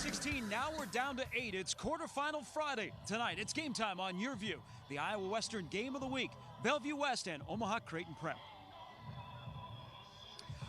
16, now we're down to 8. It's quarterfinal Friday. Tonight, it's game time on YurView, the Iowa Western game of the week. Bellevue West and Omaha Creighton Prep.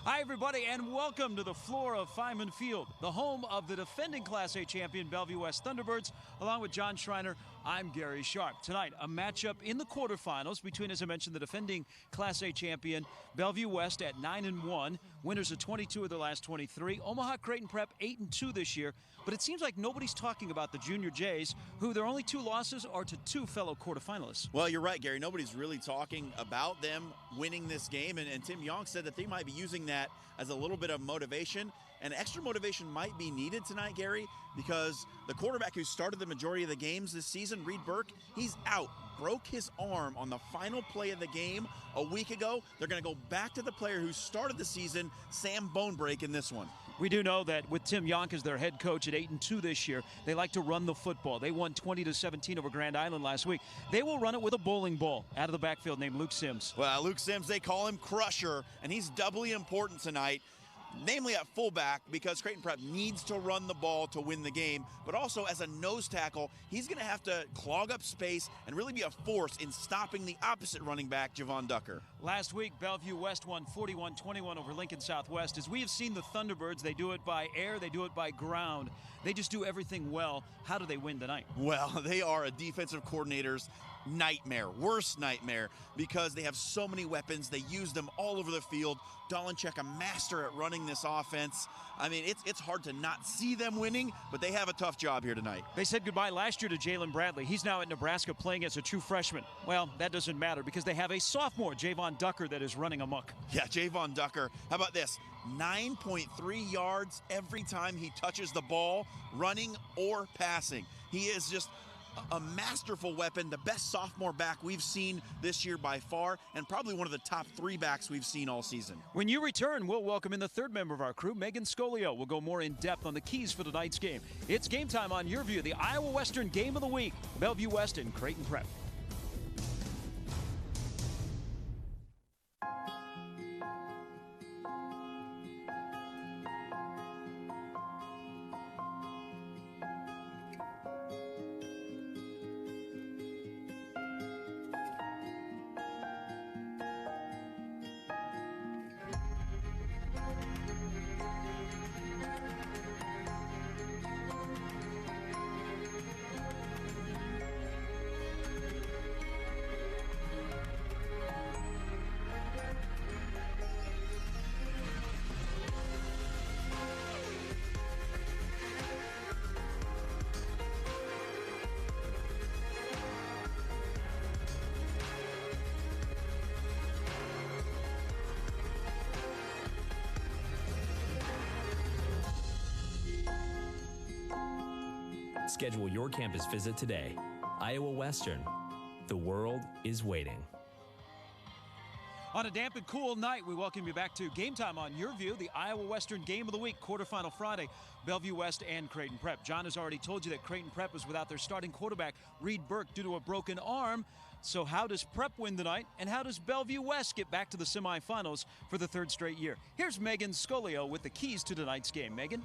Hi, everybody, and welcome to the floor of Fiman Field, the home of the defending Class A champion Bellevue West Thunderbirds. Along with John Schreiner, I'm Gary Sharp. Tonight, a matchup in the quarterfinals between, as I mentioned, the defending Class A champion Bellevue West at 9-1, winners of 22 of their last 23. Omaha Creighton Prep 8-2 this year, but it seems like nobody's talking about the Junior Jays, who their only 2 losses are to 2 fellow quarterfinalists. Well, you're right, Gary. Nobody's really talking about them winning this game, and Tim Young said that they might be using that as a little bit of motivation. And extra motivation might be needed tonight, Gary, because the quarterback who started the majority of the games this season, Reed Burke, he's out. Broke his arm on the final play of the game a week ago. They're going to go back to the player who started the season, Sam Bonebrake, in this one. We do know that with Tim Yonk as their head coach at 8-2 this year, they like to run the football. They won 20-17 over Grand Island last week. They will run it with a bowling ball out of the backfield named Luke Sims. Well, Luke Sims, they call him Crusher, and he's doubly important tonight, namely at fullback, because Creighton Prep needs to run the ball to win the game, but also as a nose tackle, he's going to have to clog up space and really be a force in stopping the opposite running back, Javon Ducker. Last week, Bellevue West won 41-21 over Lincoln Southwest. As we have seen the Thunderbirds, they do it by air, they do it by ground. They just do everything well. How do they win tonight? Well, they are a defensive coordinator's nightmare, worst nightmare, because they have so many weapons. They use them all over the field. Dolenchek, a master at running this offense. I mean, it's hard to not see them winning, but they have a tough job here tonight. They said goodbye last year to Jalen Bradley. He's now at Nebraska playing as a true freshman. Well, that doesn't matter because they have a sophomore, Javon Ducker, that is running amok. Yeah, Javon Ducker. How about this? 9.3 yards every time he touches the ball, running or passing. He is just a masterful weapon, the best sophomore back we've seen this year by far, and probably one of the top 3 backs we've seen all season. When you return, we'll welcome in the third member of our crew, Megan Scolio. We'll go more in depth on the keys for tonight's game. It's game time on YurView, the Iowa Western game of the week. Bellevue West and Creighton Prep. Schedule your campus visit today. Iowa Western. The world is waiting. On a damp and cool night, we welcome you back to Game Time on YurView, the Iowa Western game of the week, quarterfinal Friday, Bellevue West and Creighton Prep. John has already told you that Creighton Prep is without their starting quarterback, Reed Burke, due to a broken arm. So how does Prep win tonight, and how does Bellevue West get back to the semifinals for the 3rd straight year? Here's Megan Scolio with the keys to tonight's game. Megan?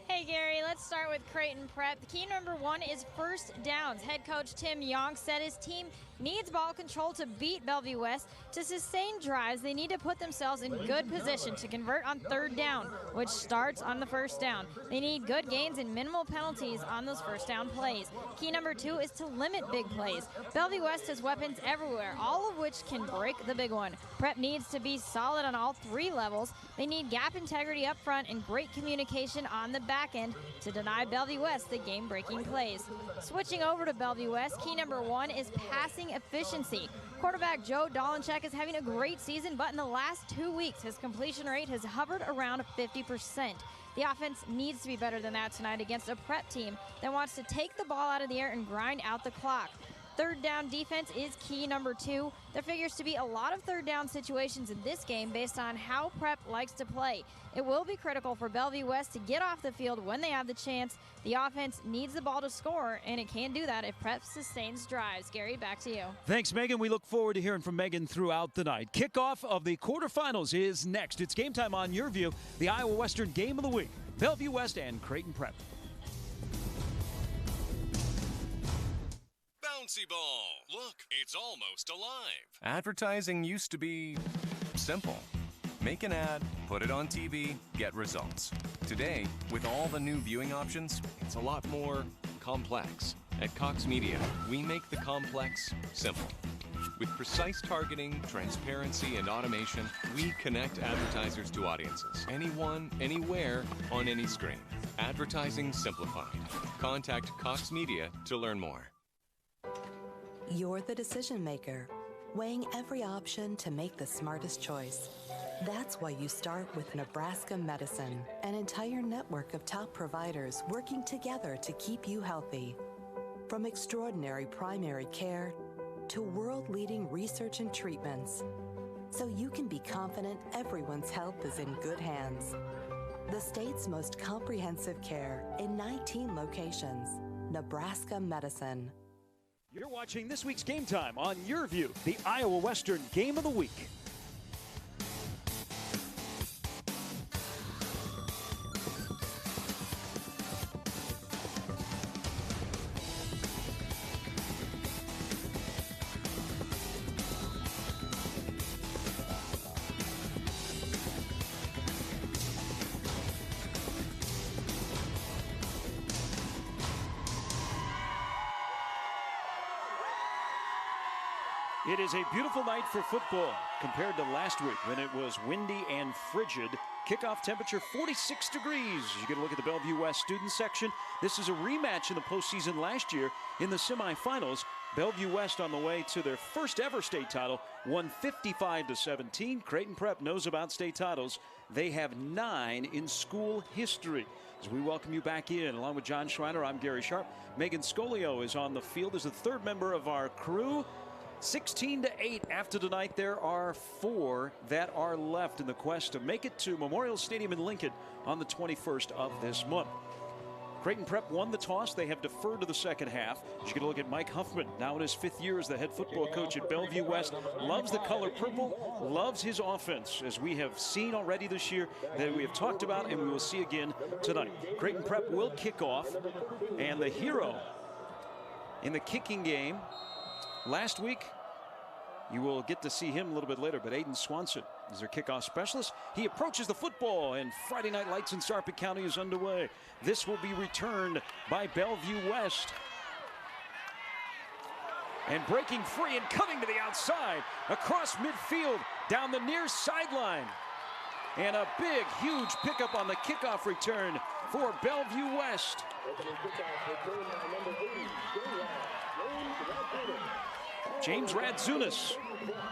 Hey Gary, let's start with Creighton Prep. The key number 1 is first downs. Head coach Tim Yonk said his team needs ball control to beat Bellevue West. To sustain drives, they need to put themselves in good position to convert on 3rd down, which starts on the 1st down. They need good gains and minimal penalties on those 1st down plays. Key number 2 is to limit big plays. Bellevue West has weapons everywhere, all of which can break the big one. Prep needs to be solid on all 3 levels. They need gap integrity up front and great communication on the back end to deny Bellevue West the game-breaking plays. Switching over to Bellevue West, key number 1 is passing efficiency. Quarterback Joe Dolenchek is having a great season, but in the last 2 weeks, his completion rate has hovered around 50%. The offense needs to be better than that tonight against a Prep team that wants to take the ball out of the air and grind out the clock. Third down defense is key number 2. There figures to be a lot of third down situations in this game based on how Prep likes to play. It will be critical for Bellevue West to get off the field when they have the chance. The offense needs the ball to score, and it can do that if Prep sustains drives. Gary, back to you. Thanks, Megan. We look forward to hearing from Megan throughout the night. Kickoff of the quarterfinals is next. It's game time on YurView, the Iowa Western Game of the Week. Bellevue West and Creighton Prep. Bouncy ball. Look, it's almost alive. Advertising used to be simple. Make an ad, put it on TV, get results. Today, with all the new viewing options, it's a lot more complex. At Cox Media, we make the complex simple. With precise targeting, transparency, and automation, we connect advertisers to audiences. Anyone, anywhere, on any screen. Advertising simplified. Contact Cox Media to learn more. You're the decision maker, weighing every option to make the smartest choice. That's why you start with Nebraska Medicine, an entire network of top providers working together to keep you healthy. From extraordinary primary care to world-leading research and treatments, so you can be confident everyone's health is in good hands. The state's most comprehensive care in 19 locations. Nebraska Medicine. You're watching this week's Game Time on YurView, the Iowa Western Game of the Week. It is a beautiful night for football compared to last week when it was windy and frigid. Kickoff temperature 46 degrees. You get a look at the Bellevue West student section. This is a rematch in the postseason last year in the semifinals. Bellevue West on the way to their first ever state title, won 55-17. Creighton Prep knows about state titles. They have 9 in school history. As we welcome you back in, along with John Schreiner, I'm Gary Sharp. Megan Scolio is on the field as the third member of our crew. 16-8 after tonight. There are 4 that are left in the quest to make it to Memorial Stadium in Lincoln on the 21st of this month. Creighton Prep won the toss. They have deferred to the second half. You get a look at Mike Huffman, now in his 5th year as the head football coach at Bellevue West. Loves the color purple, loves his offense, as we have seen already this year, that we have talked about and we will see again tonight. Creighton Prep will kick off, and the hero in the kicking game last week, you will get to see him a little bit later, but Aiden Swanson is their kickoff specialist. He approaches the football, and Friday Night Lights in Sarpent County is underway. This will be returned by Bellevue West. And breaking free and cutting to the outside, across midfield, down the near sideline. And a big, huge pickup on the kickoff return for Bellevue West. James Radzunas,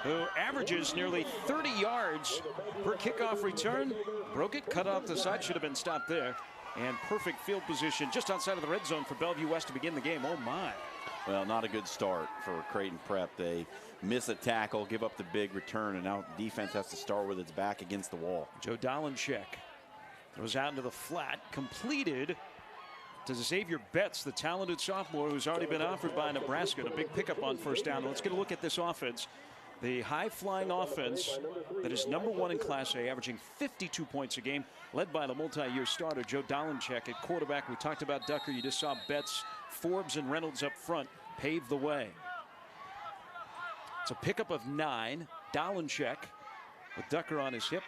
who averages nearly 30 yards per kickoff return. Broke it, cut off the side, should have been stopped there. And perfect field position just outside of the red zone for Bellevue West to begin the game. Oh my. Well, not a good start for Creighton Prep. They miss a tackle, give up the big return, and now defense has to start with its back against the wall. Joe Dolenchek throws out into the flat, completed to Xavier Betts, the talented sophomore who's already been offered by Nebraska. And a big pickup on first down. Let's get a look at this offense. The high-flying offense that is #1 in Class A, averaging 52 points a game, led by the multi-year starter, Joe Dolenchek at quarterback. We talked about Ducker. You just saw Betts, Forbes, and Reynolds up front pave the way. It's a pickup of 9. Dolenchek with Ducker on his hip.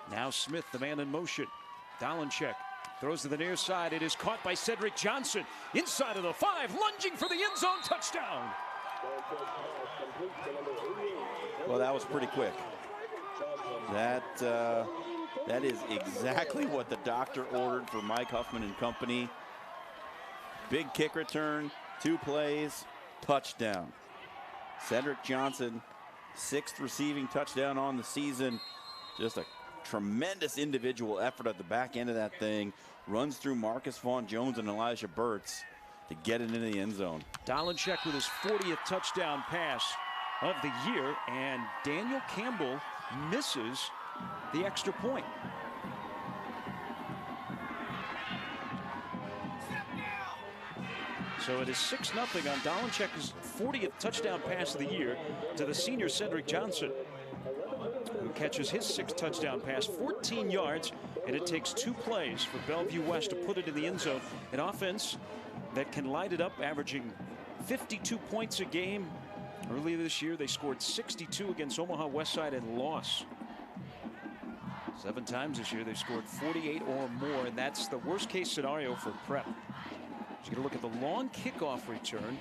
Now Smith, the man in motion. Dolenchek throws to the near side. It is caught by Cedric Johnson. Inside of the 5, lunging for the end zone, touchdown. Well, that was pretty quick. That is exactly what the doctor ordered for Mike Huffman and company. Big kick return, 2 plays, touchdown. Cedric Johnson, 6th receiving touchdown on the season. Just a tremendous individual effort at the back end of that thing. Runs through Marcus Vaughn Jones and Elijah Burtz to get it into the end zone. Dolenchek with his 40th touchdown pass of the year, and Daniel Campbell misses the extra point. So it is 6-0 on Dolenchek's 40th touchdown pass of the year to the senior Cedric Johnson, who catches his 6th touchdown pass, 14 yards, and it takes 2 plays for Bellevue West to put it in the end zone. An offense that can light it up, averaging 52 points a game. Earlier this year, they scored 62 against Omaha Westside and lost. 7 times this year, they've scored 48 or more, and that's the worst-case scenario for Prep. You're going to look at the long kickoff return,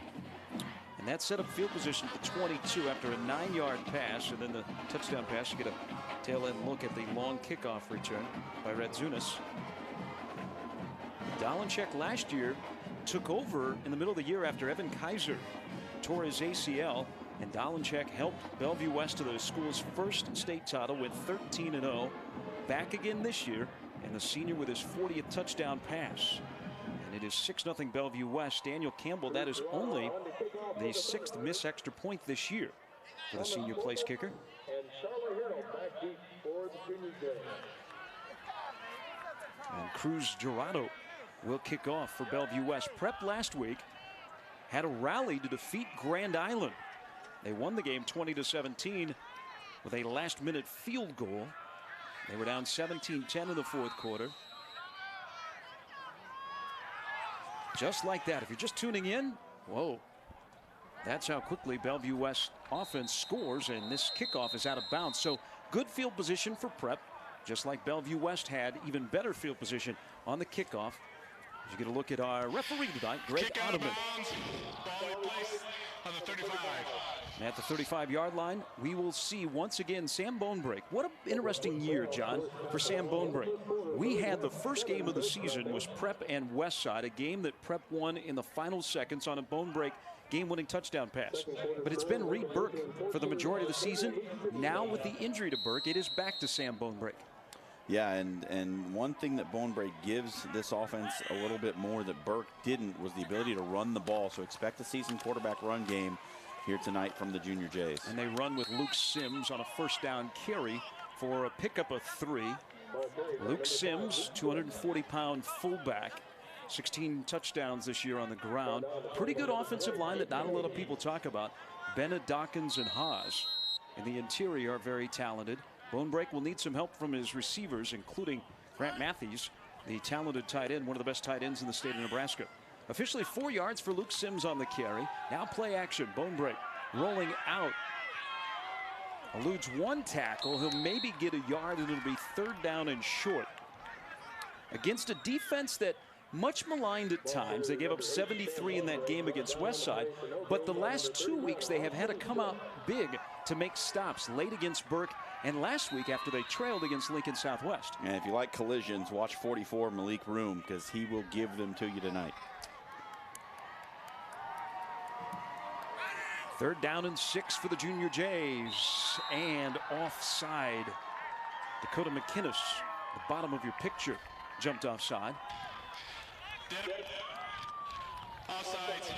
and that set up field position for 22 after a 9-yard pass, and then the touchdown pass. You get a tail-end look at the long kickoff return by Redzunas. Dolenchek last year took over in the middle of the year after Evan Kaiser tore his ACL, and Dolenchek helped Bellevue West to the school's first state title with 13-0. Back again this year, and the senior with his 40th touchdown pass. And it is 6-0 Bellevue West. Daniel Campbell, that is only the 6th miss extra point this year for the senior place kicker. And Cruz Gerardo will kick off for Bellevue West. Prep last week had a rally to defeat Grand Island. They won the game 20-17 with a last-minute field goal. They were down 17-10 in the 4th quarter. Just like that. If you're just tuning in, whoa. That's how quickly Bellevue West offense scores, and this kickoff is out of bounds. So good field position for Prep, just like Bellevue West had. Even better field position on the kickoff. As you get a look at our referee tonight, Greg Ottoman. On the 35. And at the 35-yard line, we will see once again Sam Bonebrake. What an interesting year, John, for Sam Bonebrake. We had the first game of the season was Prep and Westside, a game that Prep won in the final seconds on a Bonebrake game-winning touchdown pass. But it's been Reed Burke for the majority of the season. Now with the injury to Burke, it is back to Sam Bonebrake. Yeah, and one thing that Bonebrake gives this offense a little bit more that Burke didn't was the ability to run the ball. So expect a seasoned quarterback run game here tonight from the Junior Jays. And they run with Luke Sims on a first down carry for a pickup of 3. Luke Sims, 240-pound fullback, 16 touchdowns this year on the ground. Pretty good offensive line that not a lot of people talk about. Bennett, Dawkins, and Haas in the interior are very talented. Bonebrake will need some help from his receivers, including Grant Matthews, the talented tight end, one of the best tight ends in the state of Nebraska. Officially 4 yards for Luke Sims on the carry. Now play action. Bonebrake rolling out. Eludes one tackle. He'll maybe get a yard, and it'll be 3rd down and short. Against a defense that much maligned at times. They gave up 73 in that game against Westside, but the last 2 weeks they have had to come out big to make stops, late against Burke and last week after they trailed against Lincoln Southwest. And if you like collisions, watch 44 Malik Room, because he will give them to you tonight. 3rd down and 6 for the Junior Jays, and offside. Dakota McInnes, the bottom of your picture, jumped offside. Offside.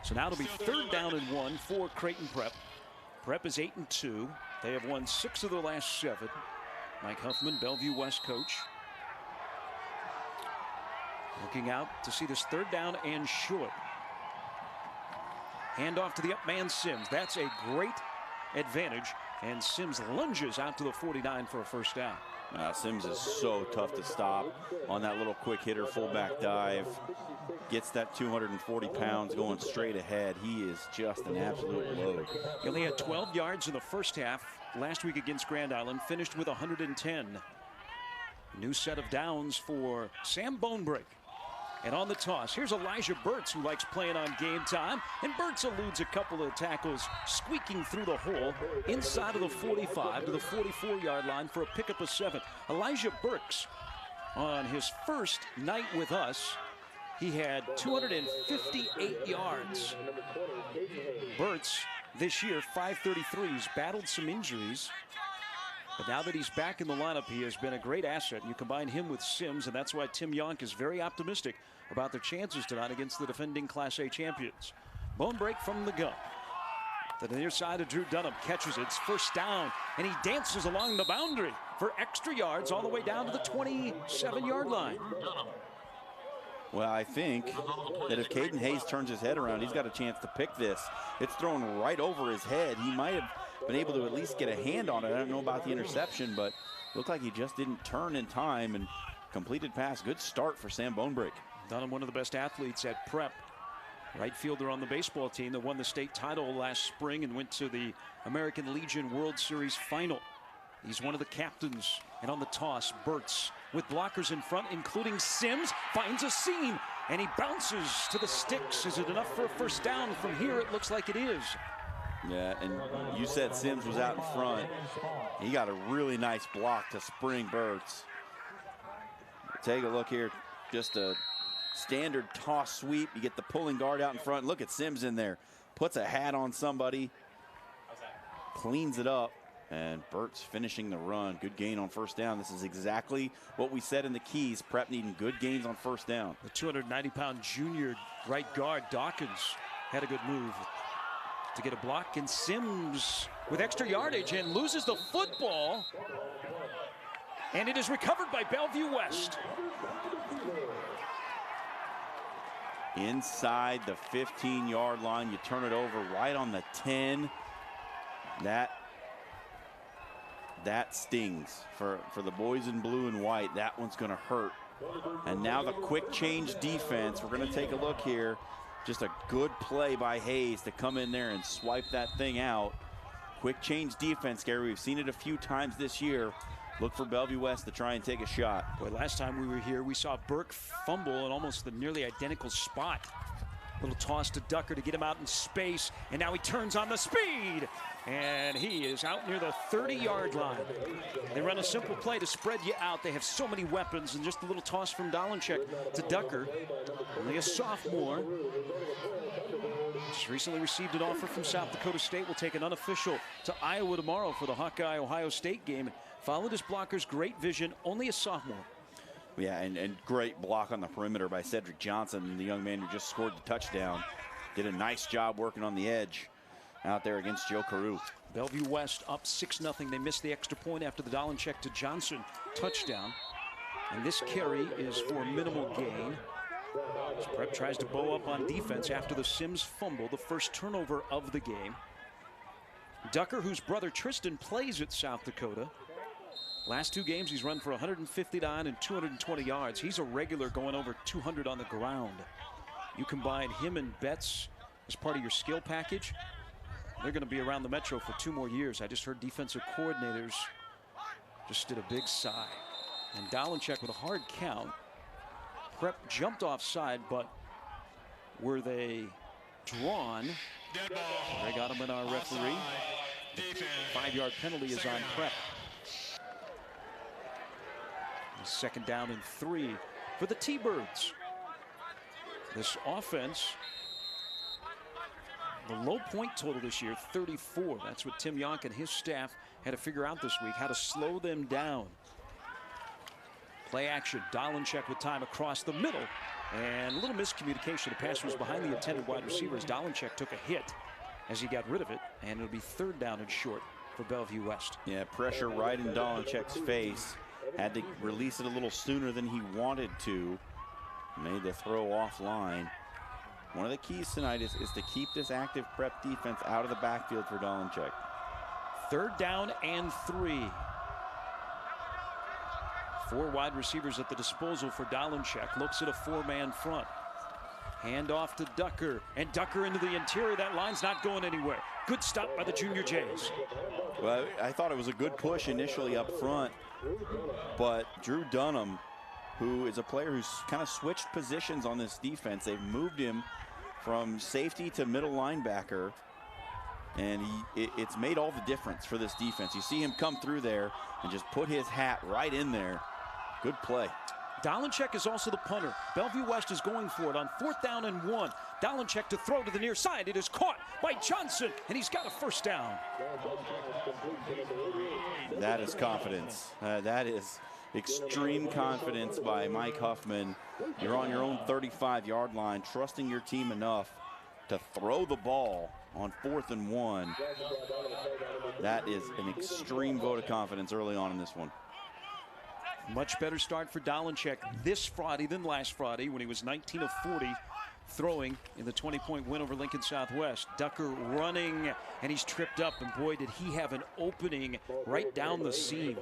So now it'll be 3rd down and 1 for Creighton Prep. Prep is 8-2. They have won 6 of their last 7. Mike Huffman, Bellevue West coach, looking out to see this 3rd down and short. Hand off to the up man Sims. That's a great advantage, and Sims lunges out to the 49 for a 1st down. Sims is so tough to stop on that little quick hitter fullback dive. Gets that 240 pounds going straight ahead. He is just an absolute load. He only had 12 yards in the first half last week against Grand Island, finished with 110. New set of downs for Sam Bonebrake. And on the toss, here's Elijah Burtz, who likes playing on Game Time. And Burtz eludes a couple of tackles, squeaking through the hole inside of the 45 to the 44-yard line for a pickup of 7. Elijah Burtz, on his first night with us, he had 258 yards. Burtz, this year, 533. He's battled some injuries. But now that he's back in the lineup, he has been a great asset. You combine him with Sims, and that's why Tim Yonk is very optimistic about their chances tonight against the defending Class A champions. Bone break from the gun. To the near side of Drew Dunham, catches it. It's first down, and he dances along the boundary for extra yards all the way down to the 27-yard line. Well, I think that if Caden Hayes turns his head around, he's got a chance to pick this. It's thrown right over his head. He might have been able to at least get a hand on it. I don't know about the interception, but looked like he just didn't turn in time and completed pass. Good start for Sam Bonebrake. Dunham, one of the best athletes at Prep. Right fielder on the baseball team that won the state title last spring and went to the American Legion World Series final. He's one of the captains. And on the toss, Burtz with blockers in front, including Sims, finds a seam, and he bounces to the sticks. Is it enough for a first down? From here, it looks like it is. Yeah, and you said Sims was out in front. He got a really nice block to spring Burtz. Take a look here, just a standard toss sweep. You get the pulling guard out in front. Look at Sims in there. Puts a hat on somebody. Cleans it up. And Burtz finishing the run. Good gain on first down. This is exactly what we said in the keys. Prep needing good gains on first down. The 290-pound junior right guard, Dawkins, had a good move to get a block. And Sims with extra yardage and loses the football. And it is recovered by Bellevue West. Inside the 15-yard line. You turn it over right on the 10. That stings for the boys in blue and white. That one's going to hurt. And now the quick change defense. We're going to take a look here. Just a good play by Hayes to come in there and swipe that thing out. Quick change defense, Gary. We've seen it a few times this year. Look for Bellevue West to try and take a shot. Boy, last time we were here, we saw Burke fumble in almost the nearly identical spot. Little toss to Ducker to get him out in space, and now he turns on the speed, and he is out near the 30-yard line. They run a simple play to spread you out. They have so many weapons, and just a little toss from Dolenchek to Ducker, only a sophomore. Just recently received an offer from South Dakota State. Will take an unofficial to Iowa tomorrow for the Hawkeye-Ohio State game. Followed his blockers, great vision, only a sophomore. Yeah, and great block on the perimeter by Cedric Johnson, the young man who just scored the touchdown. Did a nice job working on the edge out there against Joe Carew. Bellevue West up 6-0. They missed the extra point after the Dolenchek to Johnson touchdown. And this carry is for minimal gain. As Prep tries to bow up on defense after the Sims fumble, the first turnover of the game. Ducker, whose brother Tristan plays at South Dakota. Last two games, he's run for 159 and 220 yards. He's a regular, going over 200 on the ground. You combine him and Betts as part of your skill package, they're going to be around the Metro for 2 more years. I just heard defensive coordinators just did a big sigh. And Dolenchek with a hard count. Prep jumped offside, but were they drawn? Dead ball. They got him in our referee. 5-yard penalty is on Prep. Second down and 3 for the T-Birds. This offense, the low point total this year, 34. That's what Tim Yonk and his staff had to figure out this week, how to slow them down. Play action, Dolenchek with time across the middle. And a little miscommunication. The pass was behind the intended wide receivers. Dolenchek took a hit as he got rid of it, and it'll be 3rd down and short for Bellevue West. Yeah, pressure right in Dolenchek's face. Had to release it a little sooner than he wanted to. Made the throw offline. One of the keys tonight is to keep this active Prep defense out of the backfield for Dolenchek. 3rd down and 3. 4 wide receivers at the disposal for Dolenchek. Looks at a 4-man front. Hand off to Ducker, and Ducker into the interior. That line's not going anywhere. Good stop by the Junior Jays. Well, I thought it was a good push initially up front, but Drew Dunham, who is a player who's kind of switched positions on this defense. They've moved him from safety to middle linebacker, and it's made all the difference for this defense. You see him come through there and just put his hat right in there. Good play. Dalenchek is also the punter. Bellevue West is going for it on 4th down and 1. Dalenchek to throw to the near side. It is caught by Johnson, and he's got a first down. That is confidence. That is extreme confidence by Mike Huffman. You're on your own 35-yard line, trusting your team enough to throw the ball on 4th and 1. That is an extreme vote of confidence early on in this one. Much better start for Dalenchek this Friday than last Friday when he was 19 of 40 throwing in the 20-point win over Lincoln Southwest. Ducker running, and he's tripped up, and boy, did he have an opening right down the seam.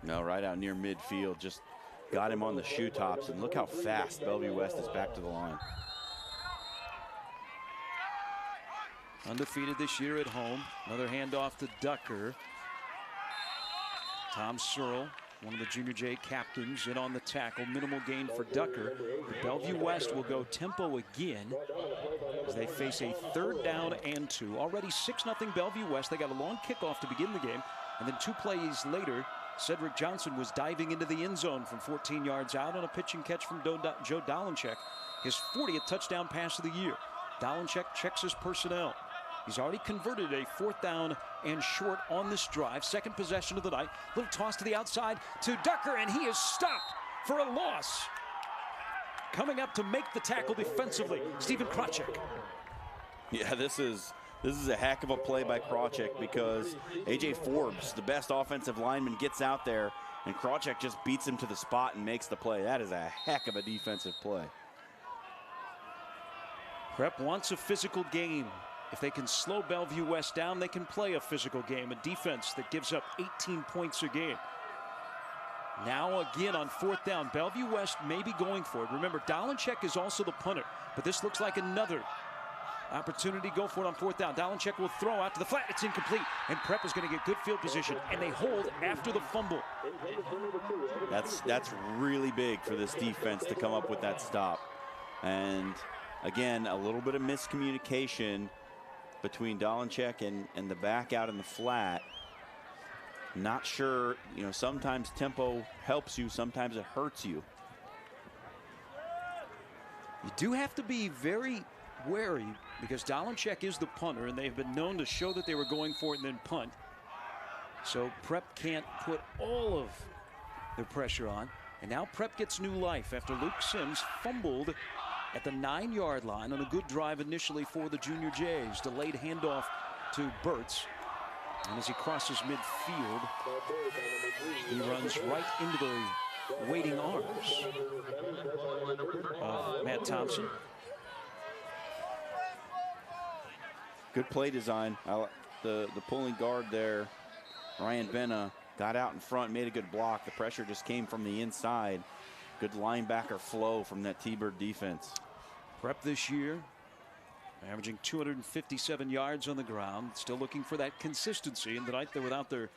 No, right out near midfield, just got him on the shoe tops, and look how fast Bellevue West is back to the line. Undefeated this year at home. Another handoff to Ducker. Tom Searle, one of the Junior Jay captains, in on the tackle. Minimal gain for Ducker. But Bellevue West will go tempo again as they face a 3rd down and 2. Already 6-0 Bellevue West. They got a long kickoff to begin the game. And then 2 plays later, Cedric Johnson was diving into the end zone from 14 yards out on a pitch and catch from Joe Dalenchek. His 40th touchdown pass of the year. Dalenchek checks his personnel. He's already converted a 4th down and short on this drive. 2nd possession of the night. Little toss to the outside to Ducker, and he is stopped for a loss. Coming up to make the tackle defensively, Stephen Krawczyk. Yeah, this is a heck of a play by Krawczyk, because A.J. Forbes, the best offensive lineman, gets out there, and Krawczyk just beats him to the spot and makes the play. That is a heck of a defensive play. Prep wants a physical game. If they can slow Bellevue West down, they can play a physical game, a defense that gives up 18 points a game. Now again on 4th down, Bellevue West may be going for it. Remember, Dalenchek is also the punter, but this looks like another opportunity to go for it on 4th down. Dalenchek will throw out to the flat. It's incomplete, and Prep is going to get good field position, and they hold after the fumble. That's really big for this defense to come up with that stop. And again, a little bit of miscommunication between Dalenchek and the back out in the flat. Not sure, you know, sometimes tempo helps you, sometimes it hurts you. You do have to be very wary, because Dalenchek is the punter, and they've been known to show that they were going for it and then punt. So Prep can't put all of their pressure on. And now Prep gets new life after Luke Sims fumbled at the 9-yard line on a good drive initially for the Junior Jays. Delayed handoff to Burtz. And as he crosses midfield, he runs right into the waiting arms of Matt Thompson. Good play design. The pulling guard there, Ryan Benna, got out in front, made a good block. The pressure just came from the inside. Good linebacker flow from that T-Bird defense. Prep this year, averaging 257 yards on the ground. Still looking for that consistency. And tonight they're without their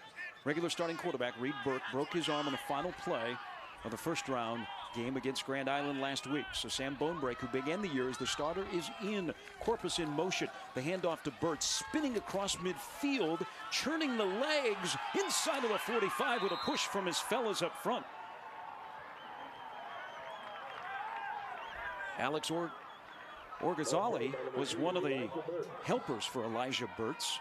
regular starting quarterback. Reed Burke broke his arm on the final play of the 1st round game against Grand Island last week. So Sam Bonebrake, who began the year as the starter, is in. Corpus in motion. The handoff to Burt, spinning across midfield, churning the legs inside of the 45 with a push from his fellas up front. Alex Orgazali was one of the helpers for Elijah Burtz.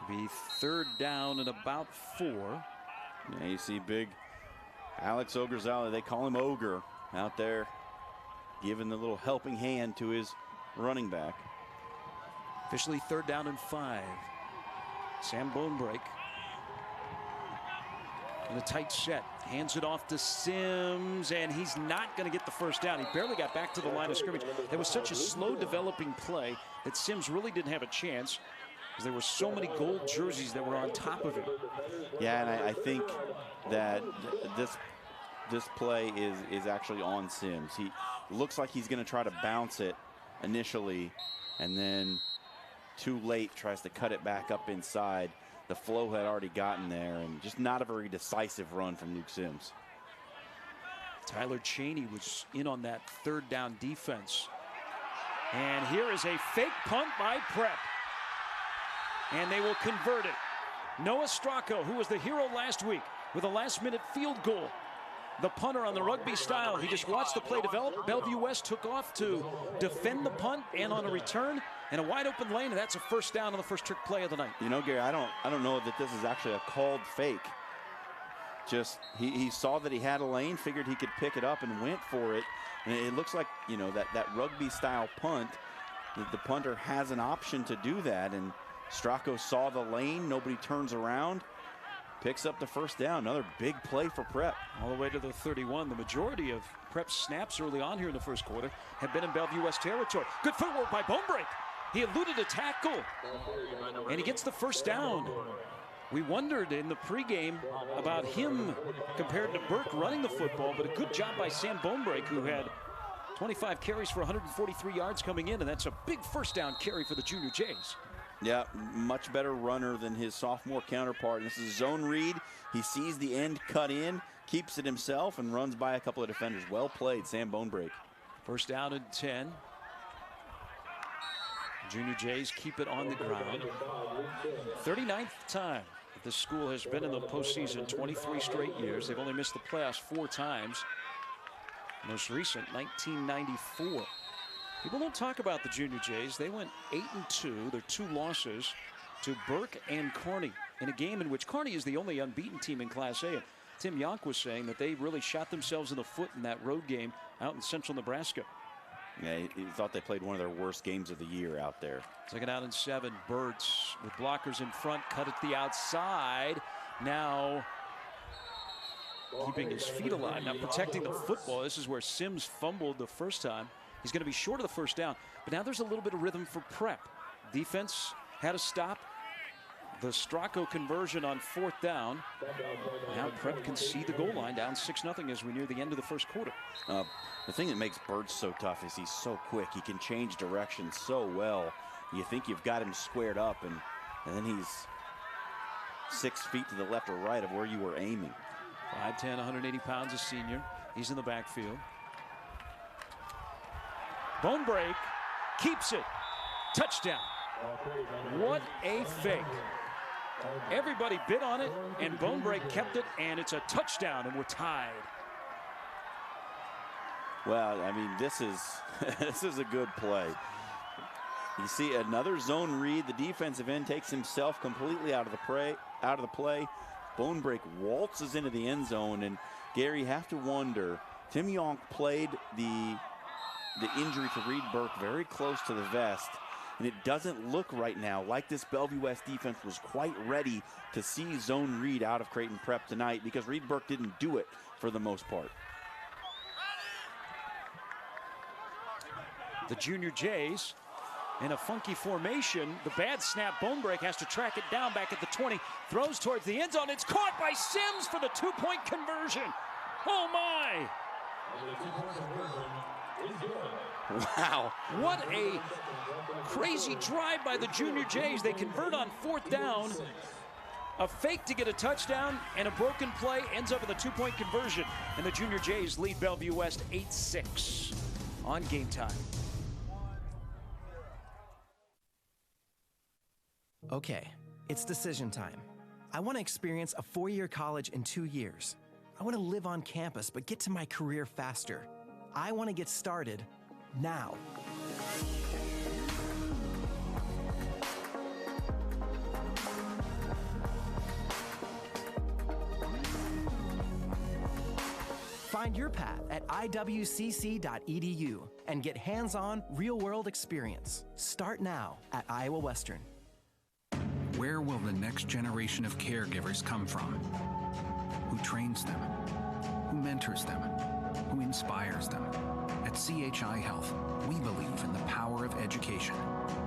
Be 3rd down and about 4. Yeah, you see big Alex Orgazali, they call him Ogre, out there giving the little helping hand to his running back. Officially 3rd down and 5. Sam Bonebrake in a tight set, hands it off to Sims, and he's not going to get the first down. He barely got back to the line of scrimmage. That was such a slow developing play that Sims really didn't have a chance, because there were so many gold jerseys that were on top of him. Yeah, and I think that this play is actually on Sims. He looks like he's going to try to bounce it initially, and then too late tries to cut it back up inside. The flow had already gotten there, and just not a very decisive run from Luke Sims. Tyler Cheney was in on that 3rd down defense. And here is a fake punt by Prep. And they will convert it. Noah Stracco, who was the hero last week, with a last-minute field goal. The punter on the rugby style, he just watched the play develop. Bellevue West took off to defend the punt, and on a return and a wide open lane, and that's a first down on the first trick play of the night. You know, Gary, I don't know that this is actually a called fake. Just he saw that he had a lane, figured he could pick it up and went for it. And it looks like, you know, that rugby style punt, the punter has an option to do that, and Stracco saw the lane, nobody turns around, picks up the first down. Another big play for Prep. All the way to the 31. The majority of Prep's snaps early on here in the first quarter have been in Bellevue West territory. Good footwork by Bonebreak. He eluded a tackle, and he gets the first down. We wondered in the pregame about him compared to Burke running the football, but a good job by Sam Bonebreak, who had 25 carries for 143 yards coming in, and that's a big first down carry for the Junior Jays. Yeah, much better runner than his sophomore counterpart. This is zone read. He sees the end cut in, keeps it himself, and runs by a couple of defenders. Well played, Sam Bonebreak. First down and 10. Junior Jays keep it on the ground. 39th time that this school has been in the postseason, 23 straight years. They've only missed the playoffs 4 times. Most recent, 1994. People don't talk about the Junior Jays. They went 8-2. Their 2 losses to Burke and Kearney in a game in which Kearney is the only unbeaten team in Class A. And Tim Yonk was saying that they really shot themselves in the foot in that road game out in central Nebraska. Yeah, he thought they played one of their worst games of the year out there. Second out and 7. Birds with blockers in front, cut it to the outside. Now keeping his feet alive, now protecting the football. This is where Sims fumbled the first time. He's going to be short of the first down, but now there's a little bit of rhythm for Prep. Defense had to stop the Stracco conversion on 4th down. Now Prep can see the goal line, down 6-0 as we near the end of the first quarter. The thing that makes Birds so tough is he's so quick. He can change direction so well. You think you've got him squared up, and then he's 6 feet to the left or right of where you were aiming. 5'10", 180 pounds, a senior. He's in the backfield. Bonebreak keeps it. Touchdown. What a fake. Everybody bid on it, and Bonebreak kept it, and it's a touchdown, and we're tied. Well, I mean, this is a good play. You see another zone read. The defensive end takes himself completely out of the play. Bonebreak waltzes into the end zone, and Gary, you have to wonder, Tim Yonk played the injury to Reed Burke very close to the vest, and it doesn't look right now like this Bellevue West defense was quite ready to see zone read out of Creighton Prep tonight, because Reed Burke didn't do it for the most part. The Junior Jays in a funky formation. The bad snap, Bonebreak has to track it down back at the 20. Throws towards the end zone. It's caught by Sims for the 2-point conversion. Oh my! Wow. What a crazy drive by the Junior Jays. They convert on 4th down. A fake to get a touchdown, and a broken play ends up with a 2-point conversion. And the Junior Jays lead Bellevue West 8-6 on Game Time. Okay, it's decision time. I want to experience a 4-year college in 2 years. I want to live on campus, but get to my career faster. I want to get started now. Find your path at iwcc.edu and get hands-on, real-world experience. Start now at Iowa Western. Where will the next generation of caregivers come from? Who trains them? Who mentors them? Who inspires them? At CHI Health, we believe in the power of education.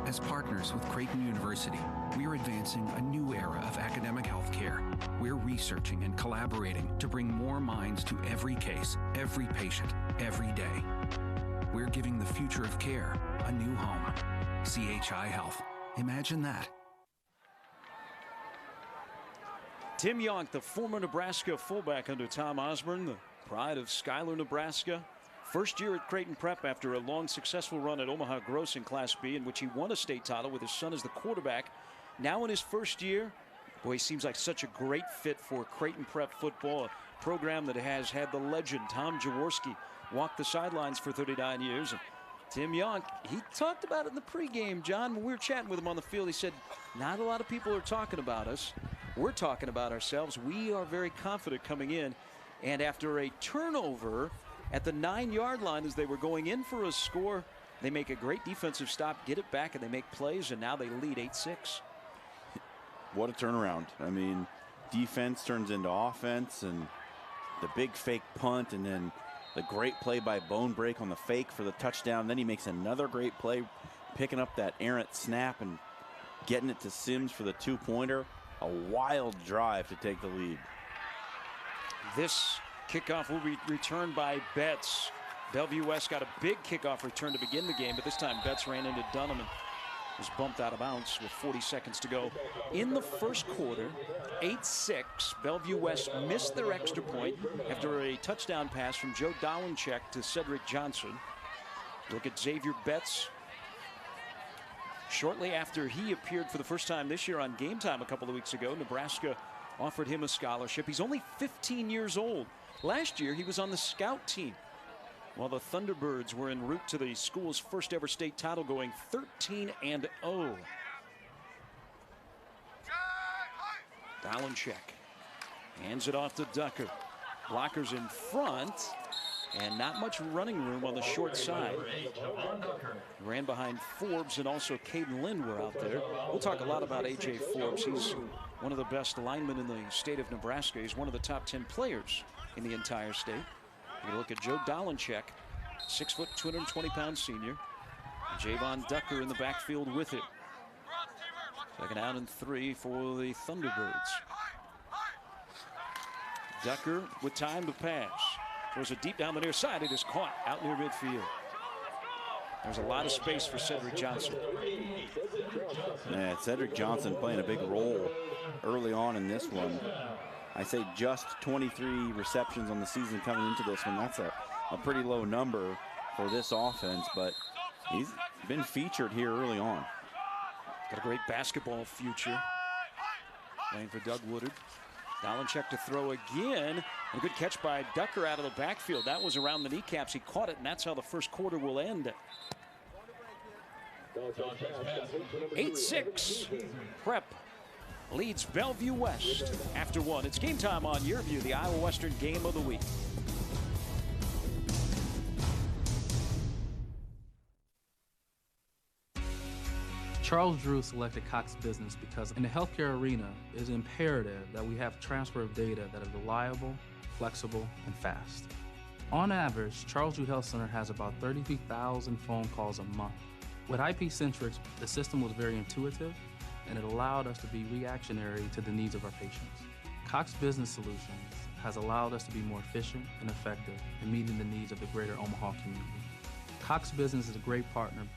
As partners with Creighton University, we are advancing a new era of academic health care. We're researching and collaborating to bring more minds to every case, every patient, every day. We're giving the future of care a new home. CHI Health. Imagine that. Tim Yonk, the former Nebraska fullback under Tom Osborne, the pride of Schuyler, Nebraska. First year at Creighton Prep after a long successful run at Omaha Gross in Class B, in which he won a state title with his son as the quarterback. Now in his first year Boy, he seems like such a great fit for Creighton Prep football, a program that has had the legend Tom Jaworski walk the sidelines for 39 years. And Tim Yonk, he talked about it in the pregame, John. When we were chatting with him on the field, he said, not a lot of people are talking about us. We're talking about ourselves. We are very confident coming in. And after a turnover at the 9-yard line as they were going in for a score, they make a great defensive stop, get it back, and they make plays, and now they lead 8-6. What a turnaround. I mean, defense turns into offense, and the big fake punt, and then the great play by Bone Break on the fake for the touchdown. Then he makes another great play, picking up that errant snap and getting it to Sims for the 2-pointer. A wild drive to take the lead. This kickoff will be returned by Betts. Bellevue West got a big kickoff return to begin the game, but this time Betts ran into Dunham and was bumped out of bounds with 40 seconds to go. In the first quarter, 8-6, Bellevue West missed their extra point after a touchdown pass from Joe Dolencheck to Cedric Johnson. Look at Xavier Betts. Shortly after he appeared for the first time this year on Game Time a couple of weeks ago, Nebraska offered him a scholarship. He's only 15 years old. Last year, he was on the scout team, while the Thunderbirds were en route to the school's first ever state title, going 13-0. Dolencheck hands it off to Ducker. Blockers in front, and not much running room on the short side. Ran behind Forbes, and also Caden Lynn were out there. We'll talk a lot about A.J. Forbes. He's one of the best linemen in the state of Nebraska. He's one of the top 10 players in the entire state. You look at Joe Dolencheck, 6 foot, 220-pound senior. Javon Ducker in the backfield with it. Second down and 3 for the Thunderbirds. Ducker with time to pass. Throws it deep down the near side. It is caught out near midfield. There's a lot of space for Cedric Johnson. Yeah, Cedric Johnson playing a big role early on in this one. I say just 23 receptions on the season coming into this one. That's a pretty low number for this offense, but he's been featured here early on. Got a great basketball future. Playing for Doug Woodard. Dolencheck to throw again. A good catch by Ducker out of the backfield. That was around the kneecaps. He caught it, and that's how the first quarter will end. 8-6. Prep leads Bellevue West after 1. It's game time on YurView, the Iowa Western game of the week. Charles Drew selected Cox Business because in the healthcare arena, it is imperative that we have transfer of data that is reliable, flexible, and fast. On average, Charles Drew Health Center has about 33,000 phone calls a month. With IP-Centrics, the system was very intuitive, and it allowed us to be reactionary to the needs of our patients. Cox Business Solutions has allowed us to be more efficient and effective in meeting the needs of the greater Omaha community. Cox Business is a great partner.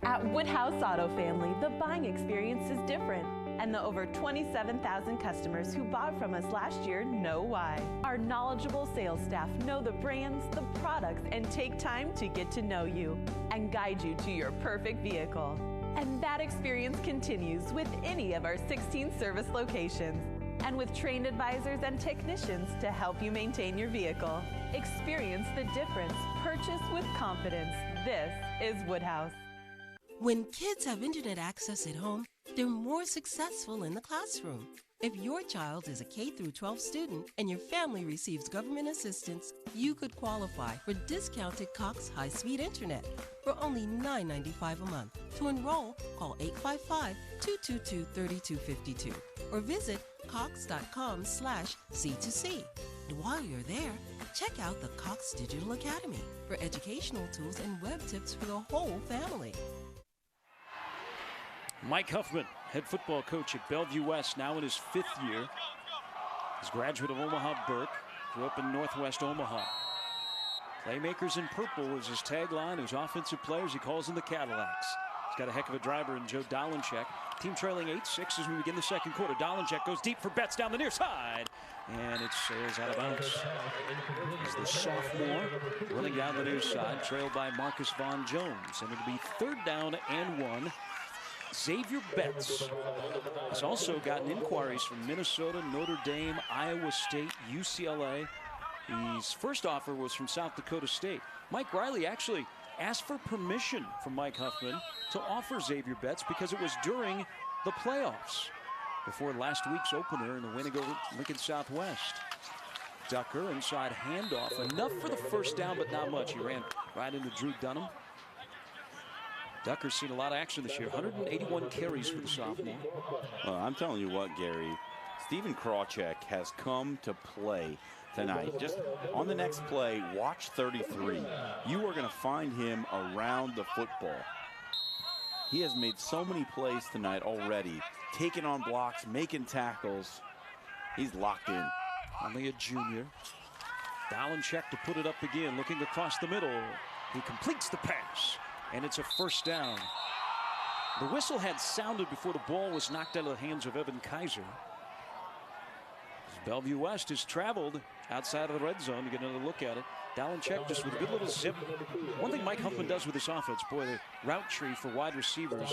At Woodhouse Auto Family, the buying experience is different, and the over 27,000 customers who bought from us last year know why. Our knowledgeable sales staff know the brands, the products, and take time to get to know you and guide you to your perfect vehicle. And that experience continues with any of our 16 service locations, and with trained advisors and technicians to help you maintain your vehicle. Experience the difference. Purchase with confidence. This is Woodhouse. When kids have internet access at home, they're more successful in the classroom. If your child is a K-12 student and your family receives government assistance, you could qualify for discounted Cox high-speed internet for only $9.95 a month. To enroll, call 855-222-3252 or visit cox.com/C2C. And while you're there, check out the Cox Digital Academy for educational tools and web tips for the whole family. Mike Huffman, head football coach at Bellevue West, now in his 5th year. He's a graduate of Omaha Burke, grew up in Northwest Omaha. Playmakers in purple is his tagline. His offensive players he calls them the Cadillacs. He's got a heck of a driver in Joe Dolencheck. Team trailing 8-6 as we begin the second quarter. Dolencheck goes deep for Betts down the near side, and it sails out of bounds. As the sophomore running down the near side, trailed by Marcus Vaughn Jones, and it'll be 3rd down and 1 Xavier Betts has also gotten inquiries from Minnesota, Notre Dame, Iowa State, UCLA. His first offer was from South Dakota State. Mike Riley actually asked for permission from Mike Huffman to offer Xavier Betts because it was during the playoffs before last week's opener in the win over Lincoln Southwest. Ducker inside handoff, enough for the first down, but not much. He ran right into Drew Dunham. Ducker's seen a lot of action this year, 181 carries for the sophomore. Well, I'm telling you what, Gary, Steven Krawcheck has come to play tonight. Just on the next play, watch 33. You are going to find him around the football. He has made so many plays tonight already, taking on blocks, making tackles. He's locked in. Only a junior. Dalenchek to put it up again, looking across the middle. He completes the pass, and it's a first down. The whistle had sounded before the ball was knocked out of the hands of Evan Kaiser. Bellevue West has traveled outside of the red zone to get another look at it. Dalenchek just with a good little zip. One thing Mike Huffman does with this offense, boy, the route tree for wide receivers,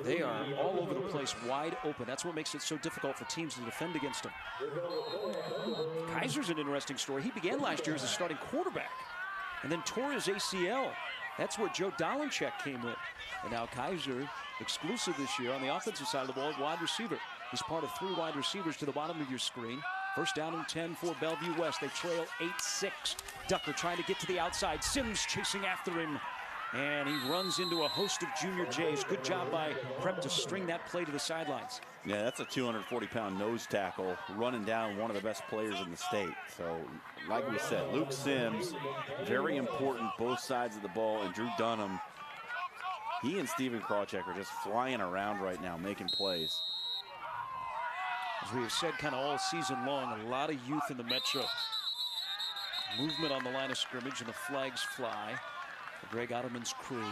they are all over the place, wide open. That's what makes it so difficult for teams to defend against them. Kaiser's an interesting story. He began last year as a starting quarterback and then tore his ACL. That's where Joe Dalenchek came in. And now Kaiser, exclusive this year on the offensive side of the ball, wide receiver. He's part of 3 wide receivers to the bottom of your screen. First down and 10 for Bellevue West. They trail 8-6. Ducker trying to get to the outside. Sims chasing after him. And he runs into a host of Junior Jays. Good job by Prep to string that play to the sidelines. Yeah, that's a 240-pound nose tackle running down one of the best players in the state. So, like we said, Luke Sims, very important both sides of the ball. And Drew Dunham, he and Steven Krawcheck are just flying around right now, making plays. As we have said kind of all season long, a lot of youth in the Metro. Movement on the line of scrimmage and the flags fly for Greg Ottoman's crew.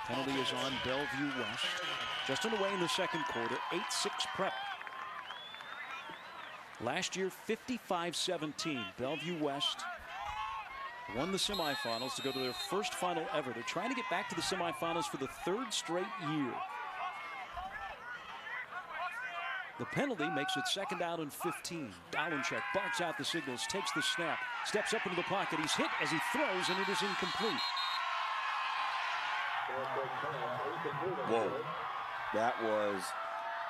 Penalty is on Bellevue West. Just underway in the second quarter, 8-6 Prep. Last year, 55-17. Bellevue West won the semifinals to go to their first final ever. They're trying to get back to the semifinals for the 3rd straight year. The penalty makes it 2nd down and 15. Dalenchek barks out the signals, takes the snap, steps up into the pocket. He's hit as he throws, and it is incomplete. Whoa, that was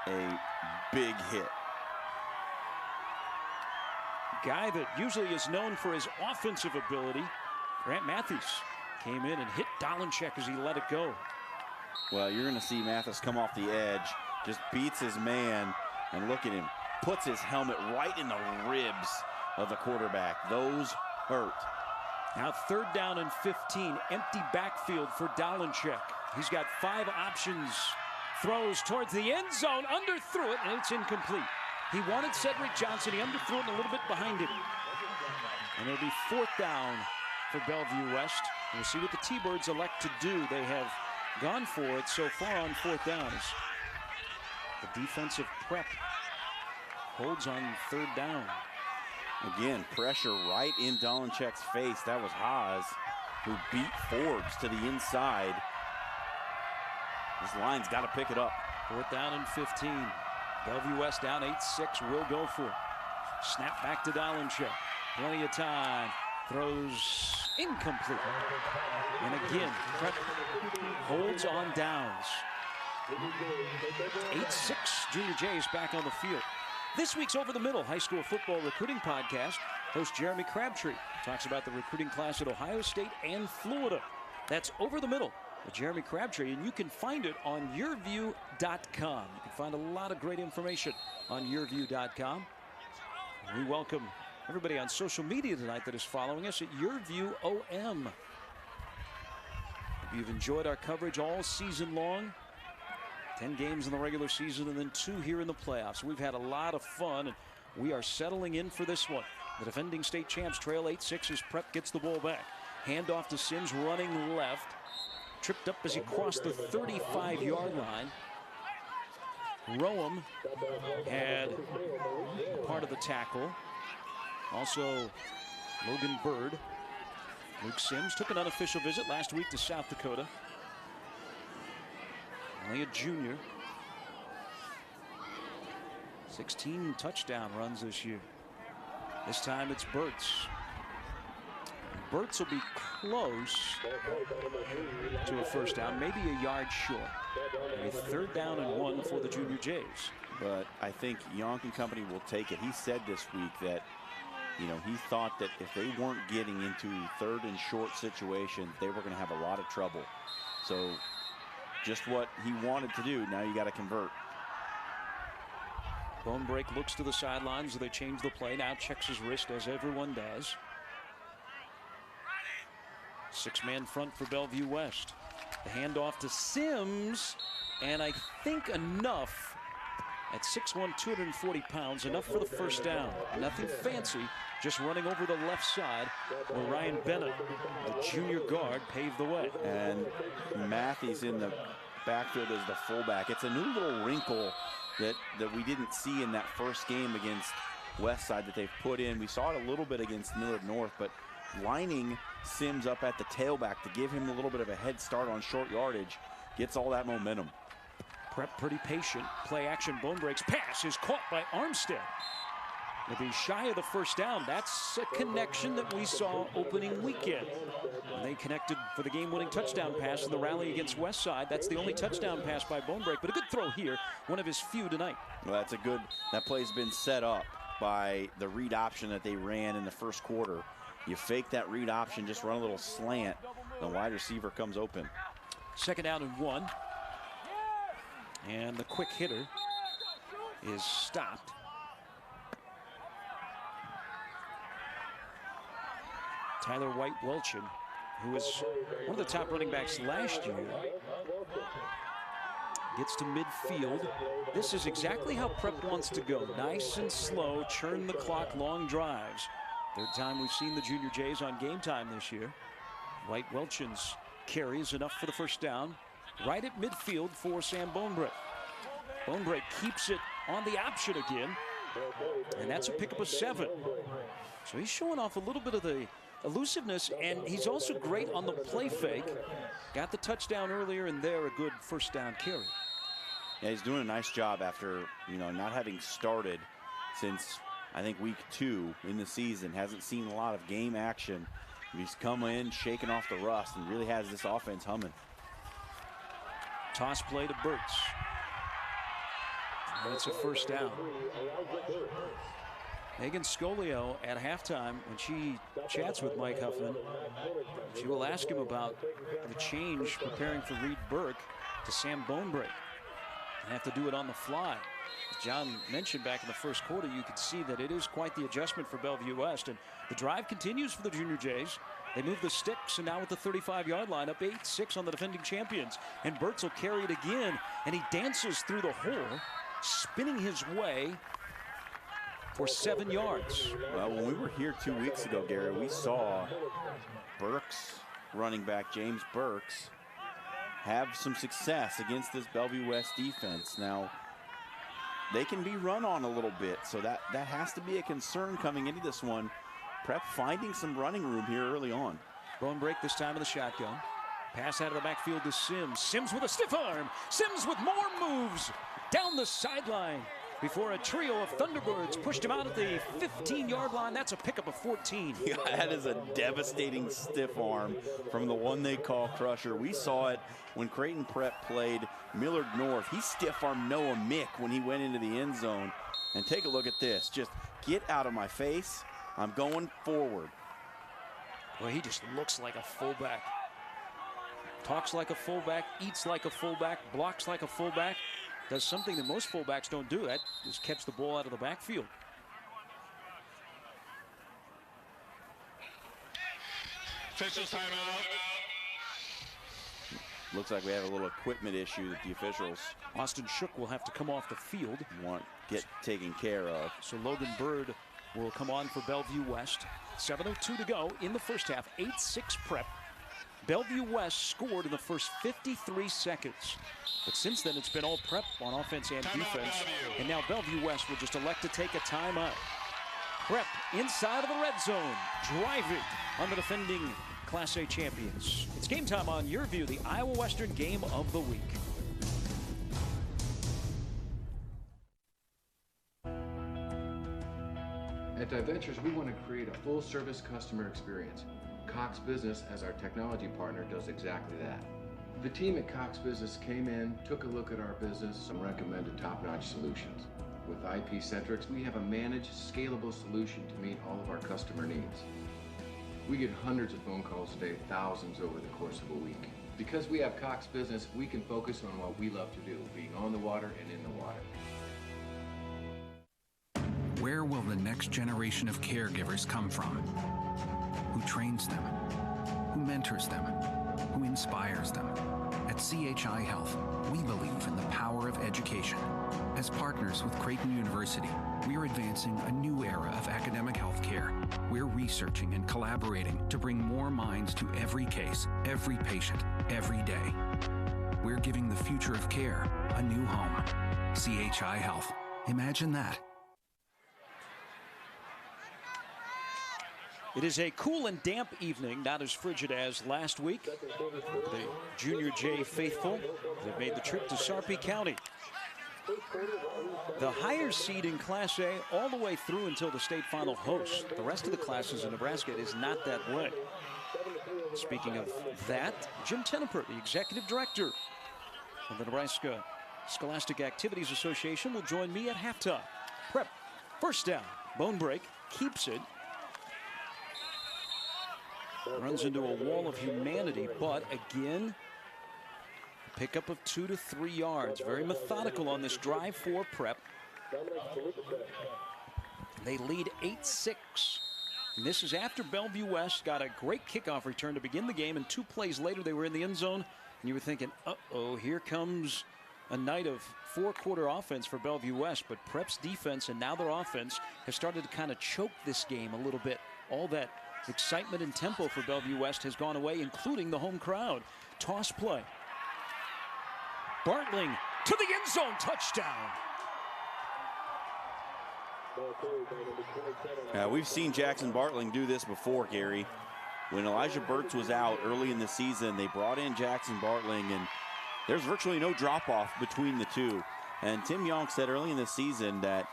a big hit. Guy that usually is known for his offensive ability, Grant Matthews, came in and hit Dalenchek as he let it go. Well, you're going to see Mathis come off the edge, just beats his man, and look at him, puts his helmet right in the ribs of the quarterback. Those hurt. Now 3rd down and 15, empty backfield for Dalenchek. He's got 5 options. Throws towards the end zone, underthrew it, and it's incomplete. He wanted Cedric Johnson, he underthrew it and a little bit behind him. And it'll be 4th down for Bellevue West. We'll see what the T-Birds elect to do. They have gone for it so far on 4th downs. The defensive Prep holds on 3rd down. Again, pressure right in Dalenchek's face. That was Haas, who beat Forbes to the inside. This line's got to pick it up. 4th down and 15. Bellevue West down 8-6. Will go for it. Snap back to Dalenchek. Plenty of time. Throws incomplete. And again, Prep holds on downs. 8-6 Junior Jays back on the field. This week's Over the Middle high school football recruiting podcast, host Jeremy Crabtree talks about the recruiting class at Ohio State and Florida. That's Over the Middle with Jeremy Crabtree, and you can find it on YurView.com. You can find a lot of great information on YurView.com. We welcome everybody on social media tonight that is following us at YurViewOM. If you've enjoyed our coverage all season long, 10 games in the regular season and then 2 here in the playoffs. We've had a lot of fun, and we are settling in for this one. The defending state champs trail 8-6 as Prep gets the ball back. Handoff to Sims running left. Tripped up as he crossed the 35-yard line. Roem had part of the tackle. Also, Logan Bird. Luke Sims took an unofficial visit last week to South Dakota. Only a junior. 16 touchdown runs this year. This time it's Burtz. Burtz will be close to a first down, maybe a yard short. A 3rd down and 1 for the Junior Jays. But I think Yonk and company will take it. He said this week that, you know, he thought that if they weren't getting into 3rd and short situations, they were going to have a lot of trouble. So just what he wanted to do, now you got to convert. Bonebrake looks to the sidelines as they change the play. Now checks his wrist, as everyone does. 6-man front for Bellevue West. The handoff to Sims, and I think enough at 6'1", 240 pounds, enough for the first down. Nothing fancy, just running over the left side where Ryan Bennett, the junior guard, paved the way. And Matthews in the backfield as the fullback. It's a new little wrinkle that we didn't see in that first game against Westside that they've put in. We saw it a little bit against Millard North, but lining Sims up at the tailback to give him a little bit of a head start on short yardage gets all that momentum. Prep pretty patient. Play action. Bonebrake's pass is caught by Armstead. If he's shy of the first down, that's a connection that we saw opening weekend. And they connected for the game-winning touchdown pass in the rally against Westside. That's the only touchdown pass by Bonebrake, but a good throw here, one of his few tonight. Well, that's a good, that play's been set up by the read option that they ran in the first quarter. You fake that read option, just run a little slant, the wide receiver comes open. 2nd down and 1. And the quick hitter is stopped. Tyler White-Welchin, who was one of the top running backs last year, gets to midfield. This is exactly how Prep wants to go. Nice and slow, churn the clock, long drives. 3rd time we've seen the Junior Jays on Game Time this year. White-Welchin's carry is enough for the first down. Right at midfield for Sam Bonebrake. Bonebrake keeps it on the option again, and that's a pickup of 7. So he's showing off a little bit of the elusiveness, and he's also great on the play fake. Got the touchdown earlier, and there a good first down carry. Yeah, he's doing a nice job after, you know, not having started since I think week 2 in the season. Hasn't seen a lot of game action. He's come in, shaking off the rust, and really has this offense humming. Toss play to Burtz. And it's a first down. Megan Scolio at halftime, when she chats with Mike Huffman, she will ask him about the change preparing for Reed Burke to Sam Bonebrake. They have to do it on the fly. As John mentioned back in the first quarter, you could see that it is quite the adjustment for Bellevue West. And the drive continues for the Junior Jays. They move the sticks, and now at the 35-yard line, up 8-6 on the defending champions. And Burtz will carry it again, and he dances through the hole, spinning his way for 7 yards. Well, when we were here 2 weeks ago, Gary, we saw Burks, running back James Burks, have some success against this Bellevue West defense. Now, they can be run on a little bit, so that has to be a concern coming into this one. Prep finding some running room here early on. Bonebrake this time in the shotgun. Pass out of the backfield to Sims. Sims with a stiff arm. Sims with more moves down the sideline before a trio of Thunderbirds pushed him out at the 15-yard line. That's a pickup of 14. Yeah, that is a devastating stiff arm from the one they call Crusher. We saw it when Creighton Prep played Millard North. He stiff-armed Noah Mick when he went into the end zone. And take a look at this. Just get out of my face. I'm going forward. Well, he just looks like a fullback. Talks like a fullback, eats like a fullback, blocks like a fullback. Does something that most fullbacks don't do. That is catch the ball out of the backfield. Officials timeout. Looks like we have a little equipment issue that the officials, Austin Shook, will have to come off the field. Want get taken care of. So Logan Bird will come on for Bellevue West. 7:02 to go in the first half. 8-6 Prep. Bellevue West scored in the first 53 seconds. But since then, it's been all Prep on offense and defense. And now Bellevue West will just elect to take a timeout. Prep inside of the red zone, driving on the defending Class A champions. It's game time on YurView, the Iowa Western game of the week. At DieVentures, we want to create a full-service customer experience. Cox Business, as our technology partner, does exactly that. The team at Cox Business came in, took a look at our business, and recommended top-notch solutions. With IP-Centrics, we have a managed, scalable solution to meet all of our customer needs. We get hundreds of phone calls a day, thousands over the course of a week. Because we have Cox Business, we can focus on what we love to do, being on the water and in the water. Where will the next generation of caregivers come from? Who trains them? Who mentors them? Who inspires them? At CHI Health, we believe in the power of education. As partners with Creighton University, we are advancing a new era of academic health care. We're researching and collaborating to bring more minds to every case, every patient, every day. We're giving the future of care a new home. CHI Health. Imagine that. It is a cool and damp evening, not as frigid as last week. The Junior Jay faithful have made the trip to Sarpy County. The higher seed in Class A all the way through until the state final host. The rest of the classes in Nebraska, it is not that way. Speaking of that, Jim Tenneper, the executive director of the Nebraska Scholastic Activities Association, will join me at halftime. Prep, first down, bone break, keeps it. Runs into a wall of humanity, but again, pickup of 2 to 3 yards. Very methodical on this drive for Prep. They lead 8-6. And this is after Bellevue West got a great kickoff return to begin the game, and 2 plays later they were in the end zone, and you were thinking, uh-oh, here comes a night of 4-quarter offense for Bellevue West. But Prep's defense and now their offense has started to kind of choke this game a little bit. All that excitement and tempo for Bellevue West has gone away, including the home crowd. Toss play. Bartling to the end zone, touchdown. We've seen Jackson Bartling do this before, Gary. When Elijah Burtz was out early in the season, they brought in Jackson Bartling, and there's virtually no drop-off between the two. And Tim Yonk said early in the season that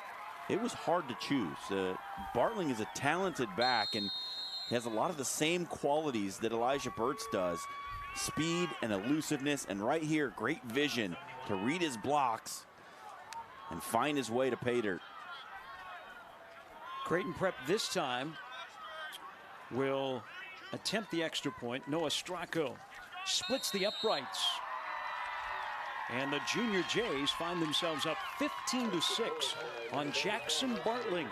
it was hard to choose. Bartling is a talented back, and he has a lot of the same qualities that Elijah Burtz does. Speed and elusiveness, and right here, great vision to read his blocks and find his way to pay dirt. Creighton Prep this time will attempt the extra point. Noah Stracco splits the uprights. And the Junior Jays find themselves up 15-6 on Jackson Bartling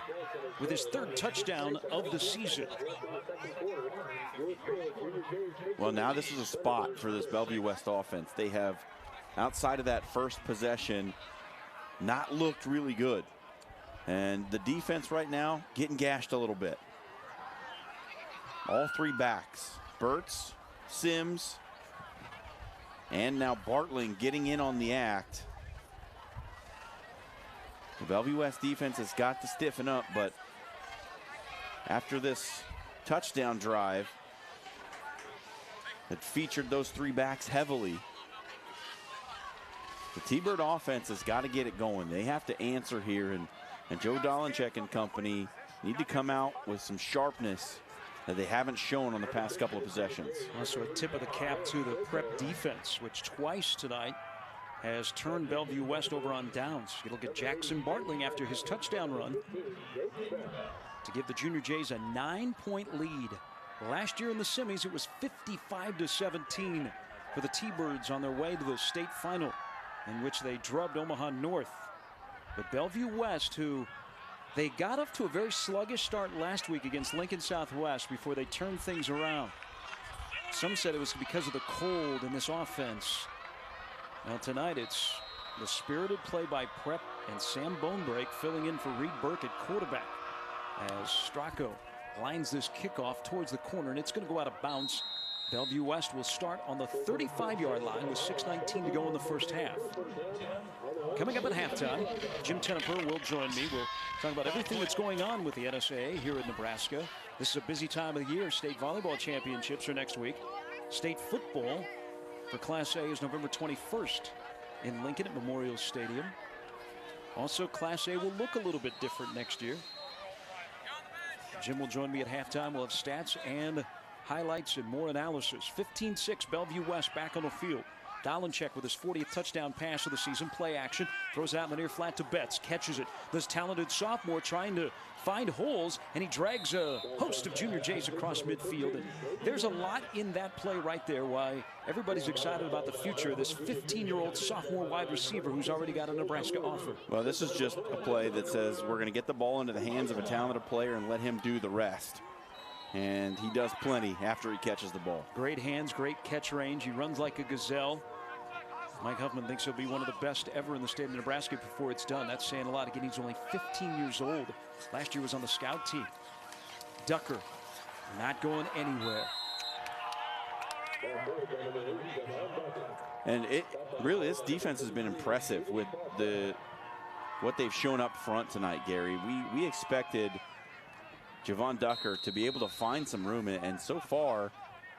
with his 3rd touchdown of the season. Well, now this is a spot for this Bellevue West offense. They have, outside of that first possession, not looked really good. And the defense right now getting gashed a little bit. All 3 backs, Burtz, Sims, and now Bartling getting in on the act. The Bellevue West defense has got to stiffen up, but after this touchdown drive that featured those 3 backs heavily, the T-Bird offense has got to get it going. They have to answer here, and Joe Dolenchek and company need to come out with some sharpness that they haven't shown on the past couple of possessions. Also a tip of the cap to the Prep defense, which twice tonight has turned Bellevue West over on downs. It'll get Jackson Bartling after his touchdown run to give the Junior Jays a 9-point lead. Last year in the semis, it was 55-17 for the T-Birds on their way to the state final, in which they drubbed Omaha North. But Bellevue West, who they got off to a very sluggish start last week against Lincoln Southwest before they turned things around. Some said it was because of the cold in this offense. Well, tonight it's the spirited play by Prep and Sam Bonebrake filling in for Reed Burke at quarterback as Stracco lines this kickoff towards the corner, and it's going to go out of bounds. Bellevue West will start on the 35-yard line with 6:19 to go in the first half. Coming up at halftime, Jim Tenneper will join me. We'll talk about everything that's going on with the NSAA here in Nebraska. This is a busy time of the year. State volleyball championships are next week. State football for Class A is November 21st in Lincoln at Memorial Stadium. Also, Class A will look a little bit different next year. Jim will join me at halftime. We'll have stats and highlights and more analysis. 15-6, Bellevue West back on the field. Dolenchek with his 40th touchdown pass of the season. Play action. Throws it out in the near flat to Betts. Catches it. This talented sophomore trying to find holes, and he drags a host of Junior Jays across midfield. And there's a lot in that play right there why everybody's excited about the future of this 15-year-old sophomore wide receiver who's already got a Nebraska offer. Well, this is just a play that says we're going to get the ball into the hands of a talented player and let him do the rest. And he does plenty after he catches the ball. Great hands, great catch range. He runs like a gazelle. Mike Huffman thinks he'll be one of the best ever in the state of Nebraska before it's done. That's saying a lot. Again, he's only 15 years old. Last year was on the scout team. Ducker not going anywhere. And it really, this defense has been impressive with what they've shown up front tonight, Gary. We expected Javon Ducker to be able to find some room, and so far,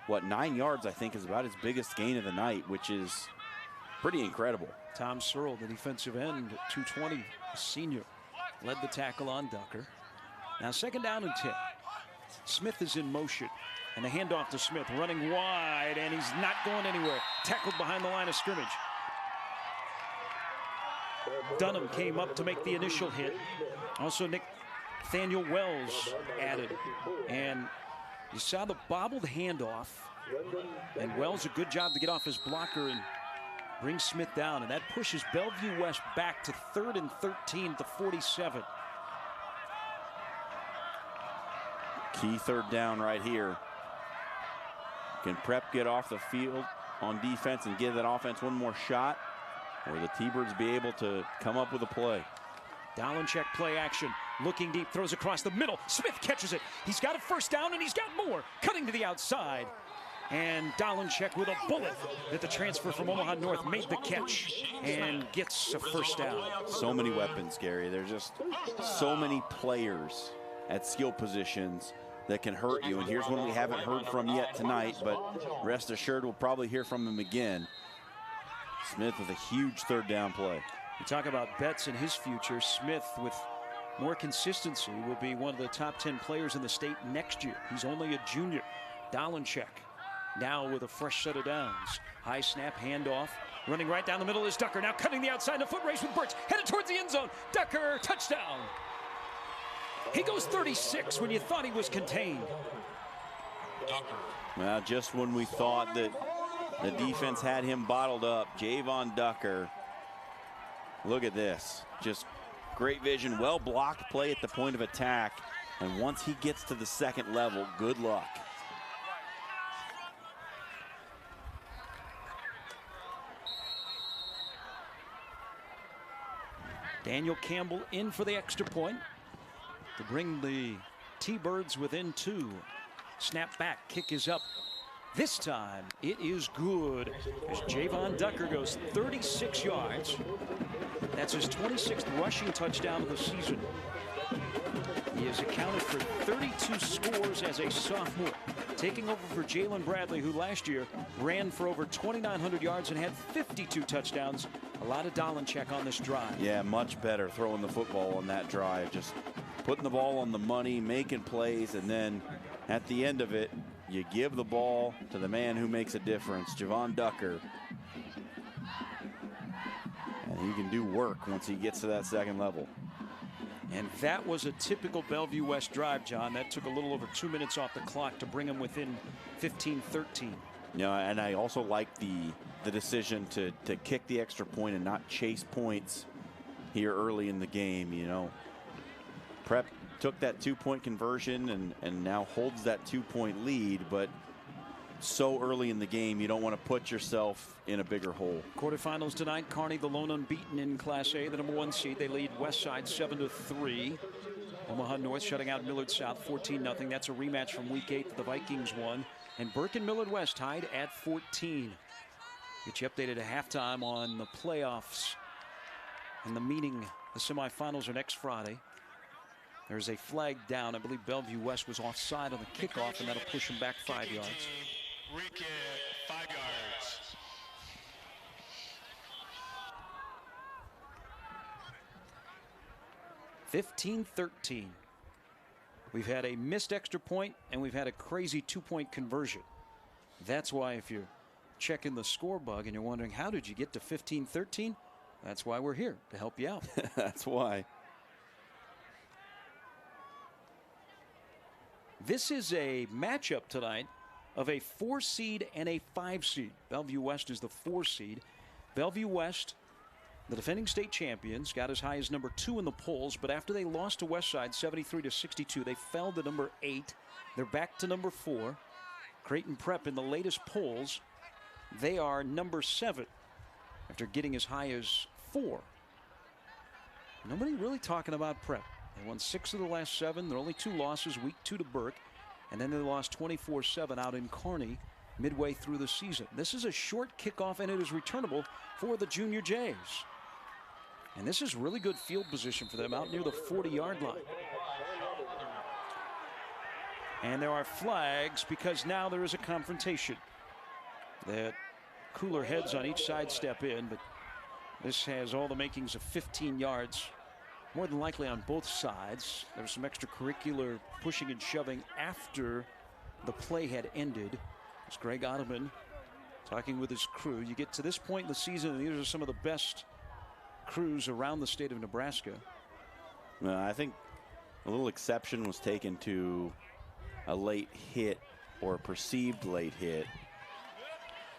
9 yards I think is about his biggest gain of the night, which is pretty incredible. Tom Searle, the defensive end, 220, senior, led the tackle on Ducker. Now 2nd down and 10. Smith is in motion, and the handoff to Smith, running wide, and he's not going anywhere. Tackled behind the line of scrimmage. Dunham came up to make the initial hit. Also Nathaniel Wells added, and you saw the bobbled handoff, and Wells a good job to get off his blocker and bring Smith down, and that pushes Bellevue West back to 3rd and 13 at the 47. Key 3rd down right here. Can Prep get off the field on defense and give that offense one more shot? Or the T-Birds be able to come up with a play? Dolenchek play action, looking deep, throws across the middle. Smith catches it. He's got a 1st down, and he's got more. Cutting to the outside. And Dolenchek with a bullet that the transfer from Omaha North made the catch and gets a 1st down. So many weapons, Gary. There's just so many players at skill positions that can hurt you. And here's one we haven't heard from yet tonight, but rest assured we'll probably hear from him again. Smith with a huge 3rd down play. You talk about Betts and his future. Smith, with more consistency, will be one of the top 10 players in the state next year. He's only a junior. Dolenchek now with a fresh set of downs. High snap, handoff. Running right down the middle is Ducker. Now cutting the outside, a foot race with Burch. Headed towards the end zone. Ducker, touchdown. He goes 36 when you thought he was contained. Well, just when we thought that the defense had him bottled up, Javon Ducker. Look at this. Just great vision, well blocked play at the point of attack. And once he gets to the 2nd level, good luck. Daniel Campbell in for the extra point to bring the T-Birds within 2. Snap back, kick is up. This time it is good as Javon Ducker goes 36 yards. That's his 26th rushing touchdown of the season. He has accounted for 32 scores as a sophomore, taking over for Jalen Bradley, who last year ran for over 2,900 yards and had 52 touchdowns. A lot of Dolenchek on this drive. Yeah, much better throwing the football on that drive. Just putting the ball on the money, making plays, and then at the end of it, you give the ball to the man who makes a difference, Javon Ducker. And he can do work once he gets to that 2nd level. And that was a typical Bellevue West drive, John. That took a little over 2 minutes off the clock to bring him within 15-13. Yeah, and I also like the decision to kick the extra point and not chase points here early in the game. You know, Prep took that 2-point conversion and now holds that 2-point lead, but so early in the game, you don't want to put yourself in a bigger hole. Quarterfinals tonight, Kearney, the lone unbeaten in Class A, the #1 seed. They lead Westside 7-3. Omaha North shutting out Millard South 14-0. That's a rematch from Week 8 that the Vikings won. And Burke and Millard West tied at 14. Get you updated at halftime on the playoffs and the meeting. The semifinals are next Friday. There's a flag down. I believe Bellevue West was offside on the kickoff, and that'll push them back 5 yards. Re-kick, 5 yards. (15-13). We've had a missed extra point, and we've had a crazy 2-point conversion. That's why if you're checking the score bug and you're wondering, how did you get to 15-13? That's why we're here, to help you out. That's why. This is a matchup tonight of a 4 seed and a 5 seed. Bellevue West is the 4 seed. Bellevue West, the defending state champions, got as high as number 2 in the polls, but after they lost to Westside 73-62, they fell to number 8. They're back to number 4. Creighton Prep in the latest polls, they are number 7 after getting as high as 4. Nobody really talking about Prep. They won 6 of the last 7. Their only 2 losses, week 2 to Burke, and then they lost 24-7 out in Kearney midway through the season. This is a short kickoff, and it is returnable for the Junior Jays. And this is really good field position for them out near the 40-yard line. And there are flags because now there is a confrontation. That cooler heads on each side step in, but this has all the makings of 15 yards, more than likely on both sides. There was some extracurricular pushing and shoving after the play had ended. It's Greg Ottoman talking with his crew. You get to this point in the season, and these are some of the best crews around the state of Nebraska. Well, I think a little exception was taken to a late hit or a perceived late hit.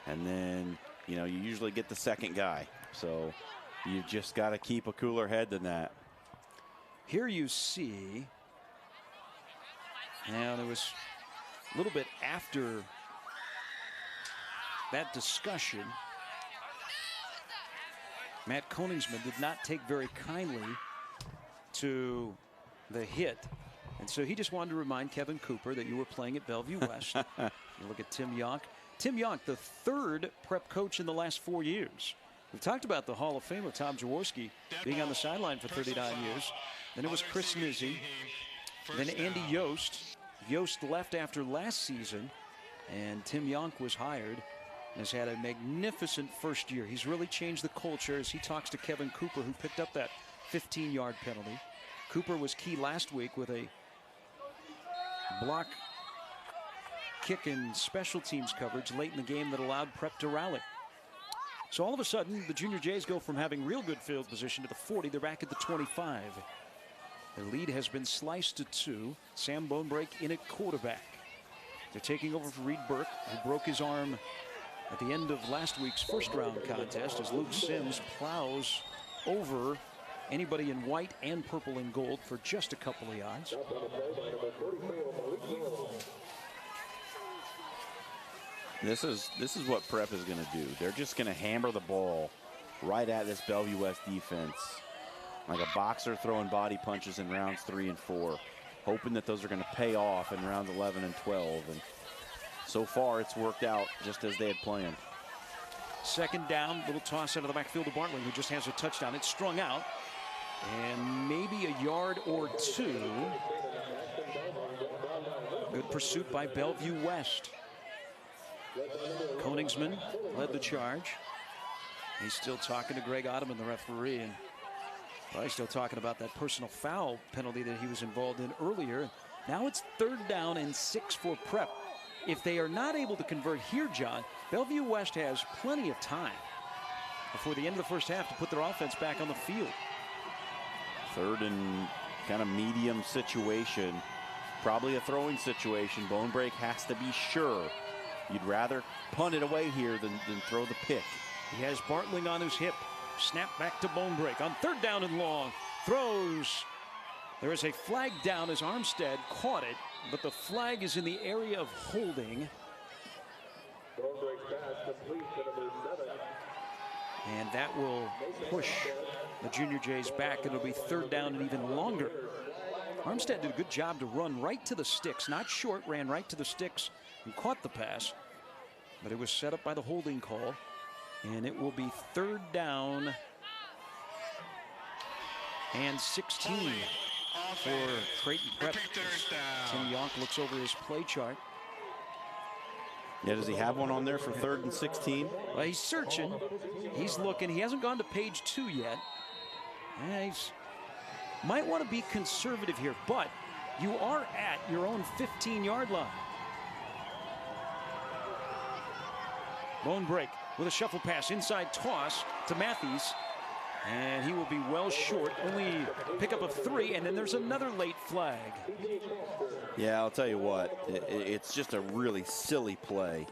And then, you know, you usually get the second guy. So you've just got to keep a cooler head than that. Here you see, now there was a little bit after that discussion, Matt Koningsman did not take very kindly to the hit. And so he just wanted to remind Kevin Cooper that you were playing at Bellevue West. You look at Tim Yonk. Tim Yonk, the 3rd prep coach in the last 4 years. We've talked about the Hall of Famer Tom Jaworski being on the sideline for 39 years. Then it was Chris Nizzi. Then Andy Yost. Yost left after last season, and Tim Yonk was hired and has had a magnificent first year. He's really changed the culture as he talks to Kevin Cooper, who picked up that 15-yard penalty. Cooper was key last week with a block kick and special teams coverage late in the game that allowed Prep to rally. So all of a sudden, the Junior Jays go from having real good field position to the 40. They're back at the 25. Their lead has been sliced to 2. Sam Bonebrake in at quarterback. They're taking over for Reed Burke, who broke his arm at the end of last week's first-round contest as Luke Sims plows over anybody in white and purple and gold for just a couple of yards. This is what Prep is going to do. They're just going to hammer the ball right at this Bellevue West defense, like a boxer throwing body punches in rounds 3 and 4, hoping that those are going to pay off in rounds 11 and 12. And so far, it's worked out just as they had planned. Second down, little toss out of the backfield to Bartling, who just has a touchdown. It's strung out, and maybe a yard or 2. Good pursuit by Bellevue West. Koningsman led the charge. He's still talking to Greg Ottoman, the referee, and probably still talking about that personal foul penalty that he was involved in earlier. Now it's 3rd down and 6 for Prep. If they are not able to convert here, John, Bellevue West has plenty of time before the end of the first half to put their offense back on the field. 3rd and kind of medium situation, probably a throwing situation. Bonebrake has to be sure. You'd rather punt it away here than throw the pick. He has Bartling on his hip. Snap back to Bonebrake on 3rd down and long. Throws. There is a flag down as Armstead caught it, but the flag is in the area of holding. And that will push the Junior Jays back. It'll be 3rd down and even longer. Armstead did a good job to run right to the sticks. Not short, ran right to the sticks and caught the pass. But it was set up by the holding call. And it will be 3rd down and 16 for Creighton Prep. Tim Yonk looks over his play chart. Yeah, does he have one on there for 3rd and 16? Well, he's searching. He's looking. He hasn't gone to page 2 yet. Yeah, he's might want to be conservative here, but you are at your own 15-yard line. Lone break with a shuffle pass, inside toss to Matthews. And he will be well short, only pickup of 3, and then there's another late flag. Yeah, I'll tell you what, it's just a really silly play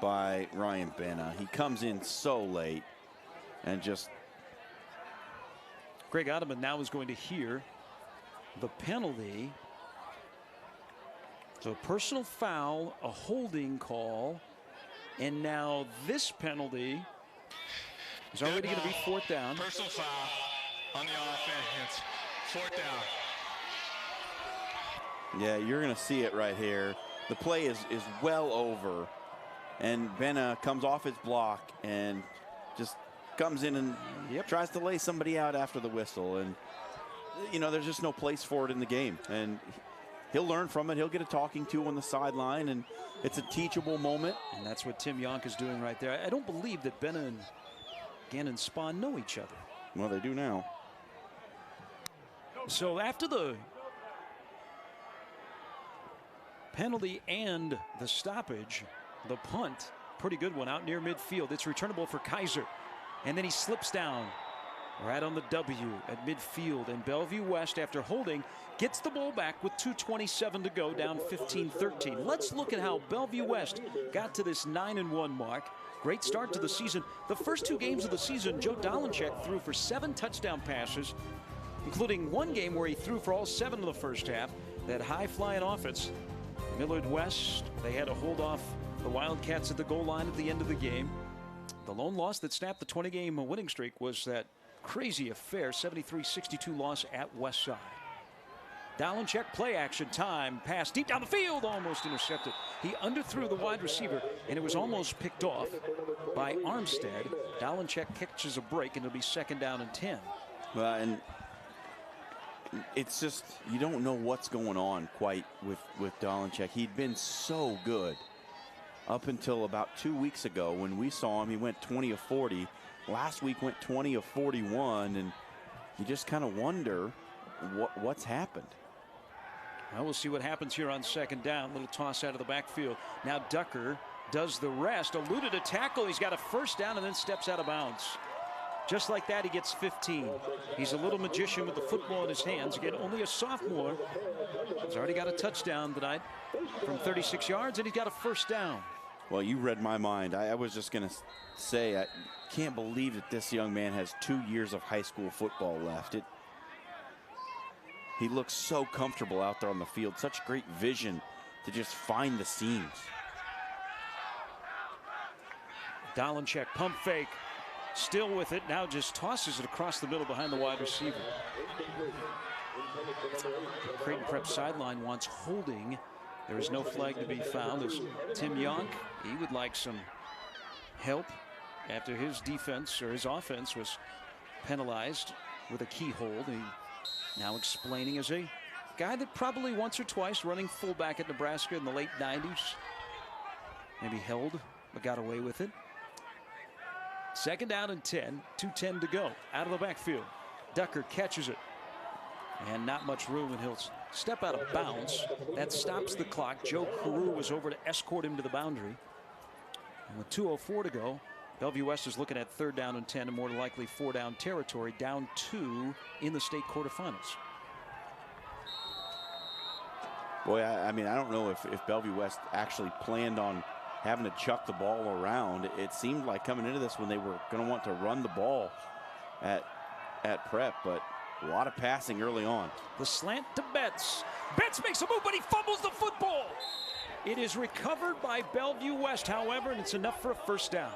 by Ryan Benna. He comes in so late and just... Greg Ottoman now is going to hear the penalty. So a personal foul, a holding call, and now this penalty is already going to be 4th down. Personal foul on the offense. 4th down. Yeah, you're going to see it right here. The play is well over, and Benna comes off his block and just comes in and tries to lay somebody out after the whistle. And, you know, there's just no place for it in the game. And he'll learn from it. He'll get a talking to on the sideline, and it's a teachable moment. And that's what Tim Yonk is doing right there. I don't believe that Benna and Gannon Spahn know each other. Well, they do now. So after the penalty and the stoppage, the punt, pretty good one out near midfield. It's returnable for Kaiser. And then he slips down right on the W at midfield. And Bellevue West, after holding, gets the ball back with 2:27 to go, down 15-13. Let's look at how Bellevue West got to this 9-1 mark. Great start to the season. The first 2 games of the season, Joe Dolenchek threw for 7 touchdown passes, including one game where he threw for all 7 of the first half. That high-flying offense. Millard West, they had to hold off the Wildcats at the goal line at the end of the game. The lone loss that snapped the 20-game winning streak was that crazy affair, 73-62 loss at Westside. Dolenchek, play action time, pass deep down the field, almost intercepted. He underthrew the wide receiver, and it was almost picked off by Armstead. Dolenchek catches a break, and it'll be 2nd down and 10. Well, and it's just, you don't know what's going on quite with Dolenchek. He'd been so good up until about 2 weeks ago when we saw him. He went 20 of 40. Last week went 20 of 41, and you just kind of wonder what's happened. Well, we'll see what happens here on 2nd down. Little toss out of the backfield. Now Ducker does the rest. Eluded a tackle. He's got a 1st down and then steps out of bounds. Just like that, he gets 15. He's a little magician with the football in his hands. Again, only a sophomore. He's already got a touchdown tonight from 36 yards, and he's got a 1st down. Well, you read my mind. I was just going to say, I can't believe that this young man has 2 years of high school football left. He looks so comfortable out there on the field. Such great vision to just find the seams. Dolenchek, pump fake. Still with it. Now just tosses it across the middle behind the wide receiver. The Creighton Prep sideline wants holding. There is no flag to be found. As Tim Yonk, he would like some help after his defense, or his offense, was penalized with a key hold. He now explaining as a guy that probably once or twice running fullback at Nebraska in the late 90s. Maybe held, but got away with it. 2nd down and 10, 2:10 to go. Out of the backfield. Ducker catches it. And not much room, and he'll step out of bounds. That stops the clock. Joe Carew was over to escort him to the boundary. And with 2:04 to go, Bellevue West is looking at 3rd down and 10, and more likely 4-down territory, down 2 in the state quarterfinals. Boy, I mean, I don't know if Bellevue West actually planned on having to chuck the ball around. It seemed like coming into this when they were going to want to run the ball at Prep, but a lot of passing early on. The slant to Betts. Betts makes a move, but he fumbles the football. It is recovered by Bellevue West, however, and it's enough for a 1st down.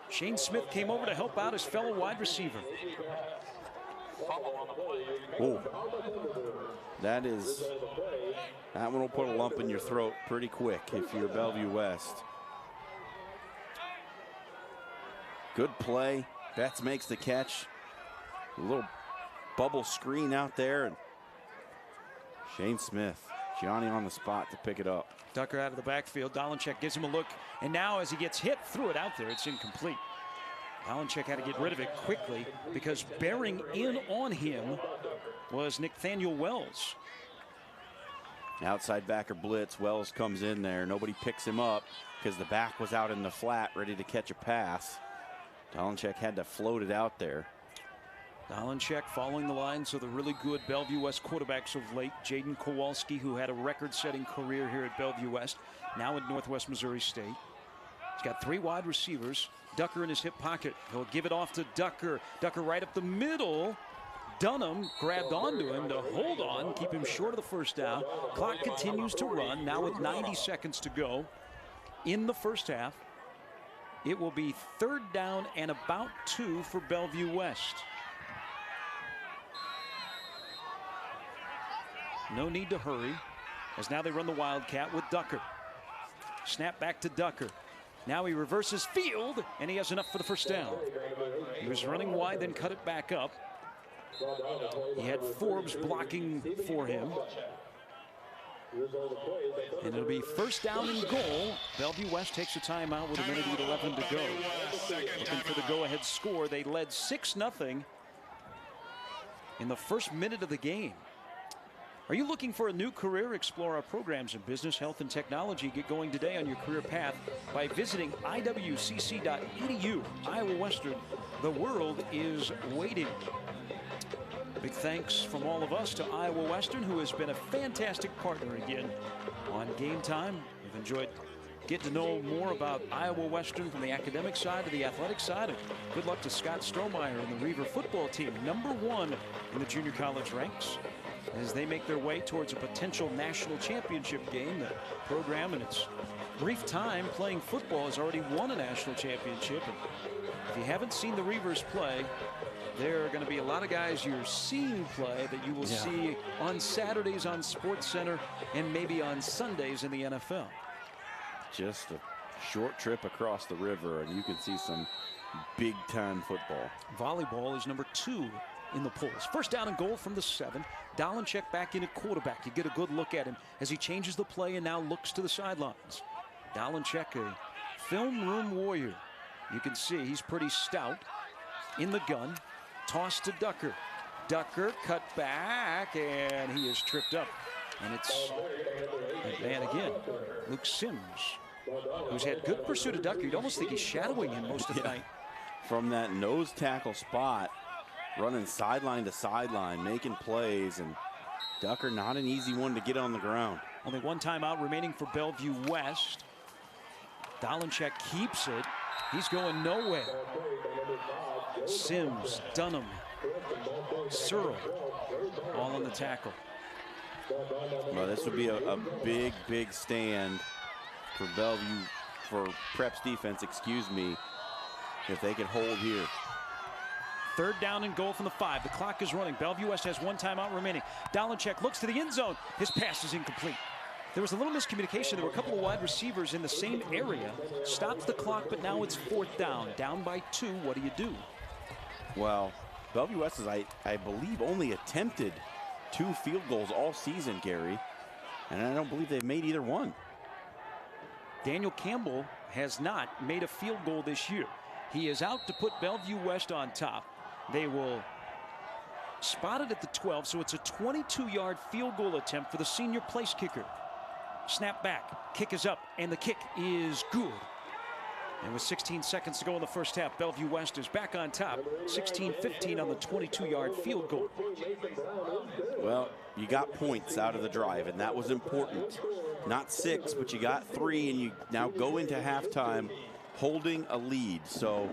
Shane Smith came over to help out his fellow wide receiver. Oh, that one will put a lump in your throat pretty quick if you're Bellevue West. Good play. Betts makes the catch. A little bubble screen out there, and Shane Smith, Johnny on the spot to pick it up. Ducker out of the backfield. Dolenchek gives him a look, and now as he gets hit, threw it out there. It's incomplete. Dolenchek had to get rid of it quickly because bearing in on him was Nathaniel Wells. Outside backer blitz. Wells comes in there. Nobody picks him up because the back was out in the flat ready to catch a pass. Dolenchek had to float it out there. Dolenchek following the lines of the really good Bellevue West quarterbacks of late. Jaden Kowalski, who had a record-setting career here at Bellevue West, now at Northwest Missouri State. He's got 3 wide receivers. Ducker in his hip pocket. He'll give it off to Ducker. Ducker right up the middle. Dunham grabbed onto him to hold on, keep him short of the first down. Clock continues to run, now with 90 seconds to go in the first half. It will be 3rd down and about 2 for Bellevue West. No need to hurry, as now they run the Wildcat with Ducker. Snap back to Ducker. Now he reverses field, and he has enough for the first down. He was running wide, then cut it back up. He had Forbes blocking for him. And it'll be 1st down and goal. Bellevue West takes a timeout with 1:11 to go. Looking for the go-ahead score. They led 6-0 in the first minute of the game. Are you looking for a new career? Explore our programs in business, health, and technology. Get going today on your career path by visiting iwcc.edu. Iowa Western, the world is waiting. Big thanks from all of us to Iowa Western, who has been a fantastic partner again on Game Time. We've enjoyed getting to know more about Iowa Western from the academic side to the athletic side. And good luck to Scott Strohmeyer and the Reaver football team, #1 in the junior college ranks, as they make their way towards a potential national championship game. The program, in its brief time playing football, has already won a national championship. And if you haven't seen the Reavers play, there are going to be a lot of guys you're seeing play that you will see on Saturdays on SportsCenter and maybe on Sundays in the NFL. Just a short trip across the river, and you can see some big-time football. Volleyball is #2 in the polls. 1st down and goal from the 7. Dolenchek back in at quarterback. You get a good look at him as he changes the play and now looks to the sidelines. Dolenchek, a film room warrior. You can see he's pretty stout. In the gun, toss to Ducker. Ducker cut back, and he is tripped up. And it's a man again, Luke Sims, who's had good pursuit of Ducker. You'd almost think he's shadowing him most of the night. From that nose tackle spot, running sideline to sideline, making plays, and Ducker not an easy one to get on the ground. Only 1 timeout remaining for Bellevue West. Dolenchek keeps it. He's going nowhere. Sims, Dunham, Searle, all on the tackle. Well, this would be a big, big stand for Bellevue, for Prep's defense, excuse me, if they could hold here. 3rd down and goal from the 5. The clock is running. Bellevue West has 1 timeout remaining. Dolenchek looks to the end zone. His pass is incomplete. There was a little miscommunication. There were a couple of wide receivers in the same area. Stops the clock, but now it's 4th down. Down by 2. What do you do? Well, Bellevue West has, I believe, only attempted 2 field goals all season, Gary. And I don't believe they've made either one. Daniel Campbell has not made a field goal this year. He is out to put Bellevue West on top. They will spot it at the 12, so it's a 22-yard field goal attempt for the senior place kicker. Snap back, kick is up, and the kick is good. And with 16 seconds to go in the first half, Bellevue West is back on top, 16-15 on the 22-yard field goal. Well, you got points out of the drive, and that was important. Not 6, but you got 3, and you now go into halftime holding a lead. So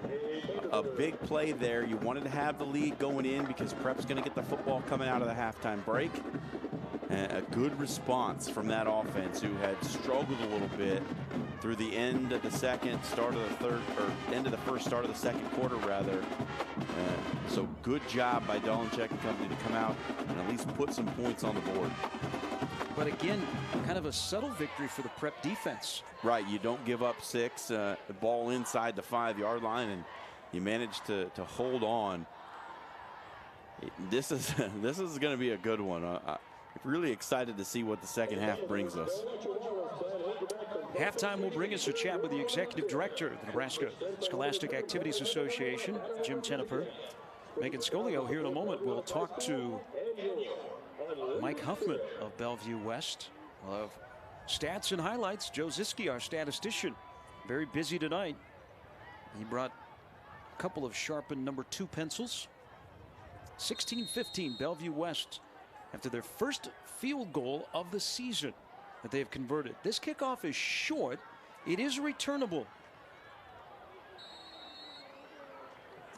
a big play there. You wanted to have the lead going in because Prep's going to get the football coming out of the halftime break. And a good response from that offense, who had struggled a little bit through the end of the second, start of the third, or end of the first, start of the second quarter, rather. So good job by Dolenchek and company to come out and at least put some points on the board. But again, kind of a subtle victory for the Prep defense. Right, you don't give up 6, the ball inside the 5-yard line, and you manage to hold on. This is going to be a good one. I'm really excited to see what the second half brings us. Halftime will bring us a chat with the executive director of the Nebraska Scholastic Activities Association, Jim Tenneper. Megan Scolio here in a moment. We'll talk to Mike Huffman of Bellevue West, We'll have stats and highlights. Joe Ziske, our statistician, very busy tonight. He brought a couple of sharpened number 2 pencils. 16-15 Bellevue West after their first field goal of the season that they have converted. This kickoff is short. It is returnable.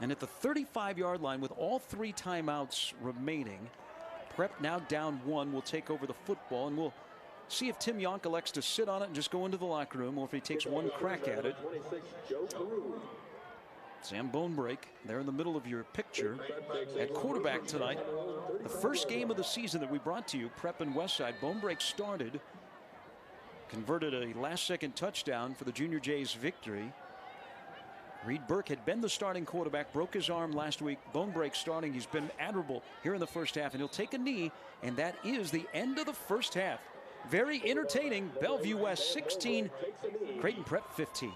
And at the 35-yard line with all 3 timeouts remaining, Prep now down 1 will take over the football, and we'll see if Tim Yonk elects to sit on it and just go into the locker room, or if he takes one crack at it. Sam Bonebrake there in the middle of your picture at quarterback tonight. The first game of the season that we brought to you, Prep and Westside. Bonebrake started, converted a last-second touchdown for the Junior Jays victory. Reed Burke had been the starting quarterback, broke his arm last week. Bonebrake starting. He's been admirable here in the first half, and he'll take a knee, and that is the end of the first half. Very entertaining. Bellevue West 16, Creighton Prep 15.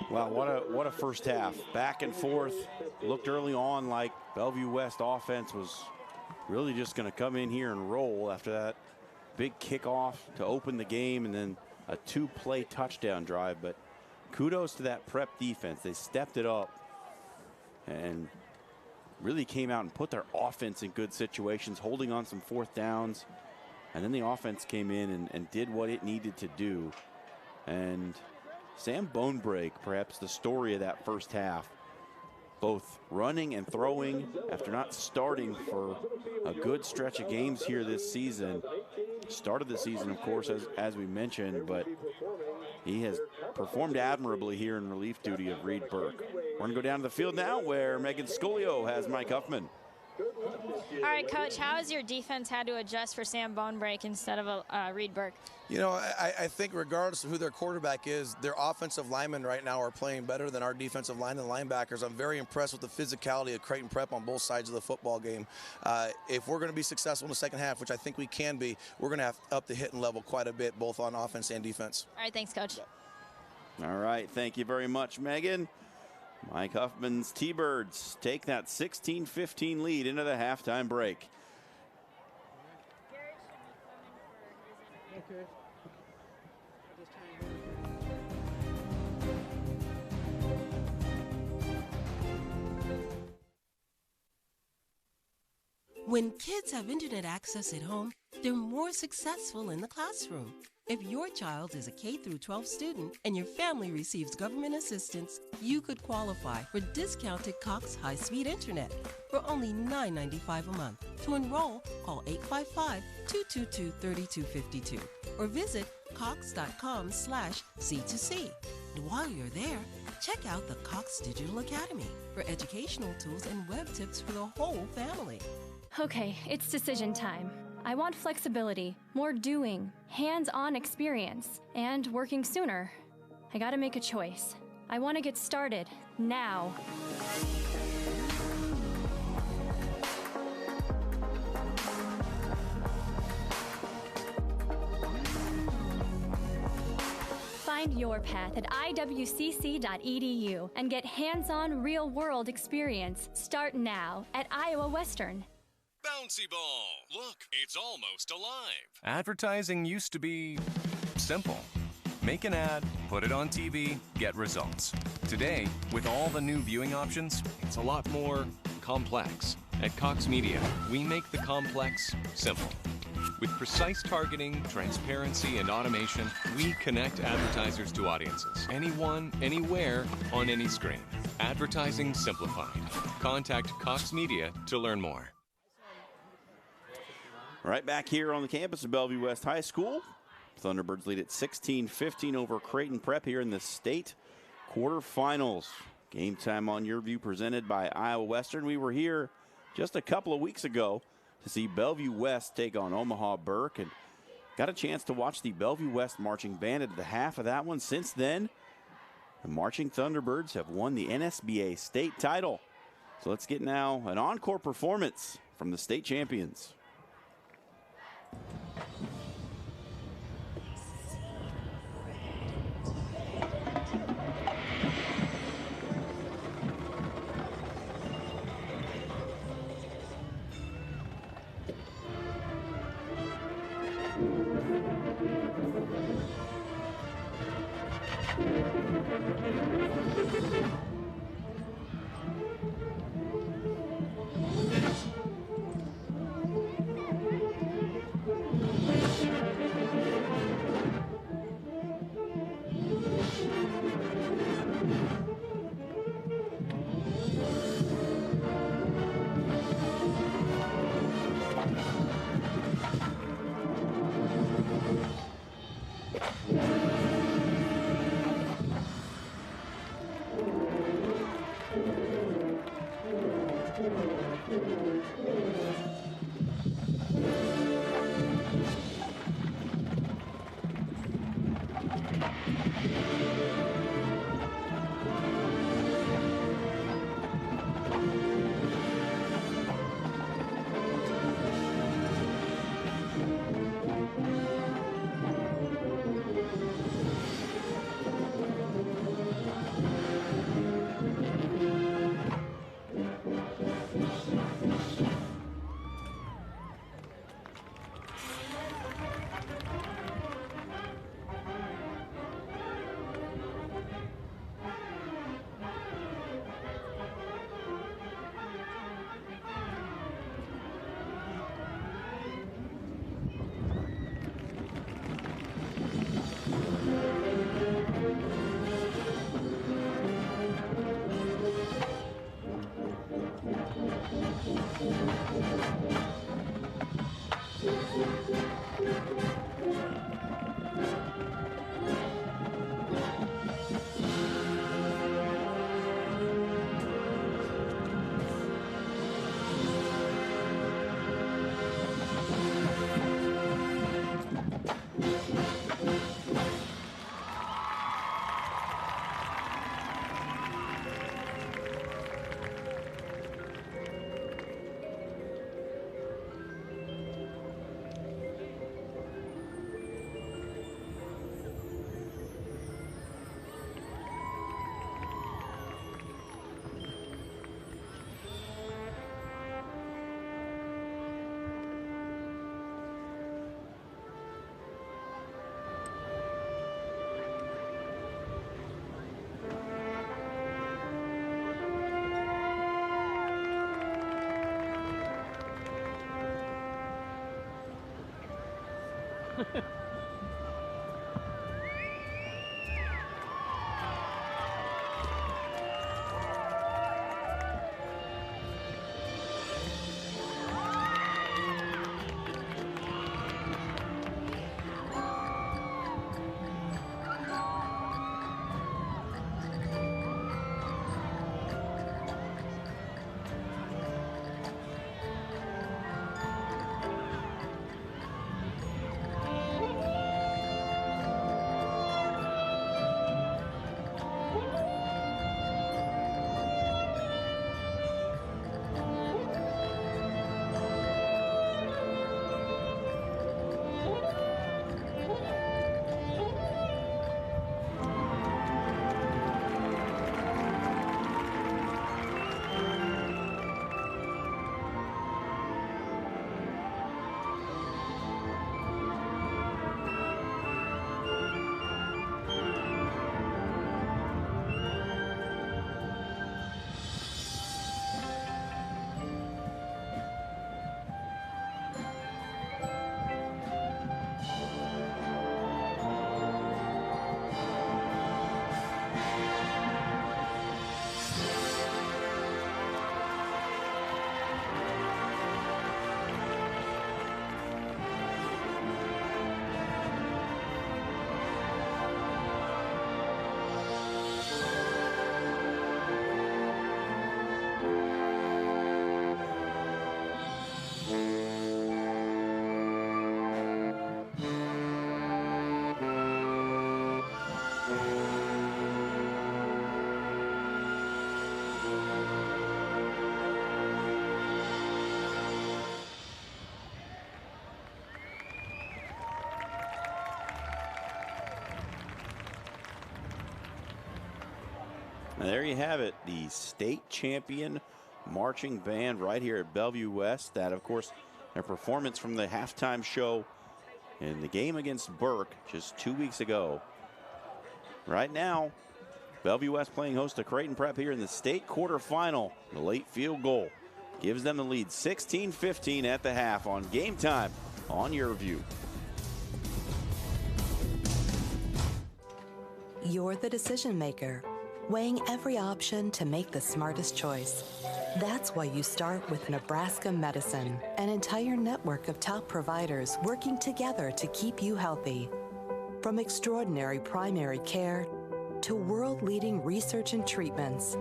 Wow, what a first half. Back and forth. Looked early on like Bellevue West offense was really just going to come in here and roll after that big kickoff to open the game, and then a 2-play touchdown drive. But kudos to that Prep defense. They stepped it up and really came out and put their offense in good situations, holding on some 4th downs. And then the offense came in and did what it needed to do. And Sam Bonebrake, perhaps the story of that first half, both running and throwing after not starting for a good stretch of games here this season. Started the season, of course, as we mentioned, but he has performed admirably here in relief duty of Reed Burke. We're going to go down to the field now where Megan Scolio has Mike Huffman. All right, Coach, how has your defense had to adjust for Sam Bonebrake instead of Reed Burke? You know, I think regardless of who their quarterback is, their offensive linemen right now are playing better than our defensive line and linebackers. I'm very impressed with the physicality of Creighton Prep on both sides of the football game. If we're going to be successful in the second half, which I think we can be, we're going to have to up the hitting level quite a bit, both on offense and defense. All right, thanks, Coach. All right, thank you very much, Megan. Mike Huffman's T-Birds take that 16-15 lead into the halftime break. Okay. When kids have internet access at home, they're more successful in the classroom. If your child is a K-12 student and your family receives government assistance, you could qualify for discounted Cox high-speed internet for only $9.95 a month. To enroll, call 855-222-3252 or visit cox.com/C2C. And while you're there, check out the Cox Digital Academy for educational tools and web tips for the whole family. Okay, it's decision time. I want flexibility, more doing, hands-on experience, and working sooner. I gotta make a choice. I want to get started now. Find your path at iwcc.edu and get hands-on real-world experience. Start now at Iowa Western. Bouncy ball. Look, it's almost alive. Advertising used to be simple. Make an ad, put it on TV, get results. Today, with all the new viewing options, it's a lot more complex. At Cox Media, we make the complex simple. With precise targeting, transparency, and automation, we connect advertisers to audiences. Anyone, anywhere, on any screen. Advertising simplified. Contact Cox Media to learn more. Right back here on the campus of Bellevue West High School. Thunderbirds lead at 16-15 over Creighton Prep here in the state quarterfinals. Game time on YurView presented by Iowa Western. We were here just a couple of weeks ago to see Bellevue West take on Omaha Burke and got a chance to watch the Bellevue West marching band at the half of that one. Since then, the marching Thunderbirds have won the NSBA state title. So let's get now an encore performance from the state champions. And there you have it, the state champion marching band right here at Bellevue West. That, of course, their performance from the halftime show in the game against Burke just 2 weeks ago. Right now, Bellevue West playing host to Creighton Prep here in the state quarterfinal. The late field goal gives them the lead 16-15 at the half on Game Time on YurView. You're the decision maker, weighing every option to make the smartest choice. That's why you start with Nebraska Medicine, an entire network of top providers working together to keep you healthy. From extraordinary primary care to world-leading research and treatments,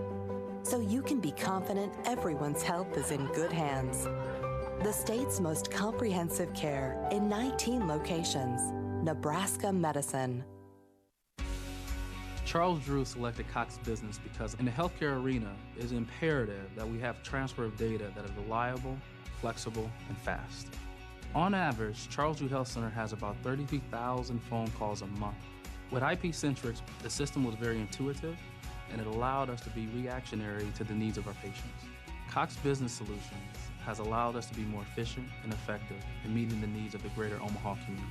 so you can be confident everyone's health is in good hands. The state's most comprehensive care in 19 locations. Nebraska Medicine. Charles Drew selected Cox Business because in the healthcare arena, it is imperative that we have transfer of data that is reliable, flexible, and fast. On average, Charles Drew Health Center has about 33,000 phone calls a month. With IP-Centrics, the system was very intuitive, and it allowed us to be reactionary to the needs of our patients. Cox Business Solutions has allowed us to be more efficient and effective in meeting the needs of the greater Omaha community.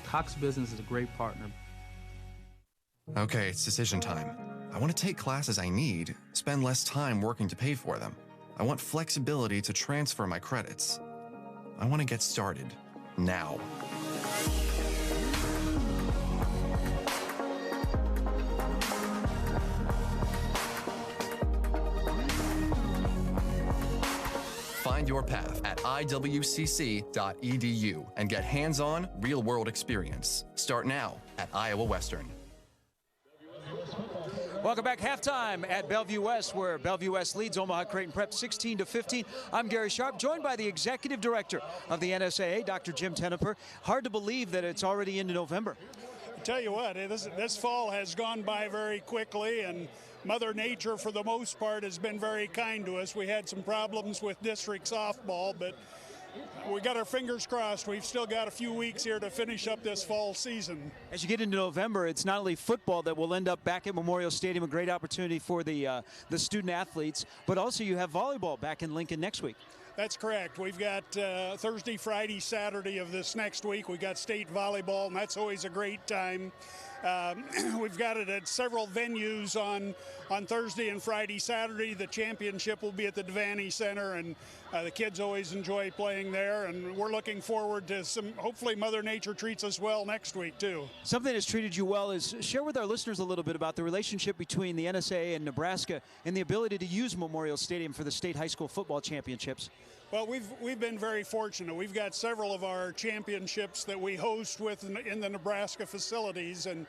Cox Business is a great partner. Okay, it's decision time. I want to take classes I need, spend less time working to pay for them. I want flexibility to transfer my credits. I want to get started now. Find your path at iwcc.edu and get hands-on, real-world experience. Start now at Iowa Western. Welcome back. Halftime at Bellevue West, where Bellevue West leads Omaha Creighton Prep 16-15. I'm Gary Sharp, joined by the executive director of the NSAA, Dr. Jim Teneper. Hard to believe that it's already into November. I tell you what, this fall has gone by very quickly, and Mother Nature, for the most part, has been very kind to us. We had some problems with district softball, but we got our fingers crossed. We've still got a few weeks here to finish up this fall season. As you get into November, it's not only football that will end up back at Memorial Stadium, a great opportunity for the student athletes, but also you have volleyball back in Lincoln next week. That's correct. We've got Thursday, Friday, Saturday of this next week. We got state volleyball, and that's always a great time. We've got it at several venues on Thursday and Friday. Saturday, the championship will be at the Devaney Center, and the kids always enjoy playing there, and we're looking forward to hopefully Mother Nature treats us well next week too. Something that's treated you well is share with our listeners a little bit about the relationship between the NSAA and Nebraska and the ability to use Memorial Stadium for the state high school football championships. Well, we've been very fortunate. We've got several of our championships that we host in the Nebraska facilities, and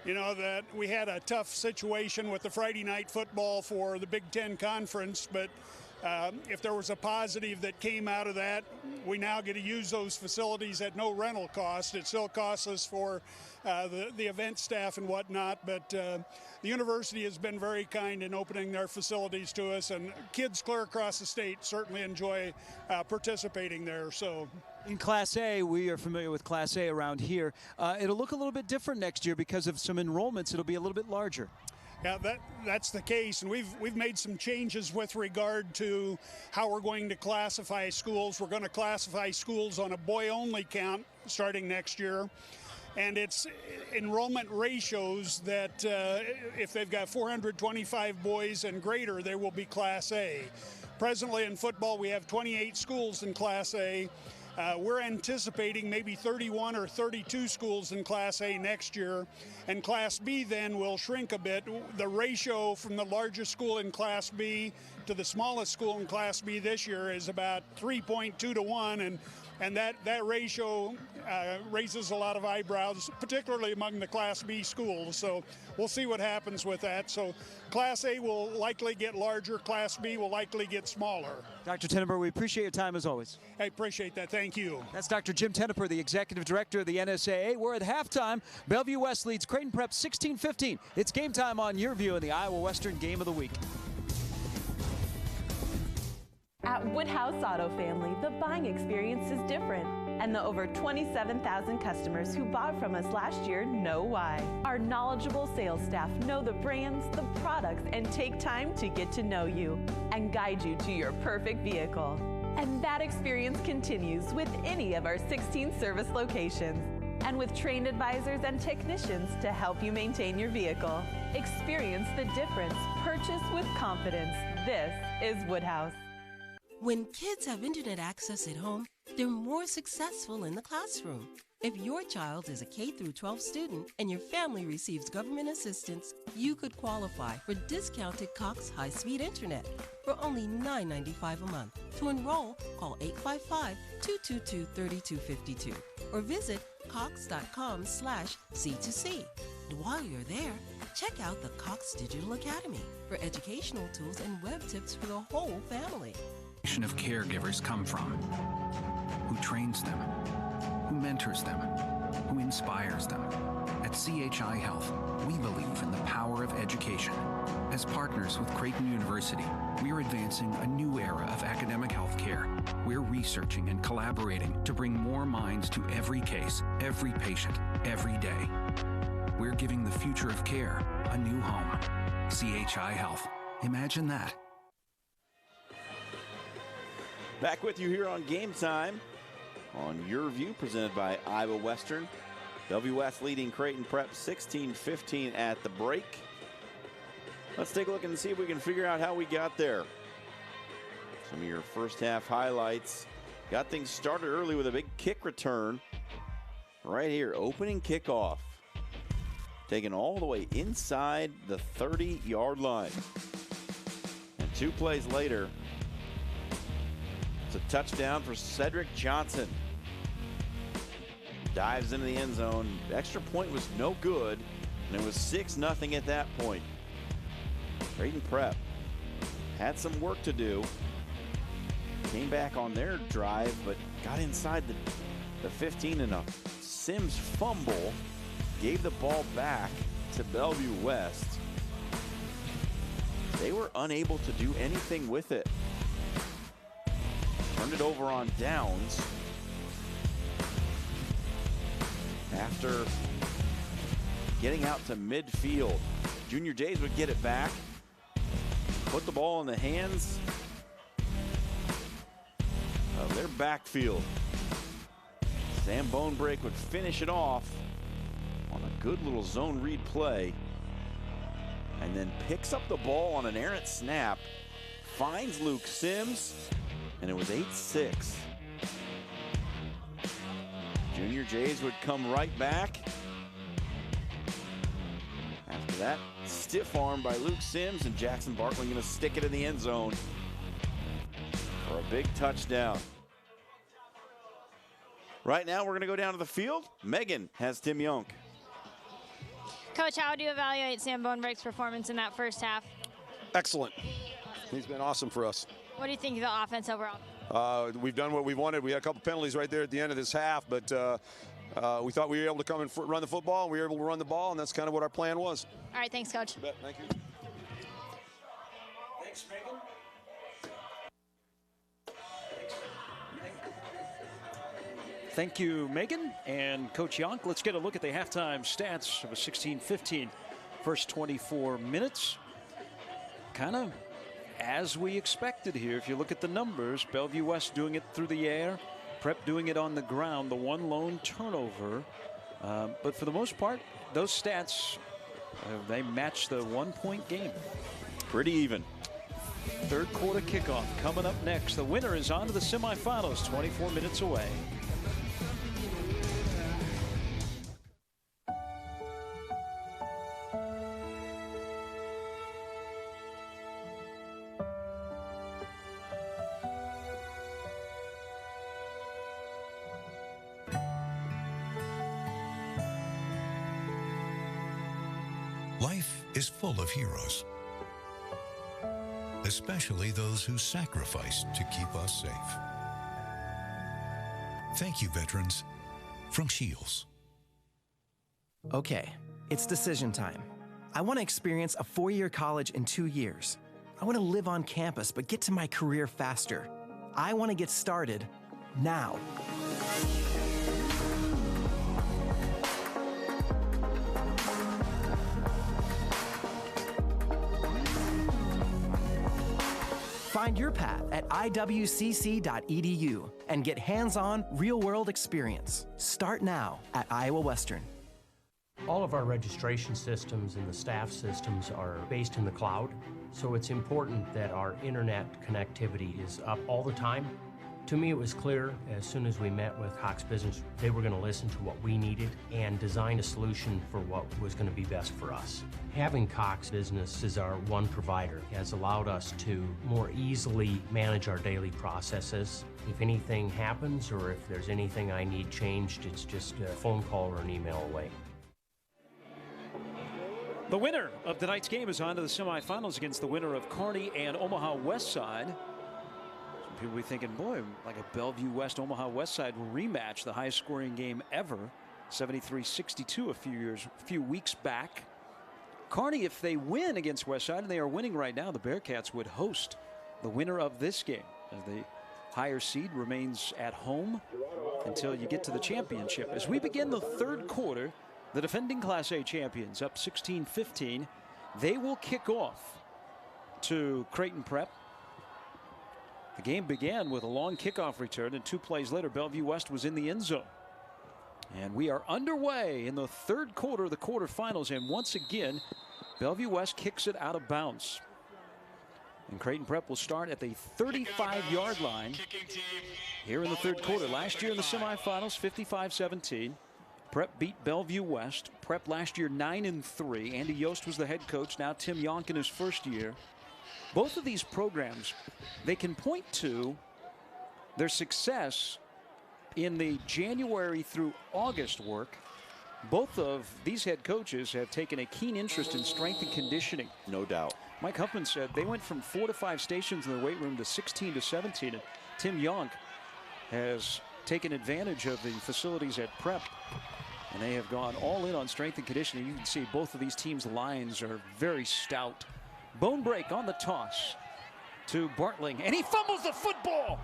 you know that we had a tough situation with the Friday night football for the Big Ten Conference, but if there was a positive that came out of that, we now get to use those facilities at no rental cost. It still costs us for the event staff and whatnot, but the university has been very kind in opening their facilities to us, and kids clear across the state certainly enjoy participating there. So, in Class A, we are familiar with Class A around here. It'll look a little bit different next year because of some enrollments. It'll be a little bit larger. Yeah, that's the case, and we've made some changes with regard to how we're going to classify schools. We're going to classify schools on a boy-only count starting next year, and it's enrollment ratios that if they've got 425 boys and greater, they will be Class A. Presently in football, we have 28 schools in Class A. We're anticipating maybe 31 or 32 schools in Class A next year, and Class B then will shrink a bit. The ratio from the largest school in Class B to the smallest school in Class B this year is about 3.2 to 1, and that ratio raises a lot of eyebrows, particularly among the Class B schools. So we'll see what happens with that. So Class A will likely get larger, Class B will likely get smaller. Dr. Teneper, we appreciate your time as always. I appreciate that. Thank you. That's Dr. Jim Teneper, the executive director of the NSAA. We're at halftime. Bellevue West leads Creighton Prep 16-15. It's game time on YurView in the Iowa Western Game of the Week. At Woodhouse Auto Family, the buying experience is different, and the over 27,000 customers who bought from us last year know why. Our knowledgeable sales staff know the brands, the products, and take time to get to know you and guide you to your perfect vehicle. And that experience continues with any of our 16 service locations, and with trained advisors and technicians to help you maintain your vehicle. Experience the difference. Purchase with confidence. This is Woodhouse. When kids have internet access at home, they're more successful in the classroom. If your child is a K-12 student and your family receives government assistance, you could qualify for discounted Cox high-speed internet for only $9.95 a month. To enroll, call 855-222-3252 or visit cox.com/C2C. And while you're there, Check out the Cox Digital Academy for educational tools and web tips for the whole family. Of caregivers come from, who trains them, who mentors them, who inspires them. At CHI Health, we believe in the power of education. As partners with Creighton University, we are advancing a new era of academic health care. We're researching and collaborating to bring more minds to every case, every patient, every day. We're giving the future of care a new home. CHI Health. Imagine that. Back with you here on Game Time on YurView, presented by Iowa Western. Bellevue West leading Creighton Prep 16-15 at the break. Let's take a look and see if we can figure out how we got there. Some of your first half highlights. Got things started early with a big kick return. Right here, opening kickoff. Taken all the way inside the 30-yard line. And 2 plays later, it's a touchdown for Cedric Johnson. Dives into the end zone. The extra point was no good, and it was 6-0 at that point. Creighton Prep had some work to do. Came back on their drive, but got inside the 15, and a Sims fumble gave the ball back to Bellevue West. They were unable to do anything with it. Turned it over on downs after getting out to midfield. Junior Jays would get it back, put the ball in the hands of their backfield. Sam Bonebrake would finish it off on a good little zone read play, and then picks up the ball on an errant snap, finds Luke Sims, and it was 8-6. Junior Jays would come right back. After that stiff arm by Luke Sims, and Jackson Barkley going to stick it in the end zone for a big touchdown. Right now we're going to go down to the field. Megan has Tim Yonk. Coach, how do you evaluate Sam Bonebrake's performance in that first half? Excellent. He's been awesome for us. What do you think of the offense overall? We've done what we wanted. We had a couple penalties right there at the end of this half, but we thought we were able to come and run the football, and we were able to run the ball, and that's kind of what our plan was. All right, thanks, Coach. You bet. Thank you. Thanks, Megan. Thank you, Megan and Coach Yonk. Let's get a look at the halftime stats of a 16-15 first 24 minutes. Kind of as we expected here. If you look at the numbers, Bellevue West doing it through the air, Prep doing it on the ground, the one lone turnover. But for the most part, those stats, they match the 1-point game. Pretty even. Third quarter kickoff coming up next. The winner is on to the semifinals, 24 minutes away. Life is full of heroes, especially those who sacrificed to keep us safe. Thank you, veterans. From Shields. Okay, it's decision time. I want to experience a 4-year college in 2 years. I want to live on campus, but get to my career faster. I want to get started now. Find your path at iwcc.edu and get hands-on, real-world experience. Start now at Iowa Western. All of our registration systems and the staff systems are based in the cloud, so it's important that our internet connectivity is up all the time. To me, it was clear as soon as we met with Cox Business, they were going to listen to what we needed and design a solution for what was going to be best for us. Having Cox Business as our one provider has allowed us to more easily manage our daily processes. If anything happens or if there's anything I need changed, it's just a phone call or an email away. The winner of tonight's game is on to the semifinals against the winner of Kearney and Omaha West Side. Some people will be thinking, boy, like a Bellevue West Omaha West Side rematch, the highest scoring game ever, 73-62 a few weeks back. Kearney, if they win against West Side, and they are winning right now, the Bearcats would host the winner of this game, as the higher seed remains at home until you get to the championship. As we begin the third quarter, the defending Class A champions up 16-15. They will kick off to Creighton Prep. The game began with a long kickoff return, and 2 plays later, Bellevue West was in the end zone. And we are underway in the third quarter of the quarterfinals, and once again, Bellevue West kicks it out of bounds. And Creighton Prep will start at the 35-yard line here in the third quarter. Last year in the semifinals, 55-17. Prep beat Bellevue West. Prep last year 9-3. Andy Yost was the head coach. Now Tim Yonk in his first year. Both of these programs, they can point to their success in the January through August work. Both of these head coaches have taken a keen interest in strength and conditioning. No doubt. Mike Huffman said they went from 4 to 5 stations in the weight room to 16 to 17. And Tim Yonk has taken advantage of the facilities at Prep, and they have gone all in on strength and conditioning. You can see both of these teams' lines are very stout. Bone break on the toss to Bartling, and he fumbles the football.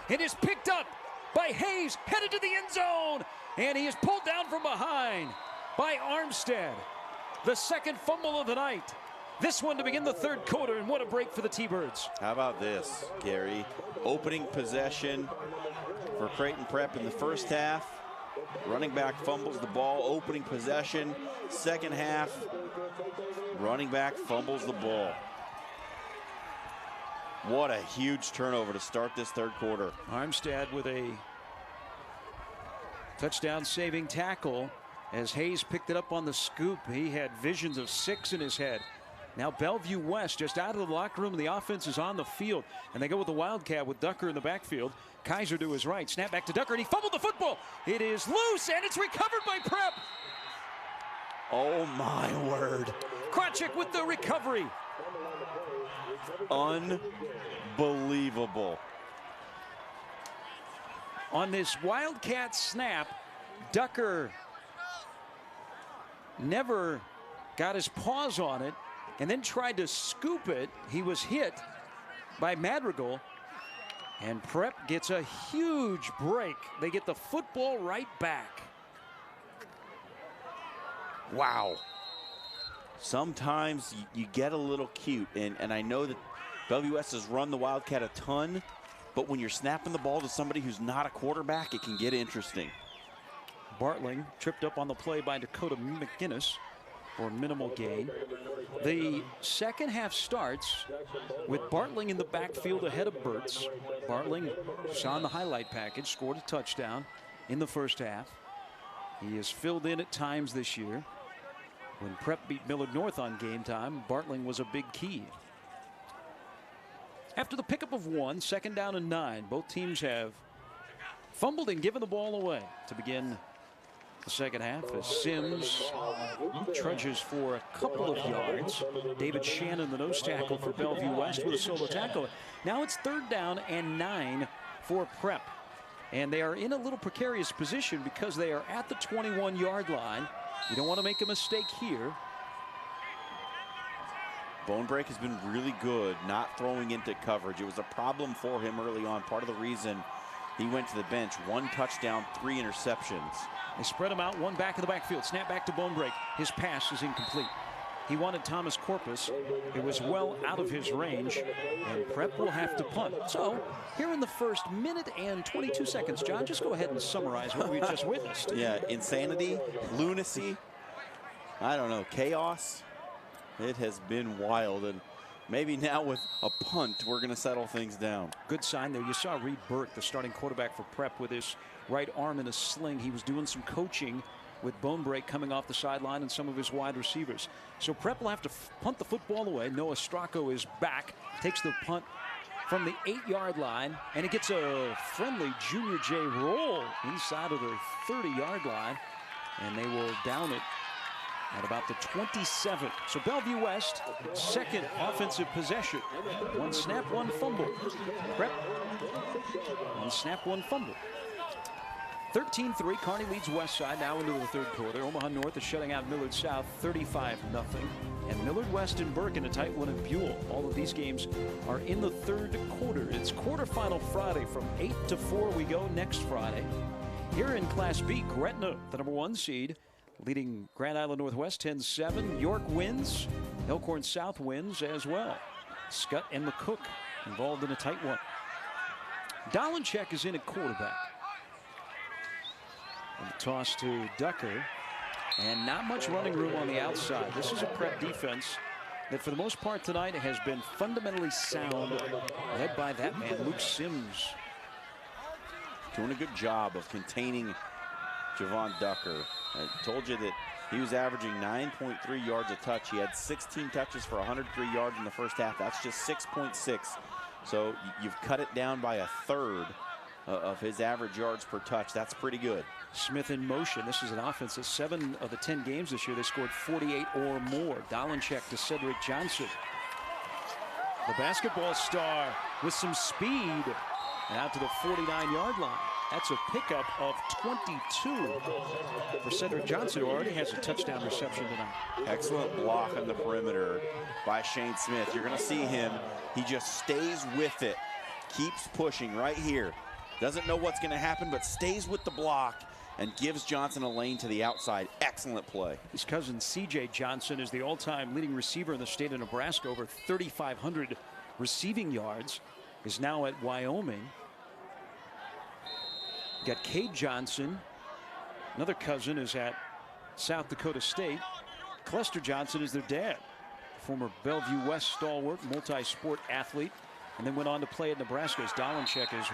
It is picked up by Hayes, headed to the end zone, and he is pulled down from behind by Armstead. The second fumble of the night. This one to begin the third quarter, and what a break for the T-Birds. How about this, Gary? Opening possession for Creighton Prep in the first half. Running back fumbles the ball, opening possession. Second half, running back fumbles the ball. What a huge turnover to start this third quarter. Armstead with a touchdown-saving tackle as Hayes picked it up on the scoop. He had visions of 6 in his head. Now Bellevue West just out of the locker room. The offense is on the field, and they go with the Wildcat with Ducker in the backfield. Kaiser to his right. Snap back to Ducker, and he fumbled the football. It is loose, and it's recovered by Prep. Oh, my word. Krawczyk with the recovery. Unbelievable. On this Wildcat snap, Ducker never got his paws on it and then tried to scoop it. He was hit by Madrigal, and Prep gets a huge break. They get the football right back. Wow. Sometimes you get a little cute, and I know that Bellevue West has run the Wildcat a ton, but when you're snapping the ball to somebody who's not a quarterback, it can get interesting. Bartling tripped up on the play by Dakota McGinnis for minimal gain. The second half starts with Bartling in the backfield ahead of Burtz. Bartling saw in the highlight package, scored a touchdown in the first half. He has filled in at times this year. When Prep beat Millard North on game time, Bartling was a big key. After the pickup of 1, second down and 9, both teams have fumbled and given the ball away to begin the second half as Sims trudges for a couple of yards. David Shannon, the nose tackle for Bellevue West, with a solo tackle. Now it's third down and 9 for Prep. And they are in a little precarious position because they are at the 21-yard line. You don't want to make a mistake here. Bone break has been really good, not throwing into coverage. It was a problem for him early on. Part of the reason he went to the bench. 1 touchdown, 3 interceptions. They spread him out, 1 back in the backfield. Snap back to Bone break. His pass is incomplete. He wanted Thomas Corpus. It was well out of his range, and Prep will have to punt. So here in the first minute and 22 seconds, John, just go ahead and summarize what we just witnessed. Yeah, insanity, lunacy, I don't know, chaos. It has been wild, and maybe now with a punt, we're going to settle things down. Good sign there. You saw Reed Burke, the starting quarterback for Prep, with his right arm in a sling. He was doing some coaching with Bone break coming off the sideline and some of his wide receivers. So Prep will have to punt the football away. Noah Stracco is back, takes the punt from the 8-yard line, and it gets a friendly Junior J roll inside of the 30-yard line, and they will down it at about the 27. So Bellevue West, second offensive possession. One snap, one fumble. Prep, one snap, one fumble. 13-3, Kearney leads West Side now into the third quarter. Omaha North is shutting out Millard South 35-0. And Millard West and Burke in a tight one at Buell. All of these games are in the third quarter. It's quarterfinal Friday from 8 to 4 we go next Friday. Here in Class B, Gretna, the #1 seed, leading Grand Island Northwest 10-7. York wins. Elkhorn South wins as well. Scott and McCook involved in a tight one. Dolenchek is in at quarterback. And the toss to Ducker. And not much running room on the outside. This is a Prep defense that for the most part tonight has been fundamentally sound, led by that man, Luke Sims. Doing a good job of containing Javon Ducker. I told you that he was averaging 9.3 yards a touch. He had 16 touches for 103 yards in the first half. That's just 6.6. So you've cut it down by a third of his average yards per touch. That's pretty good. Smith in motion. This is an offense that 7 of the 10 games this year, they scored 48 or more. Dolenchek to Cedric Johnson. The basketball star with some speed. And out to the 49-yard line. That's a pickup of 22 for Cedric Johnson, who already has a touchdown reception tonight. Excellent block on the perimeter by Shane Smith. You're going to see him. He just stays with it. Keeps pushing right here. Doesn't know what's going to happen, but stays with the block and gives Johnson a lane to the outside. Excellent play. His cousin C.J. Johnson is the all-time leading receiver in the state of Nebraska, over 3,500 receiving yards, is now at Wyoming. Got Cade Johnson, another cousin, is at South Dakota State. Cluster Johnson is their dad, former Bellevue West stalwart, multi-sport athlete, and then went on to play at Nebraska as Dolenchek is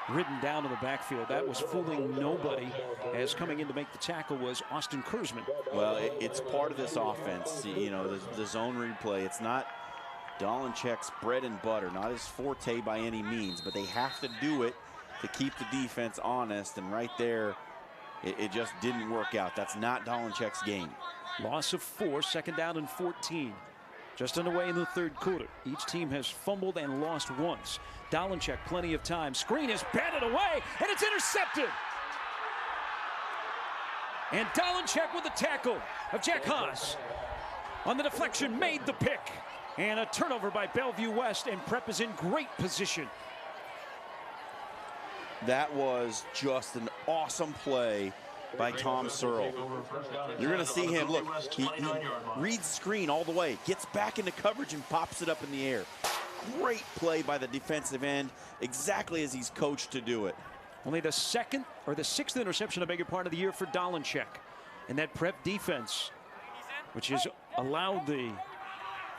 ridden down to the backfield. That was fooling nobody, as coming in to make the tackle was Austin Kurzman. Well, it's part of this offense. You know, the zone replay. It's not Dolenchek's bread and butter, not his forte by any means, but they have to do it to keep the defense honest, and right there, it just didn't work out. That's not Dolenchek's game. Loss of 4, second down and 14. Just underway in the third quarter. Each team has fumbled and lost once. Dolenchek, plenty of time. Screen is batted away, and it's intercepted. And Dolenchek with the tackle of Jack Haas. On the deflection, made the pick. And a turnover by Bellevue West, and Prep is in great position. That was just an awesome play by Tom Searle. You're going to see him, look, he reads screen all the way, gets back into coverage and pops it up in the air. Great play by the defensive end, exactly as he's coached to do it. Only the sixth interception, I beg your pardon, of the year for Dolenchek. And that Prep defense, which has allowed the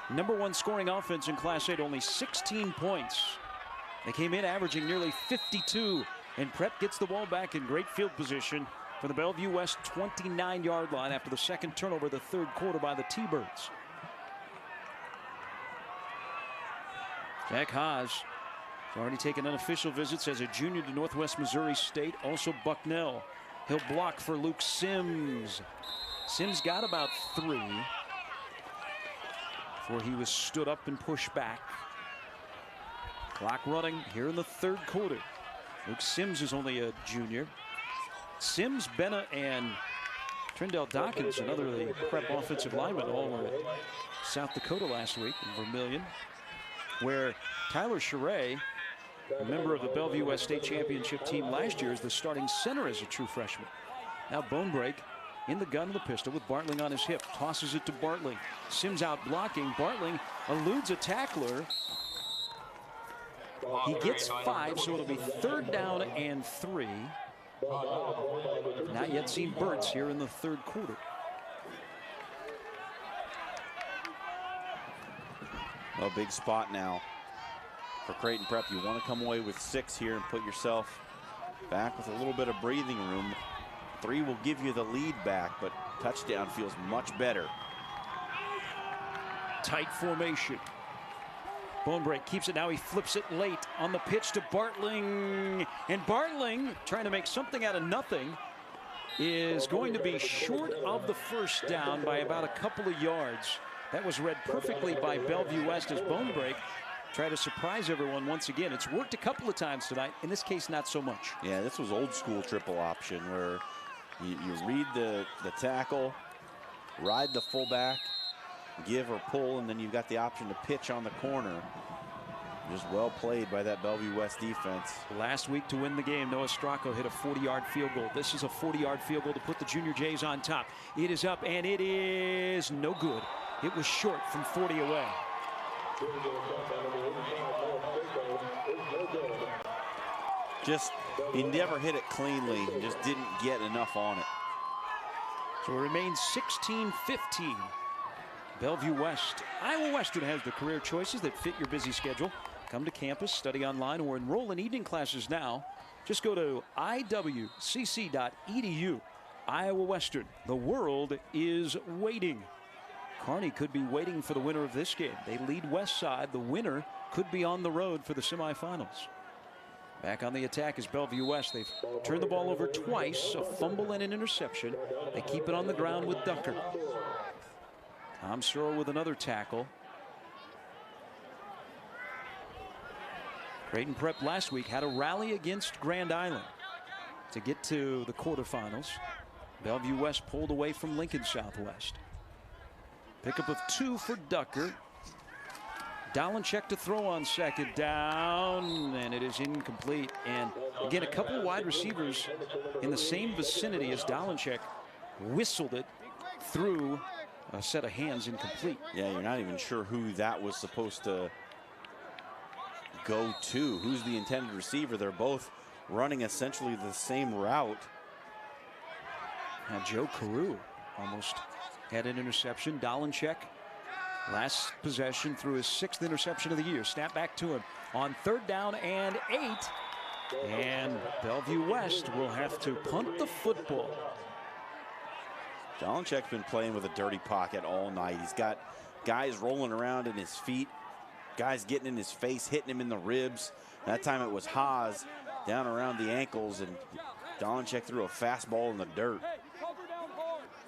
#1 scoring offense in Class A to only 16 points. They came in averaging nearly 52, and Prep gets the ball back in great field position for the Bellevue West 29-yard line after the second turnover of the third quarter by the T-Birds. Jack Haas has already taken unofficial visits as a junior to Northwest Missouri State, also Bucknell. He'll block for Luke Sims. Sims got about 3 before he was stood up and pushed back. Clock running here in the third quarter. Luke Sims is only a junior. Sims, Benna, and Trendell Dawkins, another of the Prep offensive linemen, all were at South Dakota last week in Vermillion, where Tyler Charay, a member of the Bellevue West State Championship team last year, is the starting center as a true freshman. Now bone break in the gun of the pistol with Bartling on his hip. Tosses it to Bartling. Sims out blocking. Bartling eludes a tackler. He gets 5, so it'll be 3rd down and 3. Not yet seen Burt's here in the third quarter. A big spot now for Creighton Prep. You want to come away with 6 here and put yourself back with a little bit of breathing room. 3 will give you the lead back, but touchdown feels much better. Tight formation. Bonebreak keeps it now. He flips it late on the pitch to Bartling. And Bartling trying to make something out of nothing. is going to be short of the first down by about a couple of yards. That was read perfectly by Bellevue West as Bone Break try to surprise everyone once again. It's worked a couple of times tonight. In this case, not so much. Yeah, this was old school triple option where you read the tackle, ride the fullback, give or pull, and then you've got the option to pitch on the corner. Just well played by that Bellevue West defense. Last week to win the game, Noah Stracco hit a 40-yard field goal. This is a 40-yard field goal to put the Junior Jays on top. It is up, and it is no good. It was short from 40 away. He never hit it cleanly, just didn't get enough on it. So it remains 16-15. Bellevue West. Iowa Western has the career choices that fit your busy schedule. Come to campus, study online, or enroll in evening classes now. Just go to iwcc.edu. Iowa Western. The world is waiting. Kearney could be waiting for the winner of this game. They lead West Side. The winner could be on the road for the semifinals. Back on the attack is Bellevue West. They've turned the ball over twice, a fumble and an interception. They keep it on the ground with Ducker. Tom Searle with another tackle. Creighton Prep last week had a rally against Grand Island to get to the quarterfinals. Bellevue West pulled away from Lincoln Southwest. Pickup of 2 for Ducker. Dolanchek to throw on second down, and it is incomplete. And again, a couple of wide receivers in the same vicinity as Dolanchek whistled it through a set of hands, incomplete. Yeah, you're not even sure who that was supposed to go to. Who's the intended receiver? They're both running essentially the same route. Now Joe Carew almost had an interception. Dolanchek, last possession, threw his 6th interception of the year. Snap back to him on 3rd down and 8. And Bellevue West will have to punt the football. Dolanchek's been playing with a dirty pocket all night. He's got guys rolling around in his feet, guys getting in his face, hitting him in the ribs. That time it was Haas down around the ankles, and Dolanchek threw a fastball in the dirt.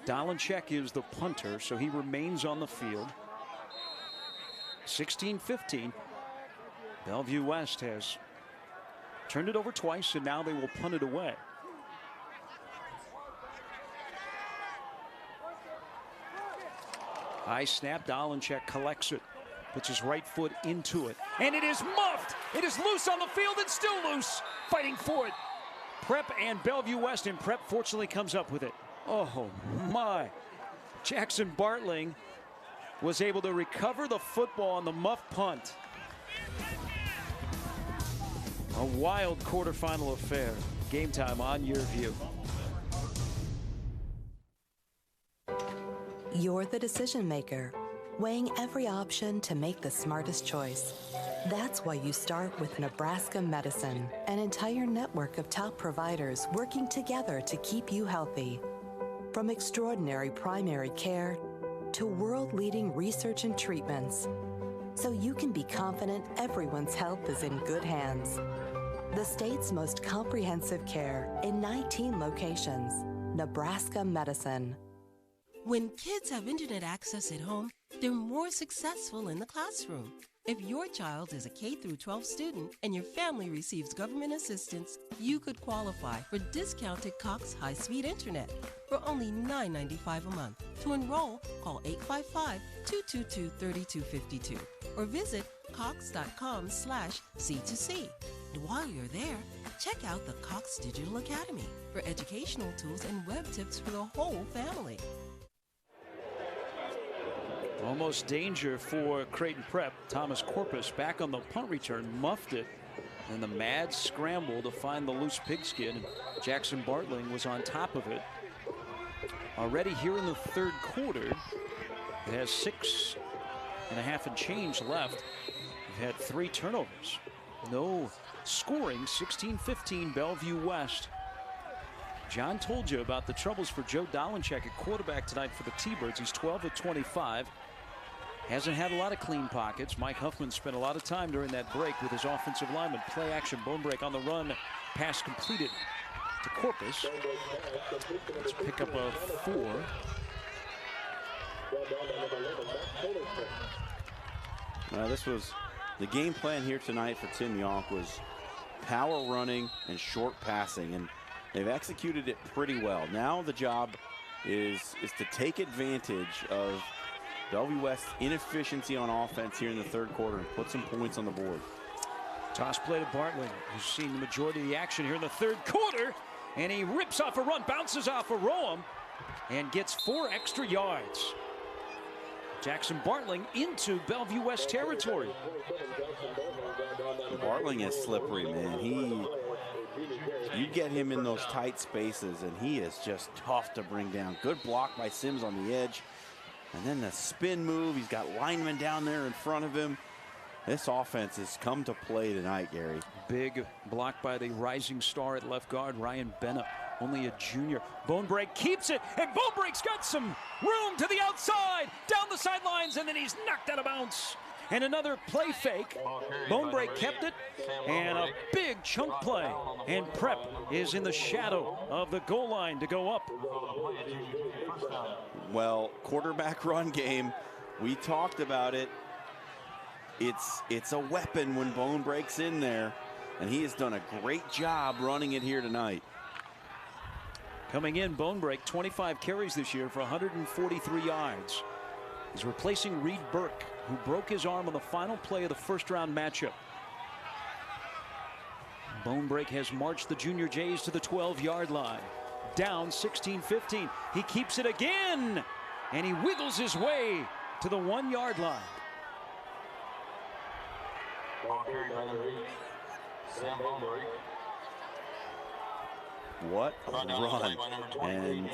Dolanchek is the punter, so he remains on the field. 16-15. Bellevue West has turned it over twice, and now they will punt it away. High snap, Dolanchek collects it, puts his right foot into it, and it is muffed. It is loose on the field and still loose, fighting for it. Prep and Bellevue West, and Prep fortunately comes up with it. Oh my. Jackson Bartling was able to recover the football on the muff punt. A wild quarterfinal affair. Game time on YurView. You're the decision maker, weighing every option to make the smartest choice. That's why you start with Nebraska Medicine, an entire network of top providers working together to keep you healthy. From extraordinary primary care to world-leading research and treatments, so you can be confident everyone's health is in good hands. The state's most comprehensive care in 19 locations. Nebraska Medicine. When kids have internet access at home, they're more successful in the classroom. If your child is a K-12 student and your family receives government assistance, you could qualify for discounted Cox high-speed internet for only $9.95 a month. To enroll, call 855-222-3252 or visit cox.com/C2C. And while you're there, check out the Cox Digital Academy for educational tools and web tips for the whole family. Almost danger for Creighton Prep. Thomas Corpus back on the punt return, muffed it, and the mad scramble to find the loose pigskin. Jackson Bartling was on top of it. Already here in the 3rd quarter, it has 6.5 and change left. We've had 3 turnovers. No scoring. 16-15 Bellevue West. John told you about the troubles for Joe Dolanchek at quarterback tonight for the T-Birds. He's 12 of 25. Hasn't had a lot of clean pockets. Mike Huffman spent a lot of time during that break with his offensive lineman. Play action, bone break on the run. Pass completed to Corpus. Let's pick up a 4. This was the game plan here tonight for Tim Yonk, was power running and short passing, and they've executed it pretty well. Now the job is to take advantage of Bellevue West's inefficiency on offense here in the third quarter and put some points on the board. Toss play to Bartling, who's seen the majority of the action here in the third quarter, and he rips off a run, bounces off a Roam, and gets 4 extra yards. Jackson Bartling into Bellevue West territory. Bartling is slippery, man. You get him in those tight spaces, and he is just tough to bring down. Good block by Sims on the edge. And then the spin move. He's got linemen down there in front of him. This offense has come to play tonight, Gary. Big block by the rising star at left guard, Ryan Bennett, only a junior. Bonebreak keeps it, and Bonebreak's got some room to the outside, down the sidelines, and then he's knocked out of bounds. And another play fake. Bonebreak kept it, and a big chunk play. And Prep is in the shadow of the goal line to go up. Well, quarterback run game, we talked about it. It's a weapon when Bonebreak's in there, and he has done a great job running it here tonight. Coming in, Bonebreak, 25 carries this year for 143 yards. He's replacing Reed Burke, who broke his arm on the final play of the first-round matchup. Bonebreak has marched the Junior Jays to the 12-yard line. Down 16-15. He keeps it again, and he wiggles his way to the 1-yard line. What a run. And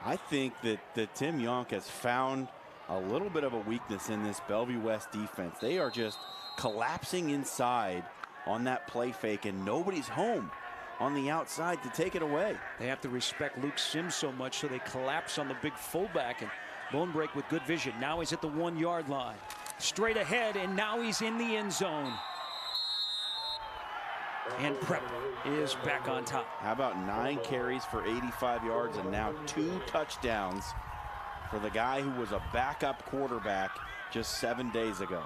I think that Tim Yonk has found a little bit of a weakness in this Bellevue West defense. They are just collapsing inside on that play fake, and nobody's home on the outside to take it away. They have to respect Luke Sims so much, so they collapse on the big fullback, and Bonebreak with good vision. Now he's at the 1-yard line. Straight ahead, and now he's in the end zone. And Prep is back on top. How about 9 carries for 85 yards and now 2 touchdowns for the guy who was a backup quarterback just 7 days ago.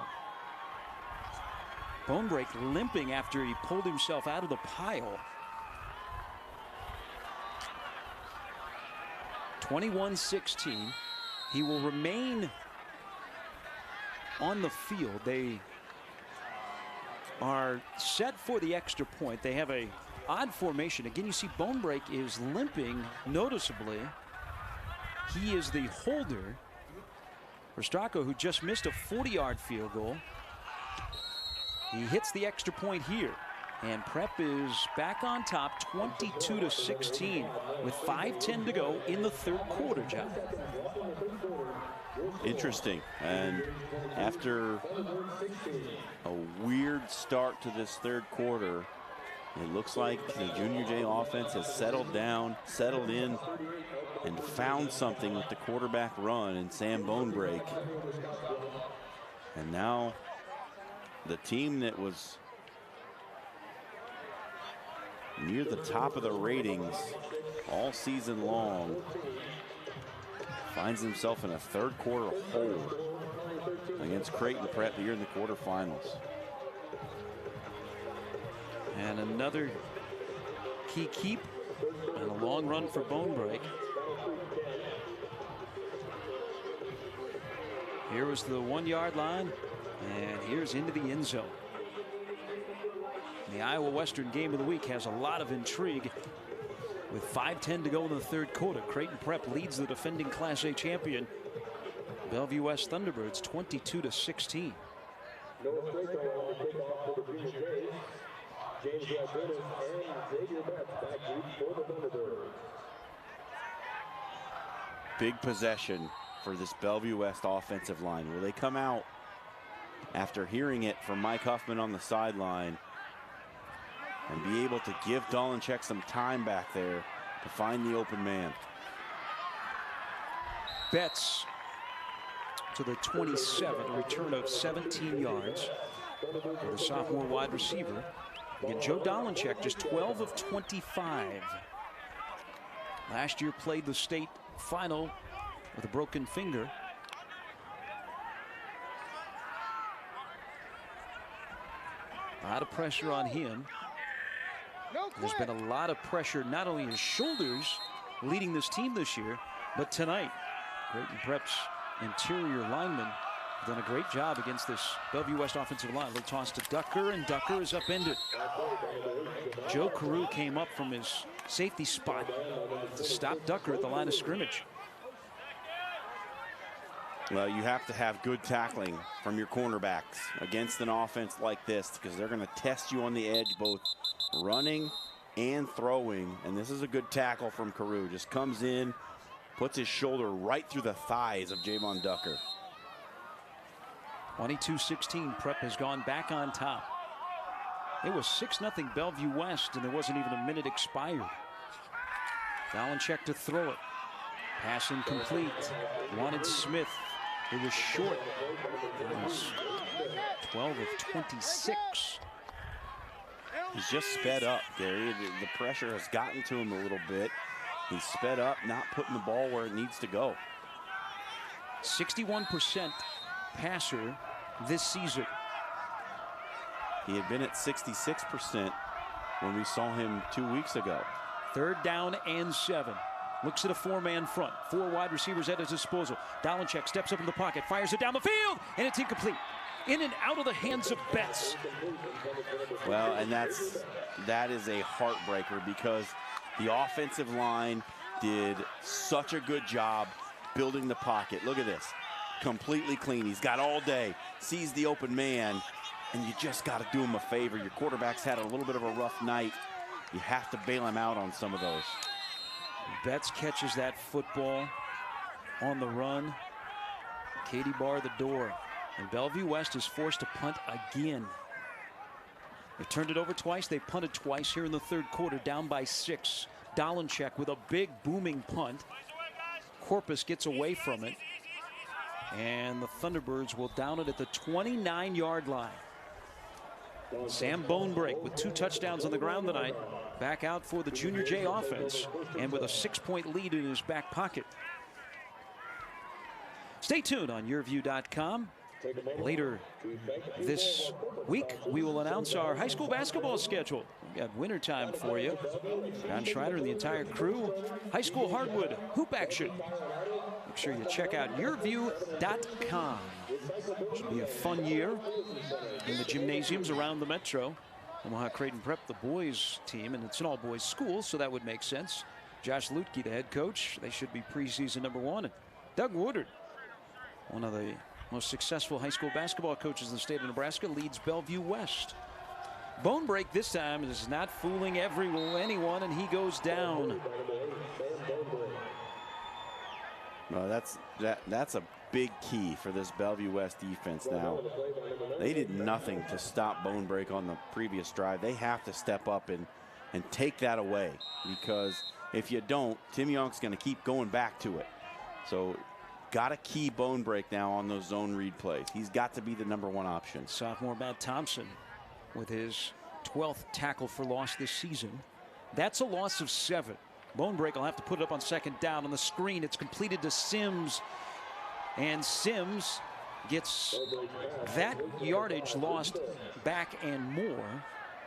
Bonebreak limping after he pulled himself out of the pile. 21-16. He will remain on the field. They are set for the extra point. They have a odd formation. Again, you see Bonebreak is limping noticeably. He is the holder for Stracco, who just missed a 40-yard field goal. He hits the extra point here, and Prep is back on top, 22-16, with 5:10 to go in the third quarter, John. Interesting. And after a weird start to this third quarter, it looks like the Junior J offense has settled down, settled in, and found something with the quarterback run in Sam Bonebreak. And now the team that was near the top of the ratings all season long finds himself in a third quarter hole against Creighton Prep here in the quarterfinals. And another key keep and a long run for Bonebreak. Here was the 1-yard line, and here's into the end zone. The Iowa Western game of the week has a lot of intrigue. With 5:10 to go in the third quarter, Creighton Prep leads the defending Class A champion, Bellevue West Thunderbirds, 22-16. Big possession for this Bellevue West offensive line. Will they come out after hearing it from Mike Huffman on the sideline and be able to give Dolanchek some time back there to find the open man? Betts to the 27, a return of 17 yards for the sophomore wide receiver. Again, Joe Dolanchek just 12 of 25 Last year played the state final with a broken finger. A lot of pressure on him. There's been a lot of pressure, not only his shoulders leading this team this year, but tonight. Creighton Prep's interior linemen have done a great job against this Bellevue West offensive line. Little toss to Ducker, and Ducker is upended. Joe Carew came up from his safety spot to stop Ducker at the line of scrimmage. Well, you have to have good tackling from your cornerbacks against an offense like this, because they're going to test you on the edge, both running and throwing. And this is a good tackle from Carew. Just comes in, puts his shoulder right through the thighs of Javon Ducker. 22-16, Prep has gone back on top. It was 6-0 Bellevue West, and there wasn't even a minute expired. Dalenchek to throw it. Pass incomplete. Wanted Smith. It was short. It was 12 of 26. He's just sped up, Gary. The pressure has gotten to him a little bit. He's sped up, not putting the ball where it needs to go. 61% passer this season. He had been at 66% when we saw him 2 weeks ago. 3rd down and 7. Looks at a 4-man front. 4 wide receivers at his disposal. Dalenchek steps up in the pocket, fires it down the field, and it's incomplete. In and out of the hands of Betts. Well, and that is a heartbreaker, because the offensive line did such a good job building the pocket. Look at this. Completely clean. He's got all day. Sees the open man, and you just got to do him a favor. Your quarterback's had a little bit of a rough night. You have to bail him out on some of those. Betts catches that football on the run. Katie bar the door. And Bellevue West is forced to punt again. They turned it over twice. They punted twice here in the 3rd quarter, down by 6. Dalenchek with a big booming punt. Corpus gets away from it. And the Thunderbirds will down it at the 29-yard line. Sam Bonebrake with 2 touchdowns on the ground tonight. Back out for the Junior Jay offense, and with a 6-point lead in his back pocket. Stay tuned on YurView.com. Later this week, we will announce our high school basketball schedule. We got wintertime for you. John Schreiner and the entire crew. High school hardwood hoop action. Make sure you check out YurView.com. Should be a fun year in the gymnasiums around the metro. Omaha Creighton Prep, the boys team, and it's an all-boys school, so that would make sense. Josh Lutke, the head coach. They should be preseason #1. And Doug Woodard, one of the most successful high school basketball coaches in the state of Nebraska, leads Bellevue West. Bonebrake this time is not fooling anyone, and he goes down. Well, that's a big key for this Bellevue West defense now. They did nothing to stop Bonebrake on the previous drive. They have to step up and take that away, because if you don't, Tim Young's going to keep going back to it. So got to key Bonebrake now on those zone read plays. He's got to be the #1 option. Sophomore Matt Thompson with his 12th tackle for loss this season. That's a loss of 7. Bonebrake will have to put it up on 2nd down. On the screen, it's completed to Sims. And Sims gets that yardage lost back and more.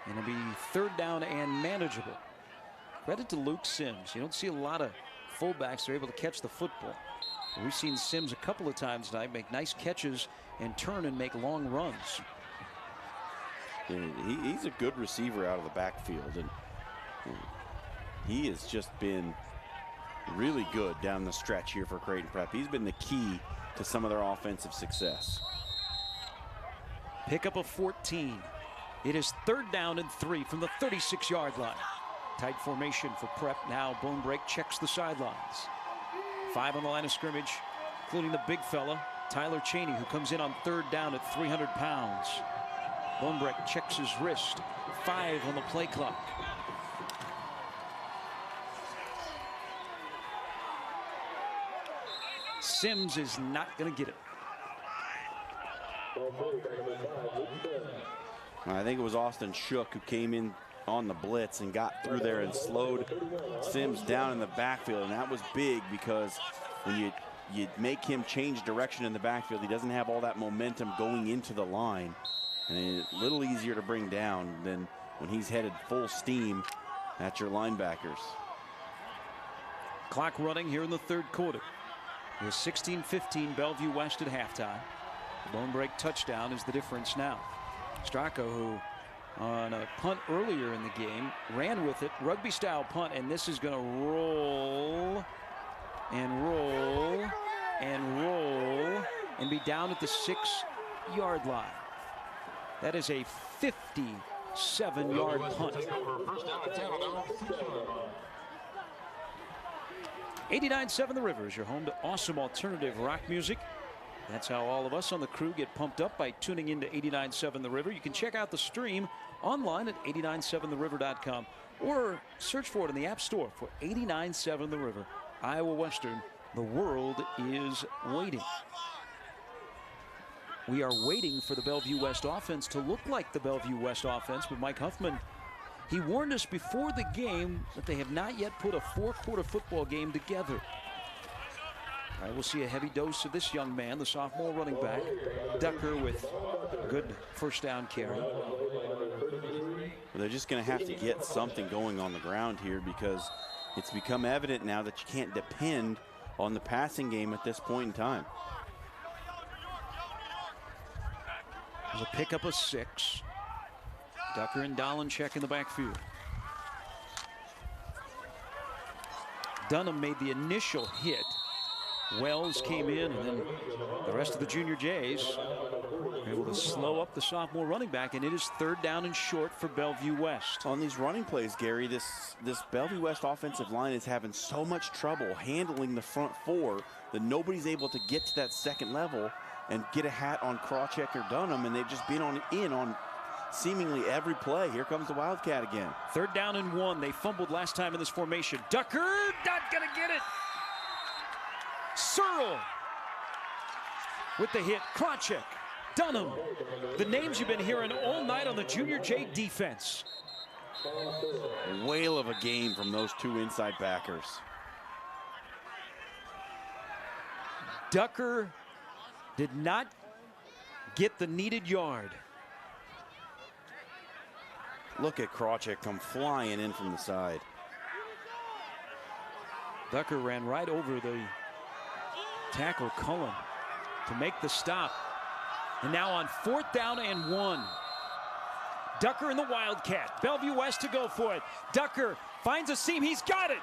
And it'll be 3rd down and manageable. Credit to Luke Sims. You don't see a lot of fullbacks that are able to catch the football. We've seen Sims a couple of times tonight make nice catches and turn and make long runs. Yeah, he's a good receiver out of the backfield, and he has just been really good down the stretch here for Creighton Prep. He's been the key to some of their offensive success. Pickup of 14. It is 3rd down and 3 from the 36-yard line. Tight formation for Prep. Now Bonebrake checks the sidelines. 5 on the line of scrimmage, including the big fella, Tyler Cheney, who comes in on 3rd down at 300 pounds. Bonebrake checks his wrist. 5 on the play clock. Sims is not going to get it. I think it was Austin Shook who came in on the blitz and got through there and slowed Sims down in the backfield, and that was big because when you make him change direction in the backfield, he doesn't have all that momentum going into the line, and it's a little easier to bring down than when he's headed full steam at your linebackers. Clock running here in the third quarter. It was 16-15 Bellevue West at halftime. Lone break touchdown is the difference now. Stracco, who on a punt earlier in the game, ran with it, rugby-style punt, and this is going to roll and roll and roll and be down at the 6-yard line. That is a 57-yard punt. 89.7 The River is your home to awesome alternative rock music. That's how all of us on the crew get pumped up, by tuning into 89.7 The River. You can check out the stream online at 897theriver.com or search for it in the App Store for 89.7 The River. Iowa Western, the world is waiting. We are waiting for the Bellevue West offense to look like the Bellevue West offense, but Mike Huffman, he warned us before the game that they have not yet put a four-quarter football game together. All right, we'll see a heavy dose of this young man, the sophomore running back, Ducker, with a good first down carry. They're just going to have to get something going on the ground here, because it's become evident now that you can't depend on the passing game at this point in time. There's a pickup of 6. Ducker and Dolanchek in the backfield. Dunham made the initial hit. Wells came in, and then the rest of the Junior Jays were able to slow up the sophomore running back, and it is 3rd down and short for Bellevue West. On these running plays, Gary, this Bellevue West offensive line is having so much trouble handling the front 4 that nobody's able to get to that second level and get a hat on Krawcheck or Dunham, and they've just been in on seemingly every play. Here comes the Wildcat again. 3rd down and 1. They fumbled last time in this formation. Ducker, not gonna get it. Searle with the hit. Krawcheck, Dunham, the names you've been hearing all night on the Junior J defense. Whale of a game from those 2 inside backers. Ducker did not get the needed yard. Look at Krawcheck come flying in from the side. Ducker ran right over the tackle, Cullen, to make the stop. And now on 4th down and 1. Ducker and the Wildcat. Bellevue West to go for it. Ducker finds a seam. He's got it.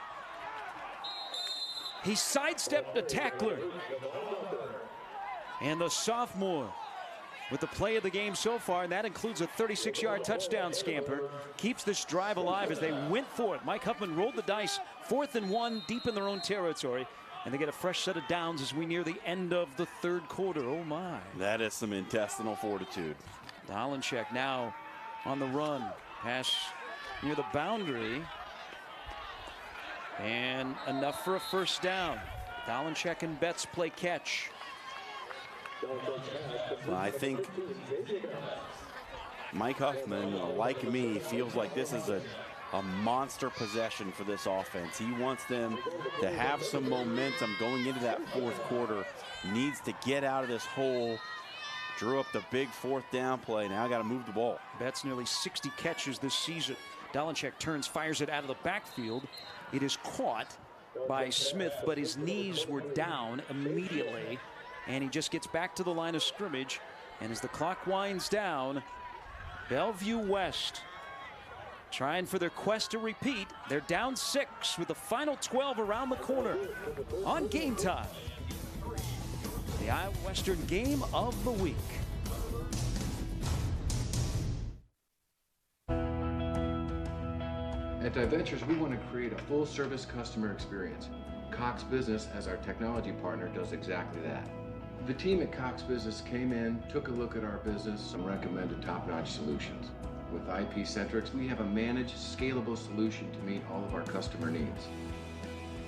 He sidestepped a tackler. And the sophomore, with the play of the game so far, and that includes a 36-yard touchdown scamper, keeps this drive alive as they went for it. Mike Huffman rolled the dice. 4th and 1, deep in their own territory. And they get a fresh set of downs as we near the end of the 3rd quarter. Oh, my. That is some intestinal fortitude. Dolanchek now on the run. Pass near the boundary. And enough for a first down. Dolanchek and Betts play catch. Well, I think Mike Huffman, like me, feels like this is a monster possession for this offense. He wants them to have some momentum going into that 4th quarter. Needs to get out of this hole. Drew up the big 4th down play. Now got to move the ball. Betts nearly 60 catches this season. Dolanchek turns, fires it out of the backfield. It is caught by Smith, but his knees were down immediately, and he just gets back to the line of scrimmage. And as the clock winds down, Bellevue West trying for their quest to repeat. They're down 6 with the final 12 around the corner on Game Time. The Iowa Western game of the week. At DiVentures, we want to create a full-service customer experience. Cox Business, as our technology partner, does exactly that. The team at Cox Business came in, took a look at our business, and recommended top-notch solutions. With IP-Centrics, we have a managed, scalable solution to meet all of our customer needs.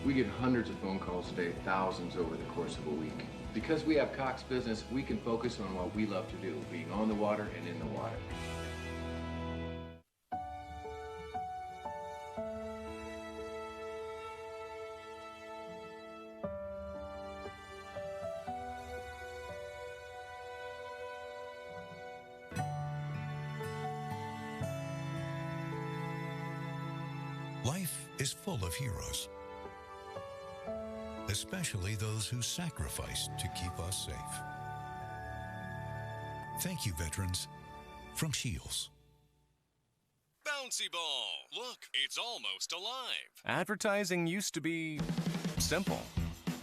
We get hundreds of phone calls a day, thousands over the course of a week. Because we have Cox Business, we can focus on what we love to do, being on the water and in the water. Life is full of heroes, especially those who sacrificed to keep us safe. Thank you, veterans. From Shields. Bouncy ball. Look, it's almost alive. Advertising used to be simple.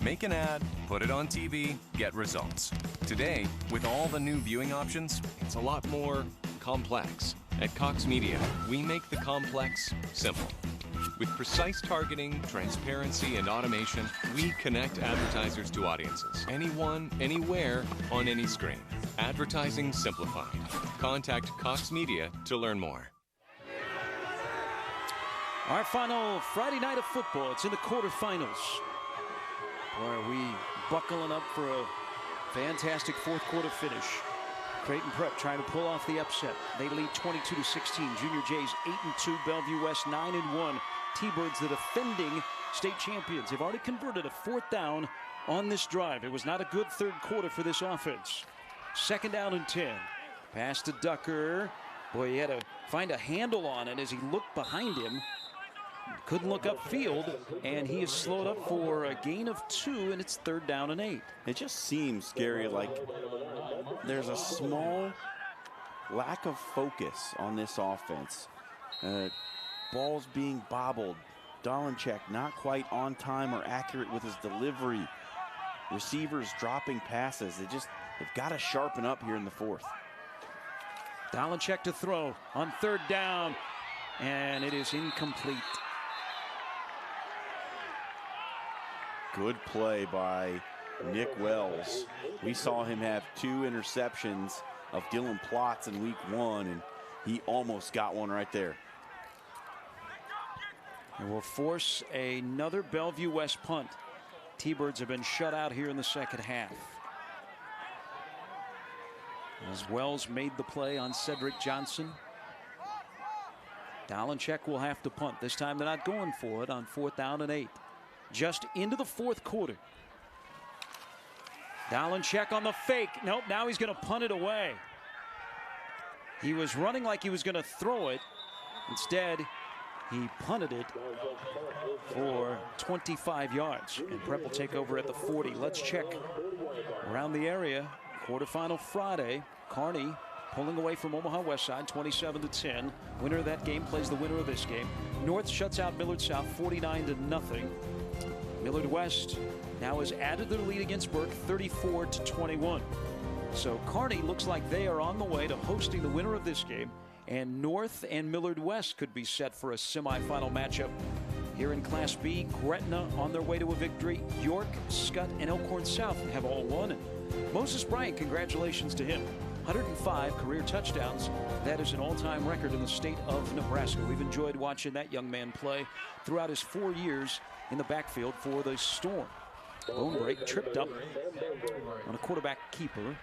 Make an ad, put it on TV, get results. Today, with all the new viewing options, it's a lot more complex. At Cox Media, we make the complex simple. With precise targeting, transparency, and automation, we connect advertisers to audiences. Anyone, anywhere, on any screen. Advertising simplified. Contact Cox Media to learn more. Our final Friday night of football. It's in the quarterfinals. Boy, are we buckling up for a fantastic fourth quarter finish. Creighton Prep trying to pull off the upset. They lead 22-16. Junior Jays 8-2. Bellevue West 9-1. T-Birds, the defending state champions, have already converted a fourth down on this drive. It was not a good third quarter for this offense. Second down and 10. Pass to Ducker. Boy, he had to find a handle on it as he looked behind him. Couldn't look upfield, and he is slowed up for a gain of 2, and it's third down and 8. It just seems, Gary, like there's a small lack of focus on this offense. Balls being bobbled. Dalenchek not quite on time or accurate with his delivery. Receivers dropping passes. They've got to sharpen up here in the fourth. Dalenchek to throw on third down, and it is incomplete. Good play by Nick Wells. We saw him have 2 interceptions of Dylan Plotz in week 1, and he almost got one right there. And will force another Bellevue West punt. T-Birds have been shut out here in the second half. As Wells made the play on Cedric Johnson. Dalenchek will have to punt. This time they're not going for it on fourth down and 8. Just into the fourth quarter. Dalenchek on the fake. Nope, now he's going to punt it away. He was running like he was going to throw it. Instead, he punted it for 25 yards. And Prep will take over at the 40. Let's check around the area. Quarterfinal Friday. Kearney pulling away from Omaha Westside 27-10. Winner of that game plays the winner of this game. North shuts out Millard South 49-0. Millard West now has added their lead against Burke 34-21. So Kearney looks like they are on the way to hosting the winner of this game. And North and Millard West could be set for a semifinal matchup here in Class B. Gretna on their way to a victory. York, Scott, and Elkhorn South have all won. And Moses Bryant, congratulations to him. 105 career touchdowns. That is an all-time record in the state of Nebraska. We've enjoyed watching that young man play throughout his 4 years in the backfield for the Storm. Bone break, tripped up on a quarterback keeper.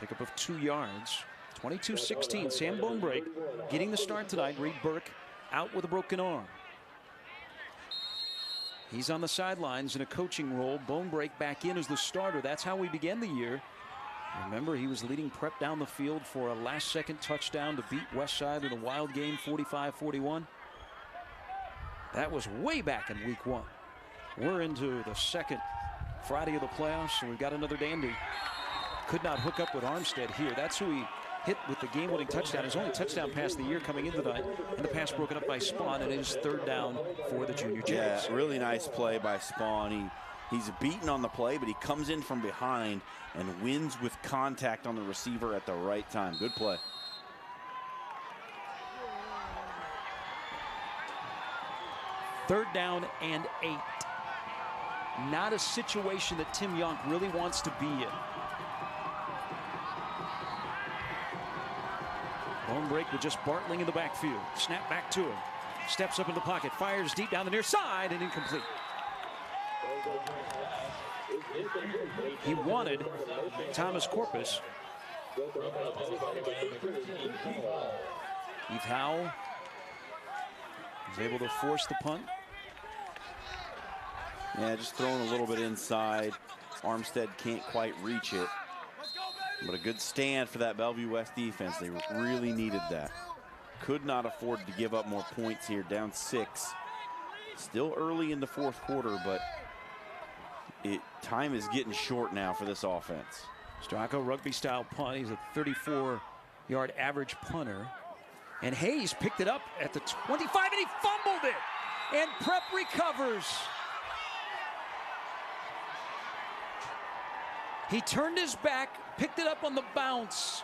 Pickup of 2 yards. 22-16. Sam Bonebreak getting the start tonight. Reed Burke out with a broken arm. He's on the sidelines in a coaching role. Bonebreak back in as the starter. That's how we began the year. Remember, he was leading Prep down the field for a last-second touchdown to beat Westside in a wild game, 45-41. That was way back in week 1. We're into the second Friday of the playoffs, and we've got another dandy. Could not hook up with Armstead here. That's who he hit with the game-winning touchdown. His only touchdown pass of the year coming into tonight, and the pass broken up by Spawn, and it is third down for the Junior Jays. Yeah, really nice play by Spawn. He's beaten on the play, but he comes in from behind and wins with contact on the receiver at the right time. Good play. Third down and 8. Not a situation that Tim Yonk really wants to be in. Bone break with just Bartling in the backfield. Snap back to him. Steps up in the pocket. Fires deep down the near side and incomplete. He wanted Thomas Corpus. Eve Howell is able to force the punt. Yeah, just throwing a little bit inside. Armstead can't quite reach it. But a good stand for that Bellevue West defense. They really needed that. could not afford to give up more points here, down 6. Still early in the fourth quarter, but time is getting short now for this offense. Stracco, rugby-style punt. He's a 34-yard average punter. And Hayes picked it up at the 25, and he fumbled it. And Prep recovers. He turned his back, picked it up on the bounce.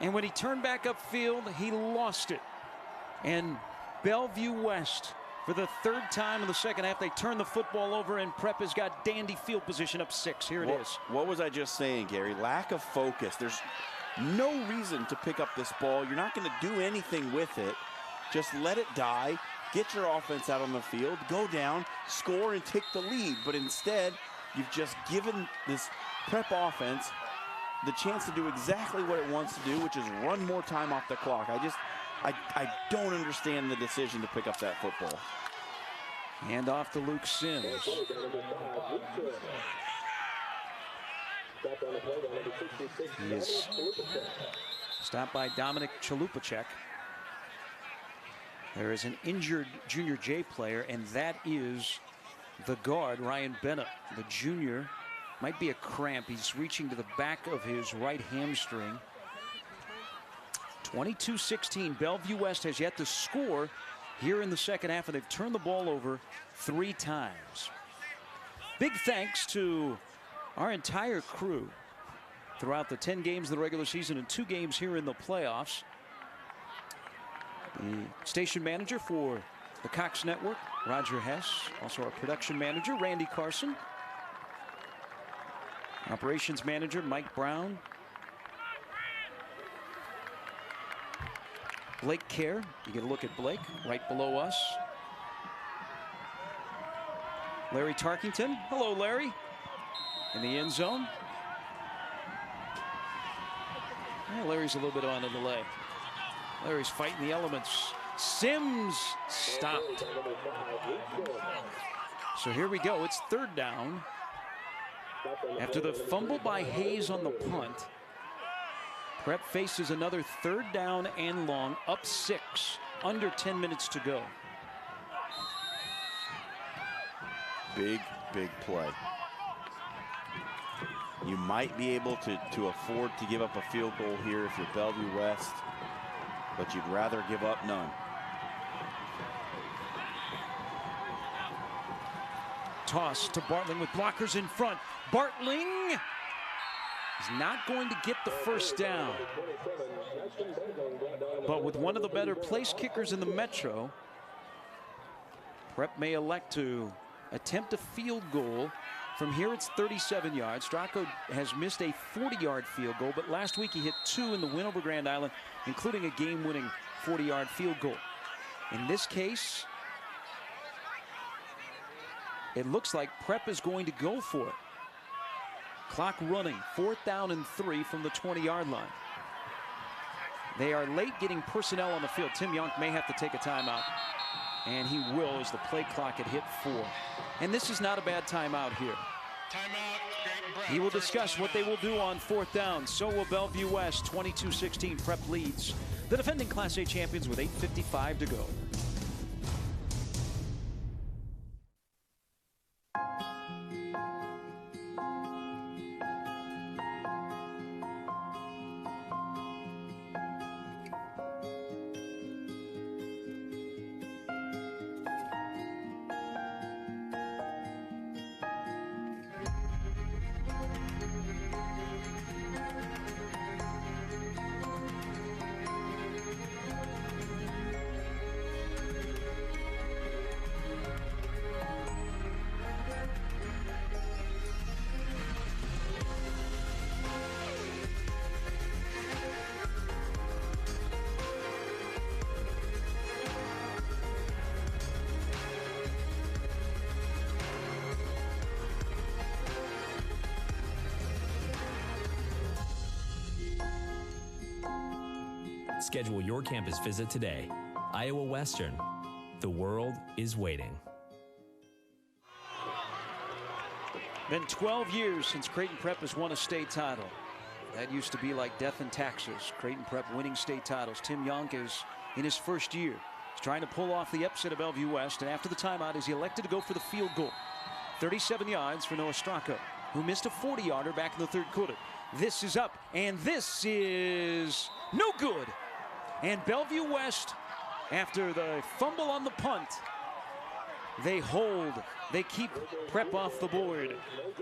And when he turned back upfield, he lost it. And Bellevue West, for the 3rd time in the second half, they turn the football over, and Prep has got dandy field position up 6. Here it is. What was I just saying, Gary? Lack of focus. There's no reason to pick up this ball. You're not going to do anything with it. Just let it die. Get your offense out on the field. Go down, score, and take the lead. But instead, you've just given this Prep offense the chance to do exactly what it wants to do, which is run more time off the clock. I don't understand the decision to pick up that football. Hand off to Luke Sims. He is stopped by Dominic Chalupacek. There is an injured Junior J player, and that is the guard, Ryan Bennett. The junior might be a cramp. He's reaching to the back of his right hamstring. 22-16. Bellevue West has yet to score here in the second half, and they've turned the ball over 3 times. Big thanks to our entire crew throughout the 10 games of the regular season and 2 games here in the playoffs. The station manager for the Cox Network, Roger Hess. Also our production manager, Randy Carson. Operations manager, Mike Brown. Blake Kerr, you get a look at Blake right below us. Larry Tarkington, hello Larry, in the end zone. Well, Larry's a little bit on a delay. Larry's fighting the elements. Sims stopped. So here we go, it's 3rd down. After the fumble by Hayes on the punt, Prep faces another 3rd down and long, up 6, under 10 minutes to go. Big play. You might be able to afford to give up a field goal here if you're Bellevue West, but you'd rather give up none. Toss to Bartling with blockers in front. Bartling is not going to get the 1st down. But with one of the better place kickers in the Metro, Prep may elect to attempt a field goal. From here, it's 37 yards. Stracco has missed a 40-yard field goal, but last week he hit 2 in the win over Grand Island, including a game-winning 40-yard field goal. In this case, it looks like Prep is going to go for it. Clock running, 4th down and 3 from the 20-yard line. They are late getting personnel on the field. Tim Yonk may have to take a timeout, and he will as the play clock had hit 4. And this is not a bad timeout here. He will discuss what they will do on 4th down. So will Bellevue West. 22-16. Prep leads the defending Class A champions with 8:55 to go. Schedule your campus visit today. Iowa Western. The world is waiting. Been 12 years since Creighton Prep has won a state title. That used to be like death and taxes. Creighton Prep winning state titles. Tim Yonk is in his first year. He's trying to pull off the upset of Bellevue West, and after the timeout, he elected to go for the field goal. 37 yards for Noah Straka, who missed a 40-yarder back in the third quarter. This is up, and this is no good. And Bellevue West, after the fumble on the punt, they hold. They keep Prep off the board.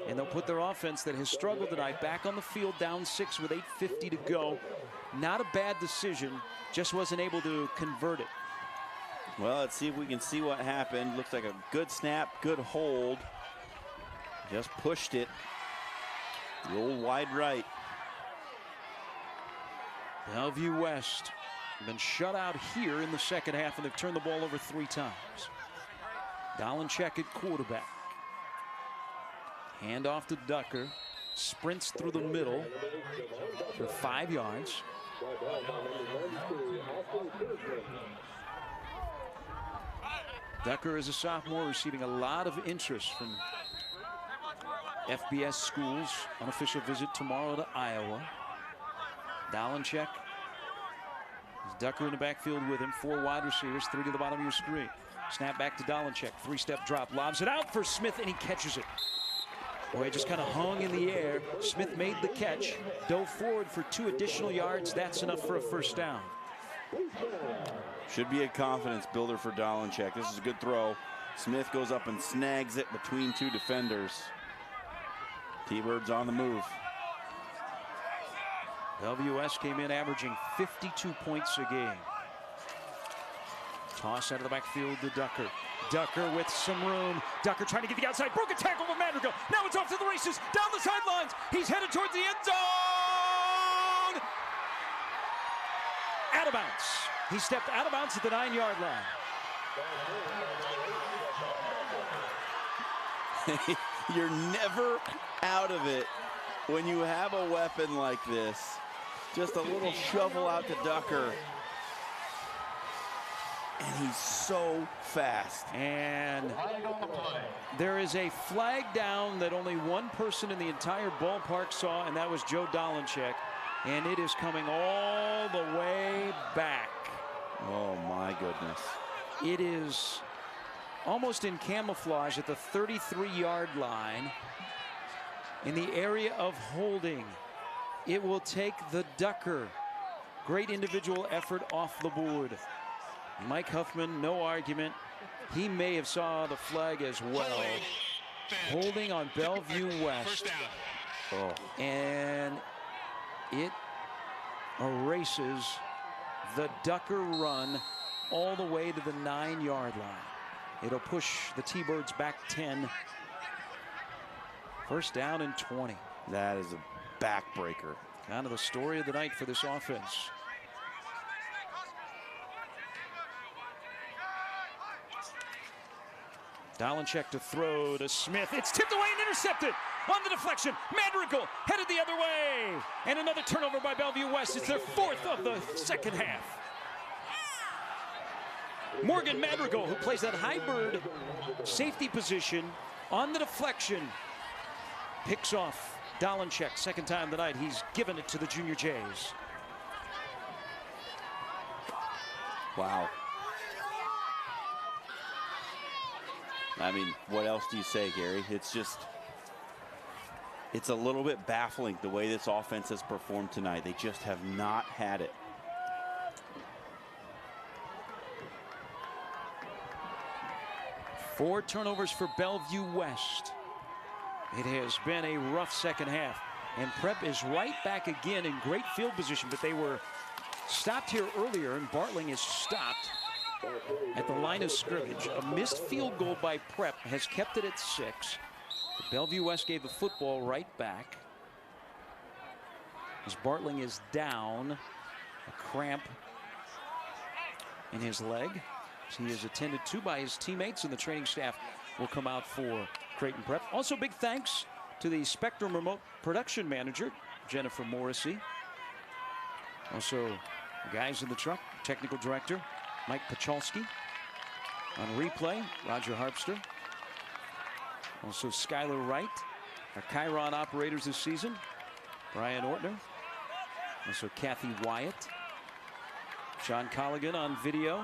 And they'll put their offense that has struggled tonight back on the field, down 6 with 8:50 to go. Not a bad decision, just wasn't able to convert it. Well, let's see if we can see what happened. Looks like a good snap, good hold. Just pushed it. The old wide right. Bellevue West been shut out here in the second half, and they've turned the ball over 3 times. Dolenchek at quarterback. Hand off to Ducker. Sprints through the middle for 5 yards. Ducker is a sophomore, receiving a lot of interest from FBS schools. Unofficial visit tomorrow to Iowa. Dolenchek. Ducker in the backfield with him. 4 wide receivers, 3 to the bottom of your screen. Snap back to Dolenchek. 3-step drop. Lobs it out for Smith, and he catches it. Boy, it just kind of hung in the air. Smith made the catch. Dove forward for 2 additional yards. That's enough for a first down. Should be a confidence builder for Dolenchek. This is a good throw. Smith goes up and snags it between 2 defenders. T-Birds on the move. Bellevue West came in averaging 52 points a game. Toss out of the backfield to Ducker. Ducker with some room. Ducker trying to get the outside. Broken tackle from Madrigal. Now it's off to the races. Down the sidelines. He's headed towards the end zone. Out of bounds. He stepped out of bounds at the 9-yard line. You're never out of it when you have a weapon like this. Just a little shovel out to Ducker. And he's so fast. And there is a flag down that only one person in the entire ballpark saw, and that was Joe Dolenchek. And it is coming all the way back. Oh, my goodness. It is almost in camouflage at the 33-yard line in the area of holding. It will take the Ducker. Great individual effort off the board. Mike Huffman, no argument. He may have saw the flag as well. Holding on Bellevue West. Oh. And it erases the Ducker run all the way to the 9-yard line. It'll push the T-Birds back 10. First down and 20. That is a backbreaker. Kind of the story of the night for this offense. Dolenchek to throw to Smith. It's tipped away and intercepted on the deflection. Madrigal headed the other way. And another turnover by Bellevue West. It's their 4th of the second half. Morgan Madrigal, who plays that high bird safety position on the deflection, picks off Dolenchek. Second time tonight, he's given it to the Junior Jays. Wow. I mean, what else do you say, Gary? It's just, it's a little bit baffling the way this offense has performed tonight. They just have not had it. Four turnovers for Bellevue West. It has been a rough second half. And Prep is right back again in great field position, but they were stopped here earlier, and Bartling is stopped at the line of scrimmage. A missed field goal by Prep has kept it at 6. But Bellevue West gave the football right back. As Bartling is down, a cramp in his leg. He is attended to by his teammates, and the training staff will come out for Creighton Prep. Also, big thanks to the Spectrum Remote Production Manager, Jennifer Morrissey. Also, the guys in the truck, Technical Director, Mike Pachalski. On replay, Roger Harpster. Also, Skylar Wright, our Chiron operators this season, Brian Ortner. Also, Kathy Wyatt. Sean Colligan on video.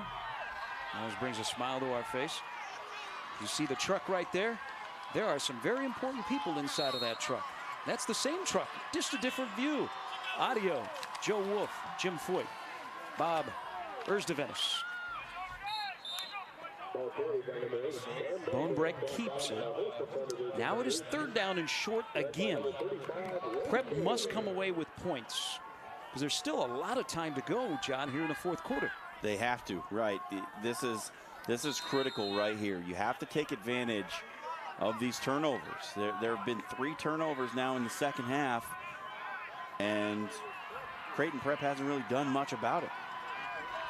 Always brings a smile to our face. You see the truck right there? There are some very important people inside of that truck. That's the same truck, just a different view. Audio, Joe Wolf, Jim Foyt, Bob Erzdevenis. Bonebreak keeps it. Now it is 3rd down and short again. Prep must come away with points because there's still a lot of time to go, John, here in the 4th quarter. They have to, right? This is critical right here. You have to take advantage of these turnovers. There have been 3 turnovers now in the second half, and Creighton Prep hasn't really done much about it.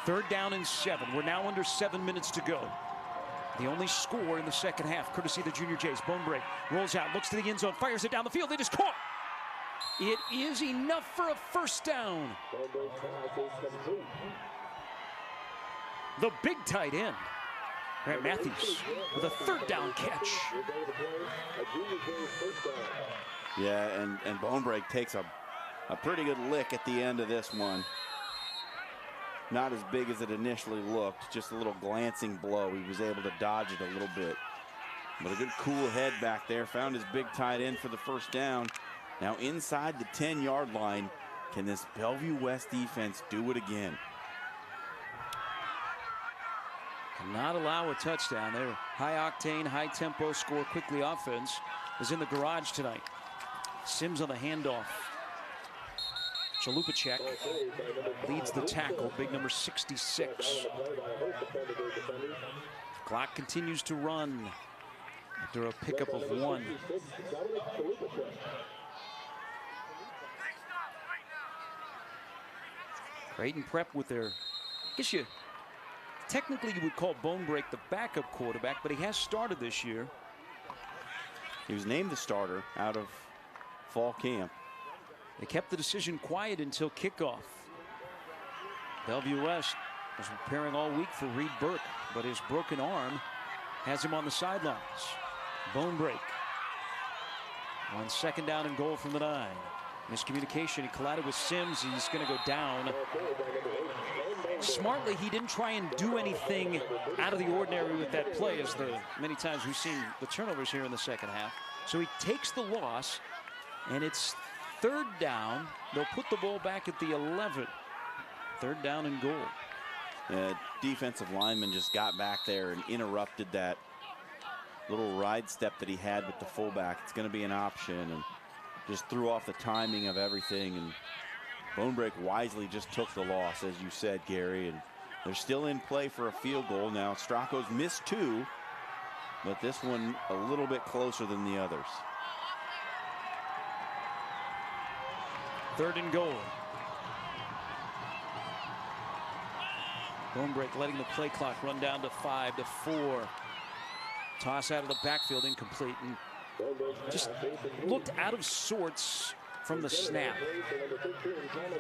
3rd down and 7. We're now under 7 minutes to go. The only score in the second half, courtesy of the Junior Jays. Bonebreak rolls out, looks to the end zone, fires it down the field. It is caught. It is enough for a 1st down. The big tight end, Grant Matthews, with a 3rd down catch. Yeah, and Bonebreak takes a pretty good lick at the end of this one. Not as big as it initially looked, just a little glancing blow. He was able to dodge it a little bit. But a good cool head back there, found his big tight end for the 1st down. Now inside the 10-yard line, can this Bellevue West defense do it again? Cannot allow a touchdown. Their high-octane, high-tempo, score-quickly offense is in the garage tonight. Sims on the handoff. Chalupacek leads the tackle, big number 66. Clock continues to run after a pickup of 1. Creighton Prep with their, I guess technically you would call Bonebreak the backup quarterback, but he has started this year. He was named the starter out of fall camp. They kept the decision quiet until kickoff. Bellevue West was preparing all week for Reed Burke, but his broken arm has him on the sidelines. Bonebreak on 2nd down and goal from the 9. Miscommunication, he collided with Sims. He's going to go down. Smartly, he didn't try and do anything out of the ordinary with that play, as the many times we've seen the turnovers here in the second half. So he takes the loss, and it's 3rd down. They'll put the ball back at the 11. 3rd down and goal. Defensive lineman just got back there and interrupted that little ride step that he had with the fullback. It's going to be an option, and just threw off the timing of everything. And Bonebreak wisely just took the loss, as you said, Gary. And they're still in play for a field goal. Now, Stracco's missed 2, but this one a little bit closer than the others. 3rd and goal. Bonebreak letting the play clock run down to 5 to 4. Toss out of the backfield, incomplete, and just looked out of sorts from the snap.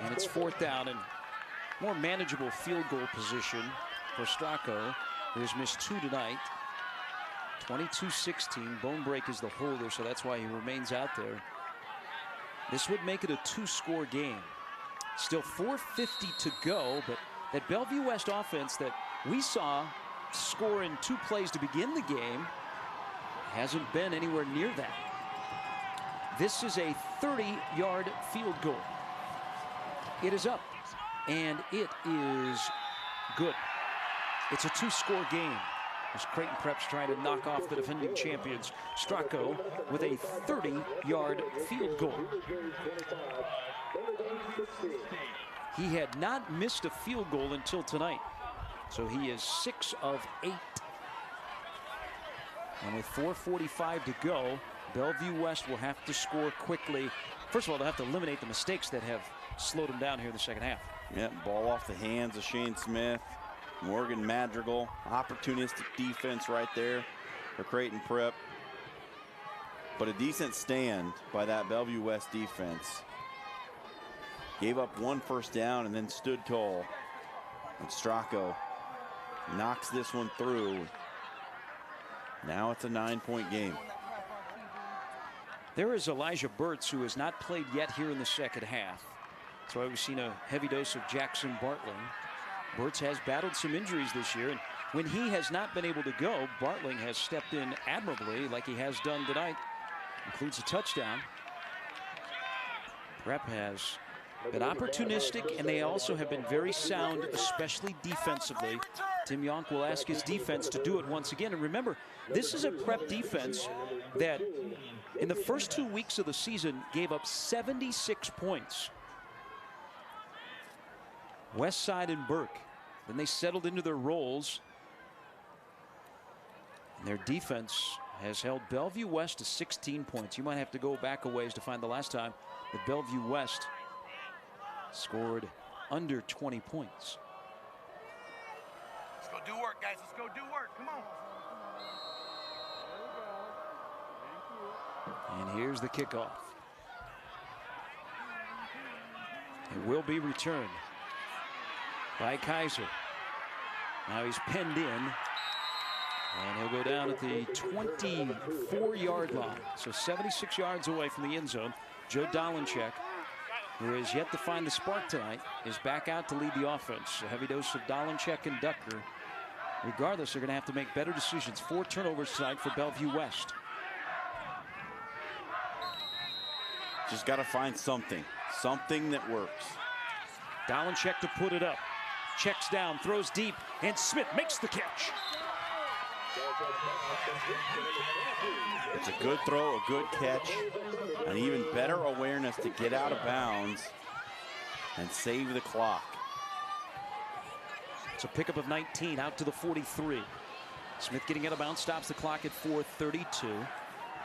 And it's 4th down and more manageable field goal position for Stracco, who has missed 2 tonight. 22-16. Bonebreak is the holder, so that's why he remains out there. This would make it a 2-score game. Still 4:50 to go, but that Bellevue West offense that we saw score in 2 plays to begin the game hasn't been anywhere near that. This is a 30-yard field goal. It is up, and it is good. It's a 2-score game as Creighton Prep's trying to knock off the defending champions. Stracco with a 30-yard field goal. He had not missed a field goal until tonight, so he is 6 of 8. And with 4:45 to go, Bellevue West will have to score quickly. First of all, they'll have to eliminate the mistakes that have slowed them down here in the second half. Yeah, ball off the hands of Shane Smith. Morgan Madrigal, opportunistic defense right there for Creighton Prep. But a decent stand by that Bellevue West defense. Gave up 1 first down and then stood tall. And Stracco knocks this one through. Now it's a 9-point game. There is Elijah Burtz, who has not played yet here in the second half. That's why we've seen a heavy dose of Jackson Bartling. Bertz has battled some injuries this year, and when he has not been able to go, Bartling has stepped in admirably like he has done tonight. Includes a touchdown. Prep has been opportunistic, and they also have been very sound, especially defensively. Tim Yonk will ask his defense to do it once again. And remember, this is a Prep defense that in the first 2 weeks of the season gave up 76 points. Westside and Burke. Then they settled into their roles. And their defense has held Bellevue West to 16 points. You might have to go back a ways to find the last time that Bellevue West scored under 20 points. Let's go do work, guys. Let's go do work. Come on. And here's the kickoff. It will be returned by Kaiser. Now he's penned in, and he'll go down at the 24-yard line. So 76 yards away from the end zone. Joe Dolenchek, who has yet to find the spark tonight, is back out to lead the offense. A heavy dose of Dolenchek and Ducker. Regardless, they're going to have to make better decisions. 4 turnovers tonight for Bellevue West. Just got to find something that works. Dolenchek to put it up. Checks down, throws deep, and Smith makes the catch. It's a good throw, a good catch, an even better awareness to get out of bounds and save the clock. It's a pickup of 19 out to the 43. Smith getting out of bounds, stops the clock at 4:32.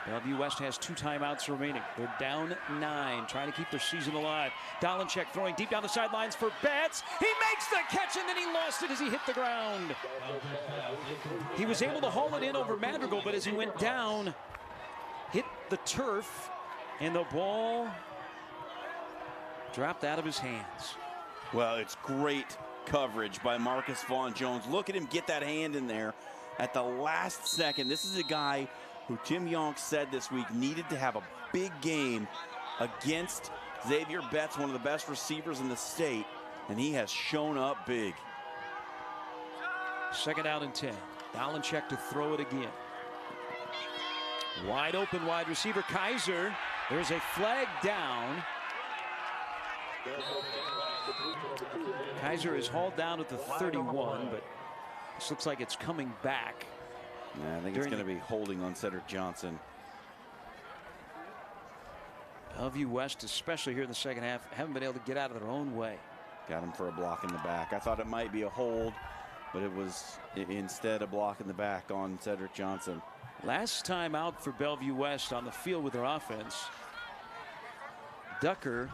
Bellevue West has 2 timeouts remaining. They're down 9, trying to keep their season alive. Dolenchek throwing deep down the sidelines for Betts. He makes the catch, and then he lost it as he hit the ground. He was able to haul it in over Madrigal, but as he went down, hit the turf, and the ball dropped out of his hands. Well, it's great coverage by Marcus Vaughn Jones. Look at him get that hand in there at the last second. This is a guy who Tim Yonk said this week needed to have a big game against Xavier Betts, one of the best receivers in the state, and he has shown up big. 2nd out and 10. Dolenchek to throw it again. Wide open wide receiver Kaiser. There's a flag down. Kaiser is hauled down at the 31, but this looks like it's coming back. Yeah, I think it's going to be holding on Cedric Johnson. Bellevue West, especially here in the second half, haven't been able to get out of their own way. Got him for a block in the back. I thought it might be a hold, but it was instead a block in the back on Cedric Johnson. Last time out for Bellevue West on the field with their offense, Ducker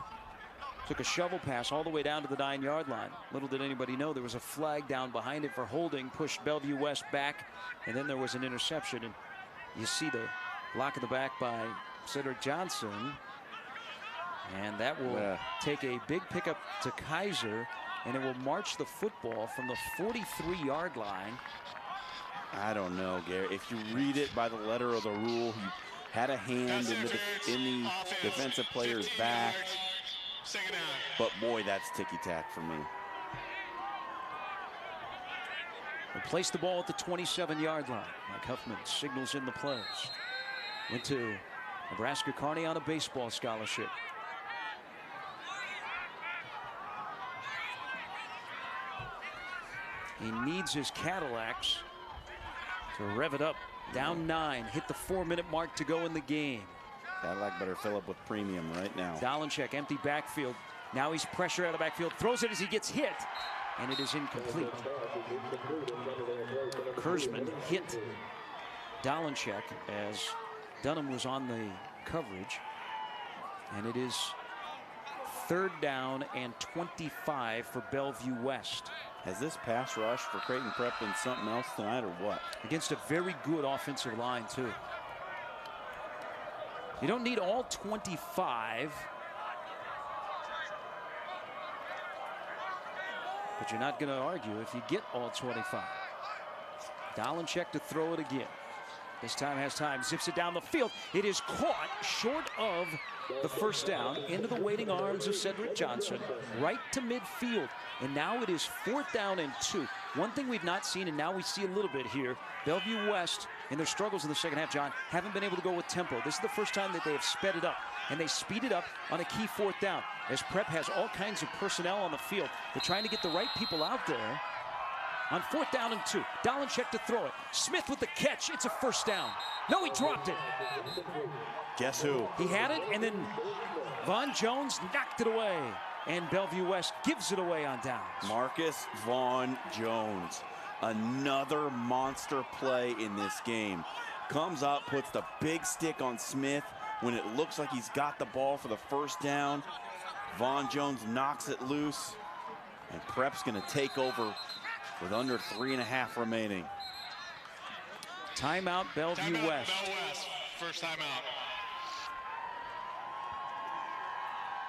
took a shovel pass all the way down to the 9-yard line. Little did anybody know there was a flag down behind it for holding, pushed Bellevue West back, and then there was an interception. And you see the block in the back by Cedric Johnson, and that will take a big pickup to Kaiser, and it will march the football from the 43-yard line. I don't know, Gary. If you read it by the letter of the rule, he had a hand in the defensive player's back. But boy, that's ticky-tack for me. They place the ball at the 27-yard line. Mike Huffman signals in the plays. Went to Nebraska Kearney on a baseball scholarship. He needs his Cadillacs to rev it up. Down 9, hit the 4-minute mark to go in the game. Cadillac better fill up with premium right now. Dolenchek, empty backfield. Now he's pressure out of backfield. Throws it as he gets hit, and it is incomplete. Kurzman hit Dolenchek as Dunham was on the coverage. And it is 3rd down and 25 for Bellevue West. Has this pass rush for Creighton Prep been something else tonight or what? Against a very good offensive line, too. You don't need all 25. But you're not going to argue if you get all 25. Dolenchek to throw it again. This time has time, zips it down the field. It is caught short of the first down into the waiting arms of Cedric Johnson, right to midfield. And now it is 4th down and 2. One thing we've not seen, and now we see a little bit here, Bellevue West, in their struggles in the second half, John, haven't been able to go with tempo. This is the first time that they have sped it up, and they speed it up on a key 4th down. As Prep has all kinds of personnel on the field, they're trying to get the right people out there. On 4th down and 2, Dolenchek to throw it. Smith with the catch, it's a first down. No, he dropped it. Guess who? He had it, and then Vaughn Jones knocked it away. And Bellevue West gives it away on downs. Marcus Vaughn Jones, another monster play in this game. Comes up, puts the big stick on Smith when it looks like he's got the ball for the first down. Vaughn Jones knocks it loose, and Prep's gonna take over with under 3.5 remaining. Timeout, Bellevue West. Bell West, first timeout.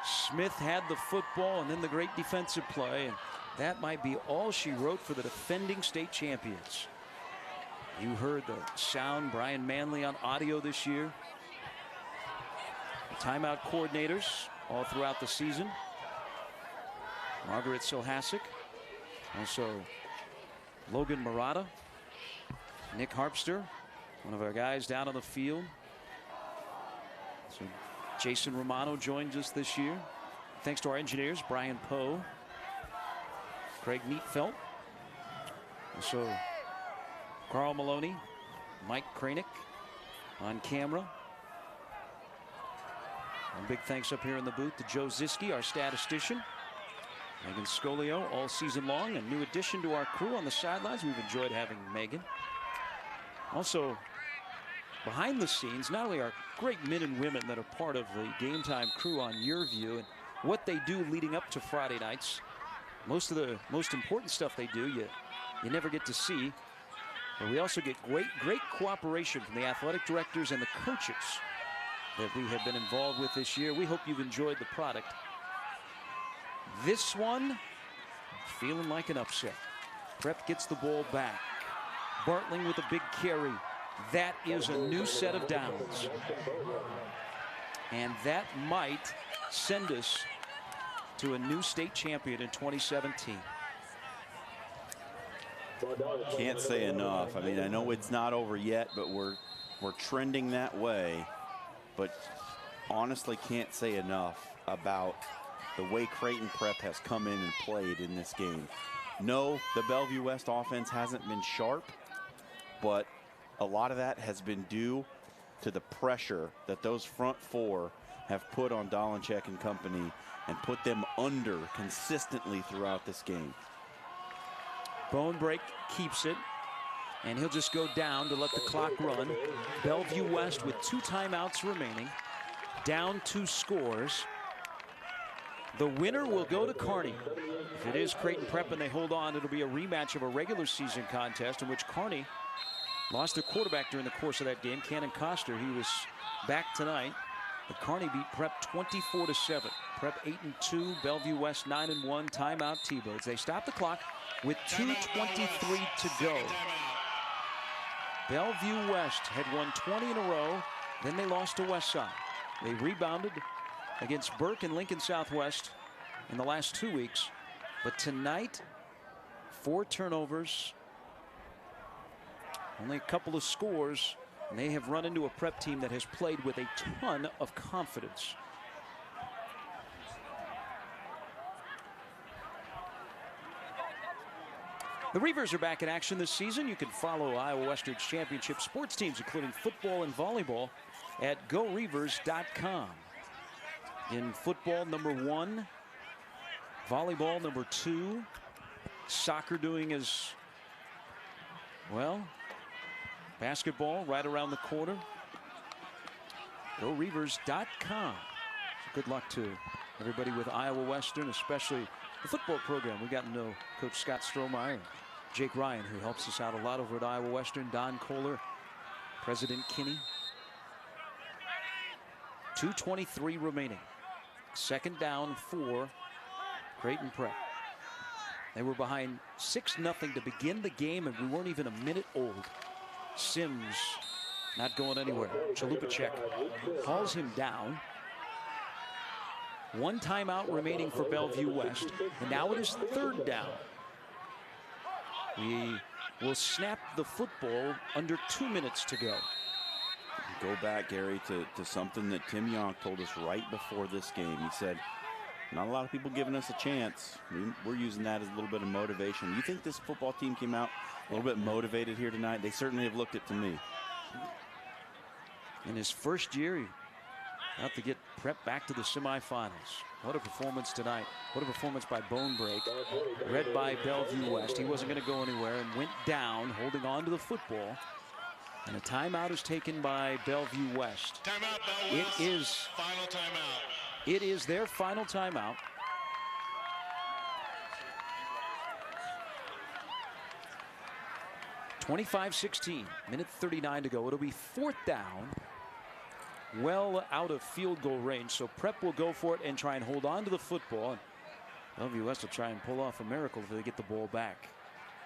Smith had the football and then the great defensive play, and that might be all she wrote for the defending state champions. You heard the sound, Brian Manley on audio this year. The timeout coordinators all throughout the season. Margaret Silhasic, also Logan Murata, Nick Harpster, one of our guys down on the field. So Jason Romano joins us this year. Thanks to our engineers, Brian Poe, Craig Neatfelt, also Carl Maloney, Mike Kranick on camera. And big thanks up here in the booth to Joe Ziski, our statistician. Megan Scolio all season long, a new addition to our crew on the sidelines. We've enjoyed having Megan. Also, behind the scenes, not only our great men and women that are part of the Game Time crew on YurView and what they do leading up to Friday nights. Most of the most important stuff they do, you never get to see. But we also get great cooperation from the athletic directors and the coaches that we have been involved with this year. We hope you've enjoyed the product. This one, feeling like an upset. Prep gets the ball back. Bartling with a big carry. That is a new set of downs. And that might send us to a new state champion in 2017. Can't say enough. I mean, I know it's not over yet, but we're trending that way. But honestly, can't say enough about the way Creighton Prep has come in and played in this game. No, the Bellevue West offense hasn't been sharp, but a lot of that has been due to the pressure that those front four have put on Dolenchek and company and put them under consistently throughout this game. Bonebreak keeps it, and he'll just go down to let the clock run. Bellevue West with 2 timeouts remaining, down 2 scores. The winner will go to Kearney. If it is Creighton Prep and they hold on, it'll be a rematch of a regular season contest in which Kearney lost their quarterback during the course of that game, Cannon Coster. He was back tonight, but Kearney beat Prep 24-7. Prep 8-2, Bellevue West 9-1, timeout T-Birds. They stop the clock with 2:23 to go. Bellevue West had won 20 in a row, then they lost to Westside. They rebounded against Burke and Lincoln Southwest in the last 2 weeks, but tonight, 4 turnovers, only a couple of scores, and they have run into a Prep team that has played with a ton of confidence. The Reavers are back in action this season. You can follow Iowa Western's championship sports teams, including football and volleyball, at GoReavers.com. In football, number 1, volleyball, number 2, soccer doing as well. Basketball right around the corner. GoReavers.com. So good luck to everybody with Iowa Western, especially the football program. We got to know Coach Scott Strohmeyer and Jake Ryan, who helps us out a lot over at Iowa Western. Don Kohler, President Kinney. 2:23 remaining. Second down for Creighton Prep. They were behind 6-0 to begin the game, and we weren't even a minute old. Sims not going anywhere. Chalupacek hauls him down. 1 timeout remaining for Bellevue West, and now it is 3rd down. We will snap the football under 2 minutes to go. Go back, Gary, to something that Tim Yonk told us right before this game. He said, not a lot of people giving us a chance. We're using that as a little bit of motivation. You think this football team came out a little bit motivated here tonight? They certainly have looked it to me. In his first year, he out to get Prep back to the semifinals. What a performance tonight. What a performance by Bone Break, read by Bellevue West. He wasn't going to go anywhere and went down, holding on to the football. And a timeout is taken by Bellevue West. Timeout, Bell West. It is final timeout. It is their final timeout. (25-16), minute 39 to go. It'll be 4th down, well out of field goal range. So Prep will go for it and try and hold on to the football. And Bellevue West will try and pull off a miracle if they get the ball back.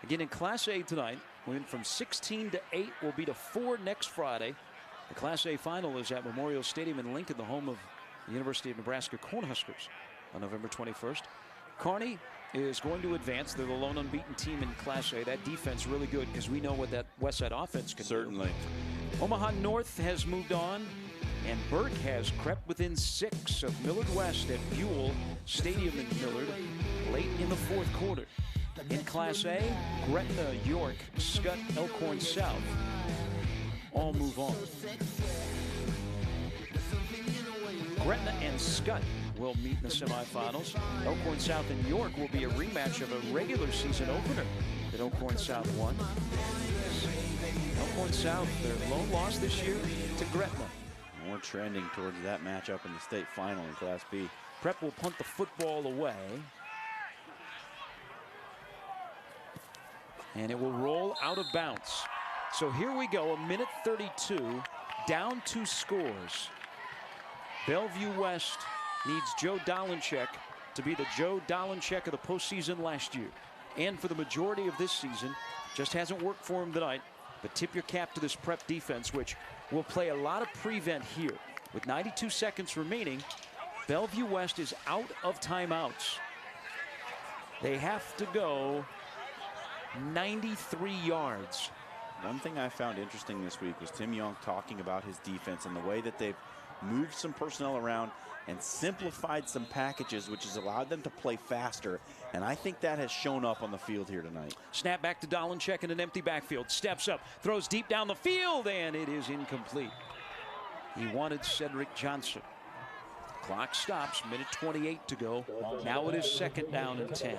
Again, in Class A tonight, we went from 16 to 8. We'll be to 4 next Friday. The Class A final is at Memorial Stadium in Lincoln, the home of the University of Nebraska Cornhuskers, on November 21st. Kearney is going to advance. They're the lone unbeaten team in Class A. That defense really good because we know what that Westside offense can do. Certainly. Omaha North has moved on, and Burke has crept within 6 of Millard West at Buell Stadium in Millard late in the 4th quarter. In Class A, Gretna, York, Scott, Elkhorn South all move on. Gretna and Scott will meet in the semifinals. Elkhorn South and York will be a rematch of a regular season opener that Elkhorn South won. Elkhorn South, their lone loss this year to Gretna. We're trending towards that matchup in the state final in Class B. Prep will punt the football away. And it will roll out of bounds. So here we go, a minute 32, down 2 scores. Bellevue West needs Joe Dolenchek to be the Joe Dolenchek of the postseason last year. And for the majority of this season, just hasn't worked for him tonight. But tip your cap to this Prep defense, which will play a lot of prevent here. With 92 seconds remaining, Bellevue West is out of timeouts. They have to go 93 yards. One thing I found interesting this week was Tim Young talking about his defense and the way that they've moved some personnel around and simplified some packages, which has allowed them to play faster. And I think that has shown up on the field here tonight. Snap back to Dolenchek in an empty backfield. Steps up, throws deep down the field, and it is incomplete. He wanted Cedric Johnson. Clock stops, minute 28 to go. Now it is 2nd down and 10.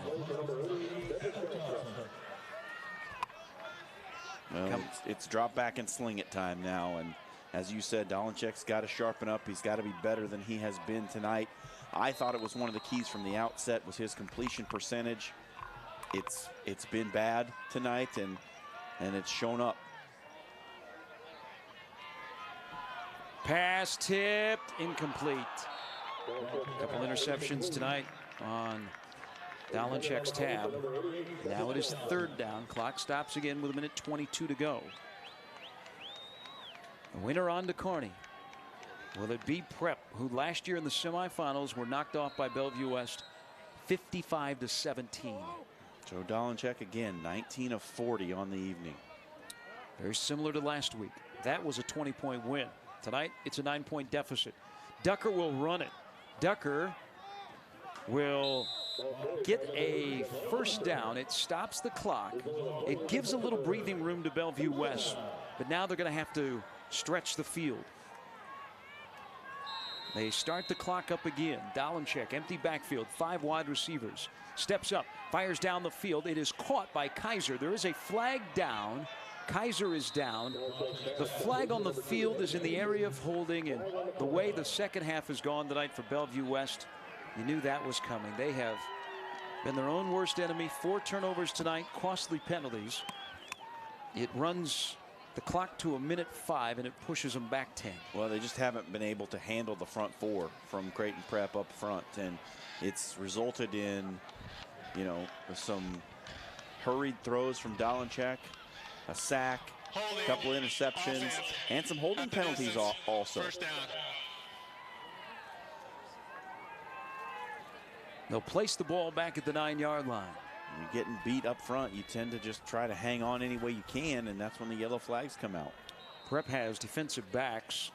Well, it's drop back and sling it time now. And as you said, Dolenchek's got to sharpen up. He's got to be better than he has been tonight. I thought it was one of the keys from the outset was his completion percentage. It's been bad tonight, and it's shown up. Pass tipped, incomplete. A couple interceptions tonight on Dolenchek's tab. Now it is 3rd down. Clock stops again with a minute 22 to go. The winner on to Kearney. Will it be Prep, who last year in the semifinals were knocked off by Bellevue West 55-17. Joe Dolenchek again, 19 of 40 on the evening. Very similar to last week. That was a 20-point win. Tonight, it's a 9-point deficit. Ducker will run it. Ducker will get a 1st down. It stops the clock. It gives a little breathing room to Bellevue West, but now they're going to have to stretch the field. They start the clock up again. Dolenchek, empty backfield, 5 wide receivers. Steps up, fires down the field. It is caught by Kaiser. There is a flag down. Kaiser is down. The flag on the field is in the area of holding, and the way the second half has gone tonight for Bellevue West, you knew that was coming. They have been their own worst enemy. 4 turnovers tonight, costly penalties. It runs the clock to a minute 5, and it pushes them back 10. Well, they just haven't been able to handle the front 4 from Creighton Prep up front, and it's resulted in, you know, some hurried throws from Dolenchek, a sack, A couple interceptions and some holding penalties also. First down. They'll place the ball back at the 9-yard line. When you're getting beat up front, you tend to just try to hang on any way you can, and that's when the yellow flags come out. Prep has defensive backs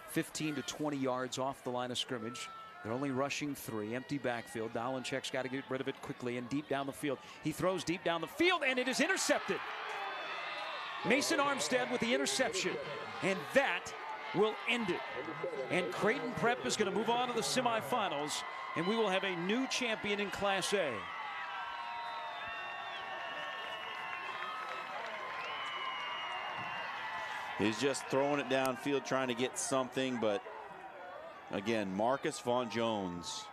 15 to 20 yards off the line of scrimmage. They're only rushing 3. Empty backfield. Dolanchek's got to get rid of it quickly and deep down the field. He throws deep down the field, and it is intercepted. Mason Armstead with the interception, and that will end it. And Creighton Prep is going to move on to the semifinals, and we will have a new champion in Class A. He's just throwing it downfield, trying to get something, but again, Marcus Vaughn Jones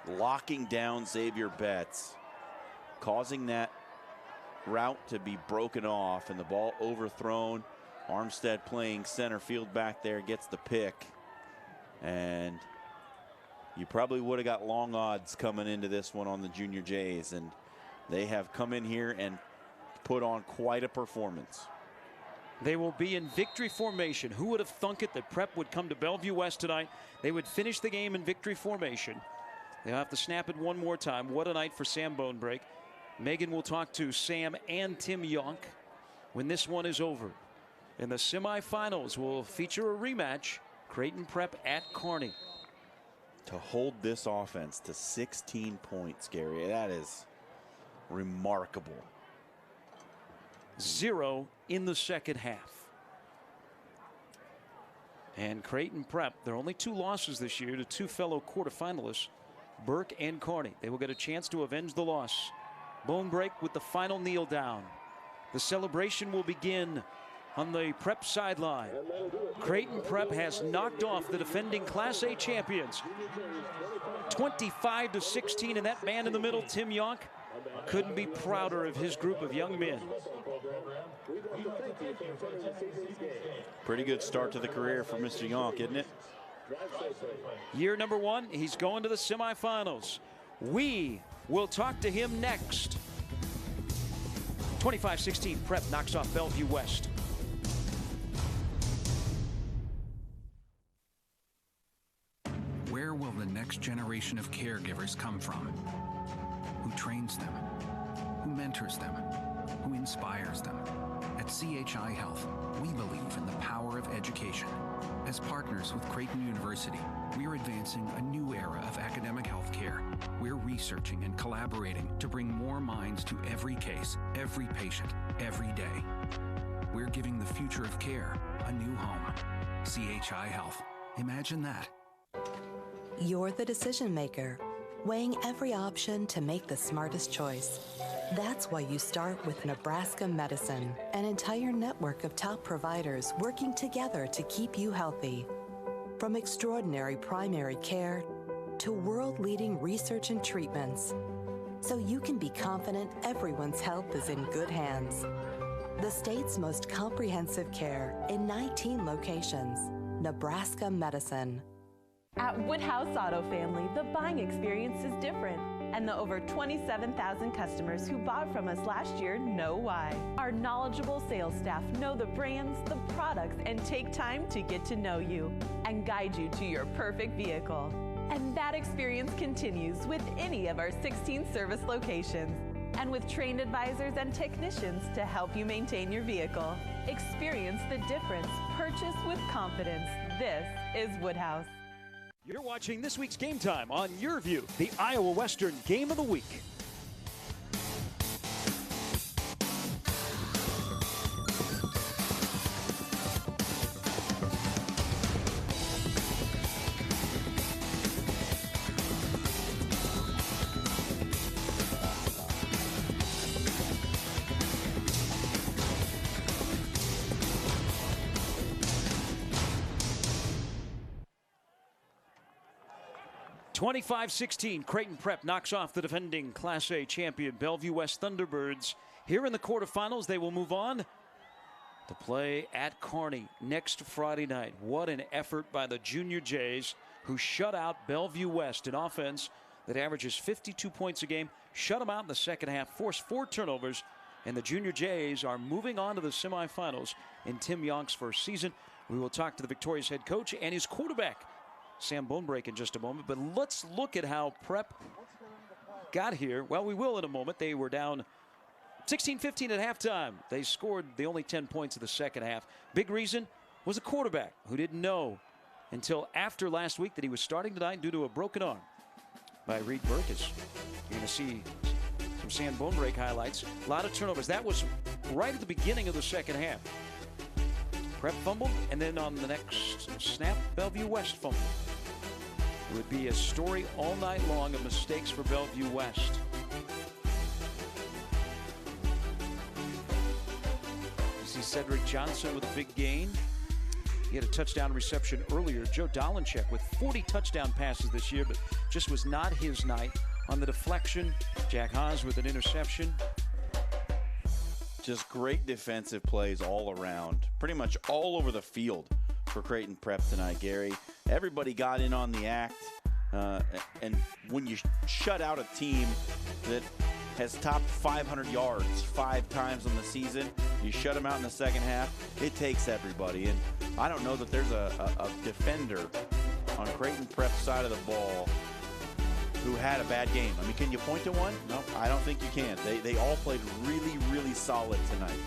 locking down Xavier Betts, causing that route to be broken off and the ball overthrown. Armstead playing center field back there, gets the pick, and you probably would have got long odds coming into this one on the Junior Jays, and they have come in here and put on quite a performance. They will be in victory formation. Who would have thunk it that Prep would come to Bellevue West tonight? They would finish the game in victory formation. They'll have to snap it one more time. What a night for Sam Bonebrake. Megan will talk to Sam and Tim Yonk when this one is over. And the semifinals will feature a rematch. Creighton Prep at Kearney. To hold this offense to 16 points, Gary, that is remarkable. 0 in the second half. And Creighton Prep, their only 2 losses this year to 2 fellow quarterfinalists, Burke and Kearney. They will get a chance to avenge the loss. Bonebrake with the final kneel down. The celebration will begin on the Prep sideline. Creighton Prep has knocked off the defending Class A champions 25-16, and that man in the middle, Tim Yonk, couldn't be prouder of his group of young men. Pretty good start to the career for Mr. Yonk, isn't it? Year number 1, he's going to the semifinals. We will talk to him next. 25-16, Prep knocks off Bellevue West. Where will the next generation of caregivers come from? Who trains them? Who mentors them? Who inspires them? At CHI Health, we believe in the power of education. As partners with Creighton University, we are advancing a new era of academic health care. We're researching and collaborating to bring more minds to every case, every patient, every day. We're giving the future of care a new home. CHI Health. Imagine that. You're the decision maker, weighing every option to make the smartest choice. That's why you start with Nebraska Medicine, an entire network of top providers working together to keep you healthy. From extraordinary primary care to world-leading research and treatments, so you can be confident everyone's health is in good hands. The state's most comprehensive care in 19 locations. Nebraska Medicine. At Woodhouse Auto Family, the buying experience is different, and the over 27,000 customers who bought from us last year know why. Our knowledgeable sales staff know the brands, the products, and take time to get to know you and guide you to your perfect vehicle. And that experience continues with any of our 16 service locations, and with trained advisors and technicians to help you maintain your vehicle. Experience the difference. Purchase with confidence. This is Woodhouse. You're watching this week's Game Time on YurView, the Iowa Western Game of the Week. (25-16), Creighton Prep knocks off the defending Class A champion Bellevue West Thunderbirds. Here in the quarterfinals, they will move on to play at Kearney next Friday night. What an effort by the Junior Jays, who shut out Bellevue West, an offense that averages 52 points a game, shut them out in the second half, forced 4 turnovers, And the Junior Jays are moving on to the semifinals in Tim Yonk's first season. We will talk to the victorious head coach and his quarterback, Sam Bonebrake, in just a moment. But let's look at how Prep got here. Well, we will in a moment. They were down 16-15 at halftime. They scored the only 10 points of the second half. Big reason was a quarterback who didn't know until after last week that he was starting tonight due to a broken arm by Reed Burkus. You're going to see some Sam Bonebrake highlights. A lot of turnovers. That was right at the beginning of the second half. Prep fumbled, and then on the next snap, Bellevue West fumbled. It would be a story all night long of mistakes for Bellevue West. You see Cedric Johnson with a big gain. He had a touchdown reception earlier. Joe Dolenchek with 40 touchdown passes this year, but just was not his night. On the deflection, Jack Haas with an interception. Just great defensive plays all around, pretty much all over the field for Creighton Prep tonight, Gary. Everybody got in on the act, and when you shut out a team that has topped 500 yards 5 times on the season, you shut them out in the second half, it takes everybody. And I don't know that there's a defender on Creighton Prep's side of the ball who had a bad game. I mean, can you point to one? No, I don't think you can. They all played really, really solid tonight.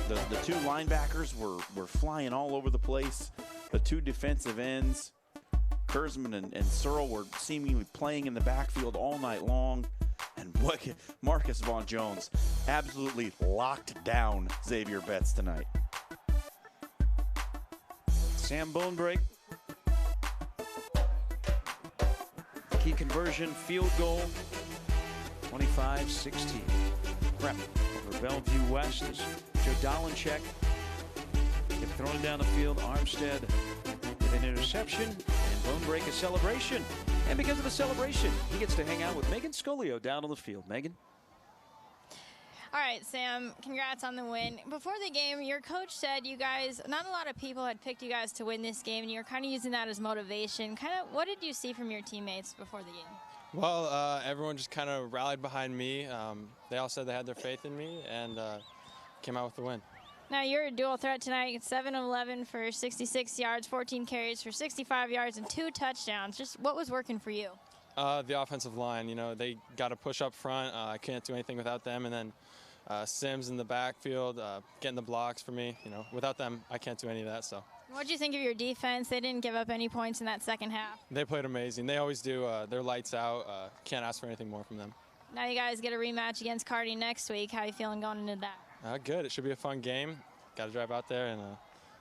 The 2 linebackers were flying all over the place. The 2 defensive ends, Kurzman and Searle, were seemingly playing in the backfield all night long. And Marcus Vaughn Jones absolutely locked down Xavier Betts tonight. Sam Bonebrake. Key conversion, field goal, 25-16. Prep over Bellevue West as Joe Dolenchek kept throwing down the field. Armstead with an interception, and Bonebrake a celebration. And because of the celebration, he gets to hang out with Megan Scolio down on the field. Megan? All right, Sam, congrats on the win. Before the game, your coach said you guys, not a lot of people had picked you guys to win this game, and you're kind of using that as motivation. What did you see from your teammates before the game? Well, everyone just kind of rallied behind me. They all said they had their faith in me, and came out with the win. Now, you're a dual threat tonight, 7 of 11 for 66 yards, 14 carries for 65 yards, and 2 touchdowns. Just what was working for you? The offensive line, they got to push up front. I can't do anything without them, and then Sims in the backfield, getting the blocks for me. Without them, I can't do any of that. So. What did you think of your defense? They didn't give up any points in that second half. They played amazing. They always do. They're lights out. Can't ask for anything more from them. Now you guys get a rematch against Cardi next week. How are you feeling going into that? Good. It should be a fun game. Got to drive out there, and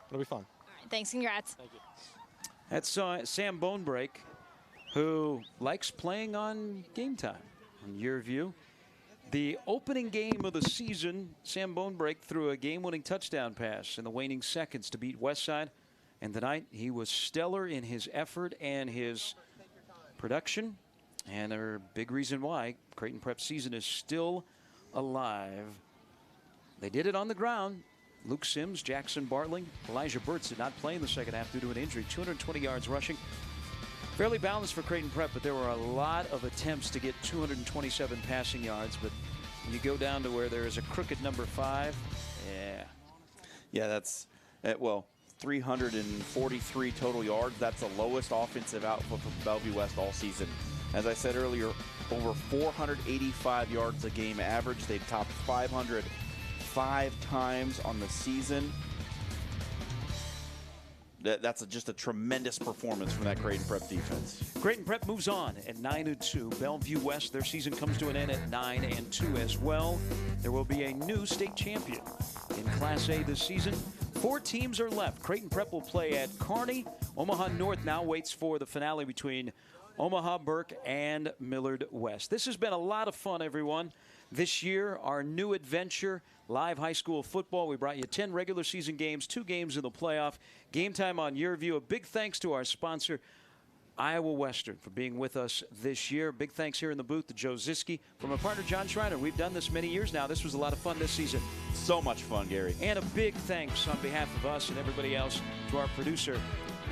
it'll be fun. All right, thanks. Congrats. Thank you. That's Sam Bonebrake, who likes playing on Game Time on YurView. The opening game of the season, Sam Bonebrake threw a game-winning touchdown pass in the waning seconds to beat Westside. And tonight, he was stellar in his effort and his production. And a big reason why Creighton Prep season is still alive. They did it on the ground. Luke Sims, Jackson Bartling, Elijah Burtz did not play in the second half due to an injury. 220 yards rushing. Fairly balanced for Creighton Prep, but there were a lot of attempts to get 227 passing yards. But when you go down to where there is a crooked number 5, yeah, that's, 343 total yards. That's the lowest offensive output for Bellevue West all season. As I said earlier, over 485 yards a game average. They've topped 500 5 times on the season. That's just a tremendous performance from that Creighton Prep defense. Creighton Prep moves on at 9-2. Bellevue West, their season comes to an end at 9-2 as well. There will be a new state champion in Class A this season. 4 teams are left. Creighton Prep will play at Kearney. Omaha North now waits for the finale between Omaha Burke and Millard West. This has been a lot of fun, everyone. This year, our new adventure, live high school football. We brought you 10 regular season games, 2 games in the playoff. Game time on YurView. A big thanks to our sponsor, Iowa Western, for being with us this year. Big thanks here in the booth to Joe Ziske. From our partner, John Schreiner. We've done this many years now. This was a lot of fun this season. So much fun, Gary. And a big thanks on behalf of us and everybody else to our producer,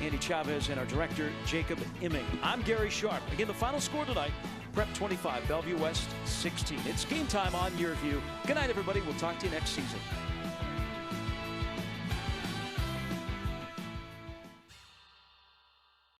Andy Chavez, and our director, Jacob Imming. I'm Gary Sharp. Again, the final score tonight, Prep 25, Bellevue West 16. It's game time on YurView. Good night, everybody. We'll talk to you next season.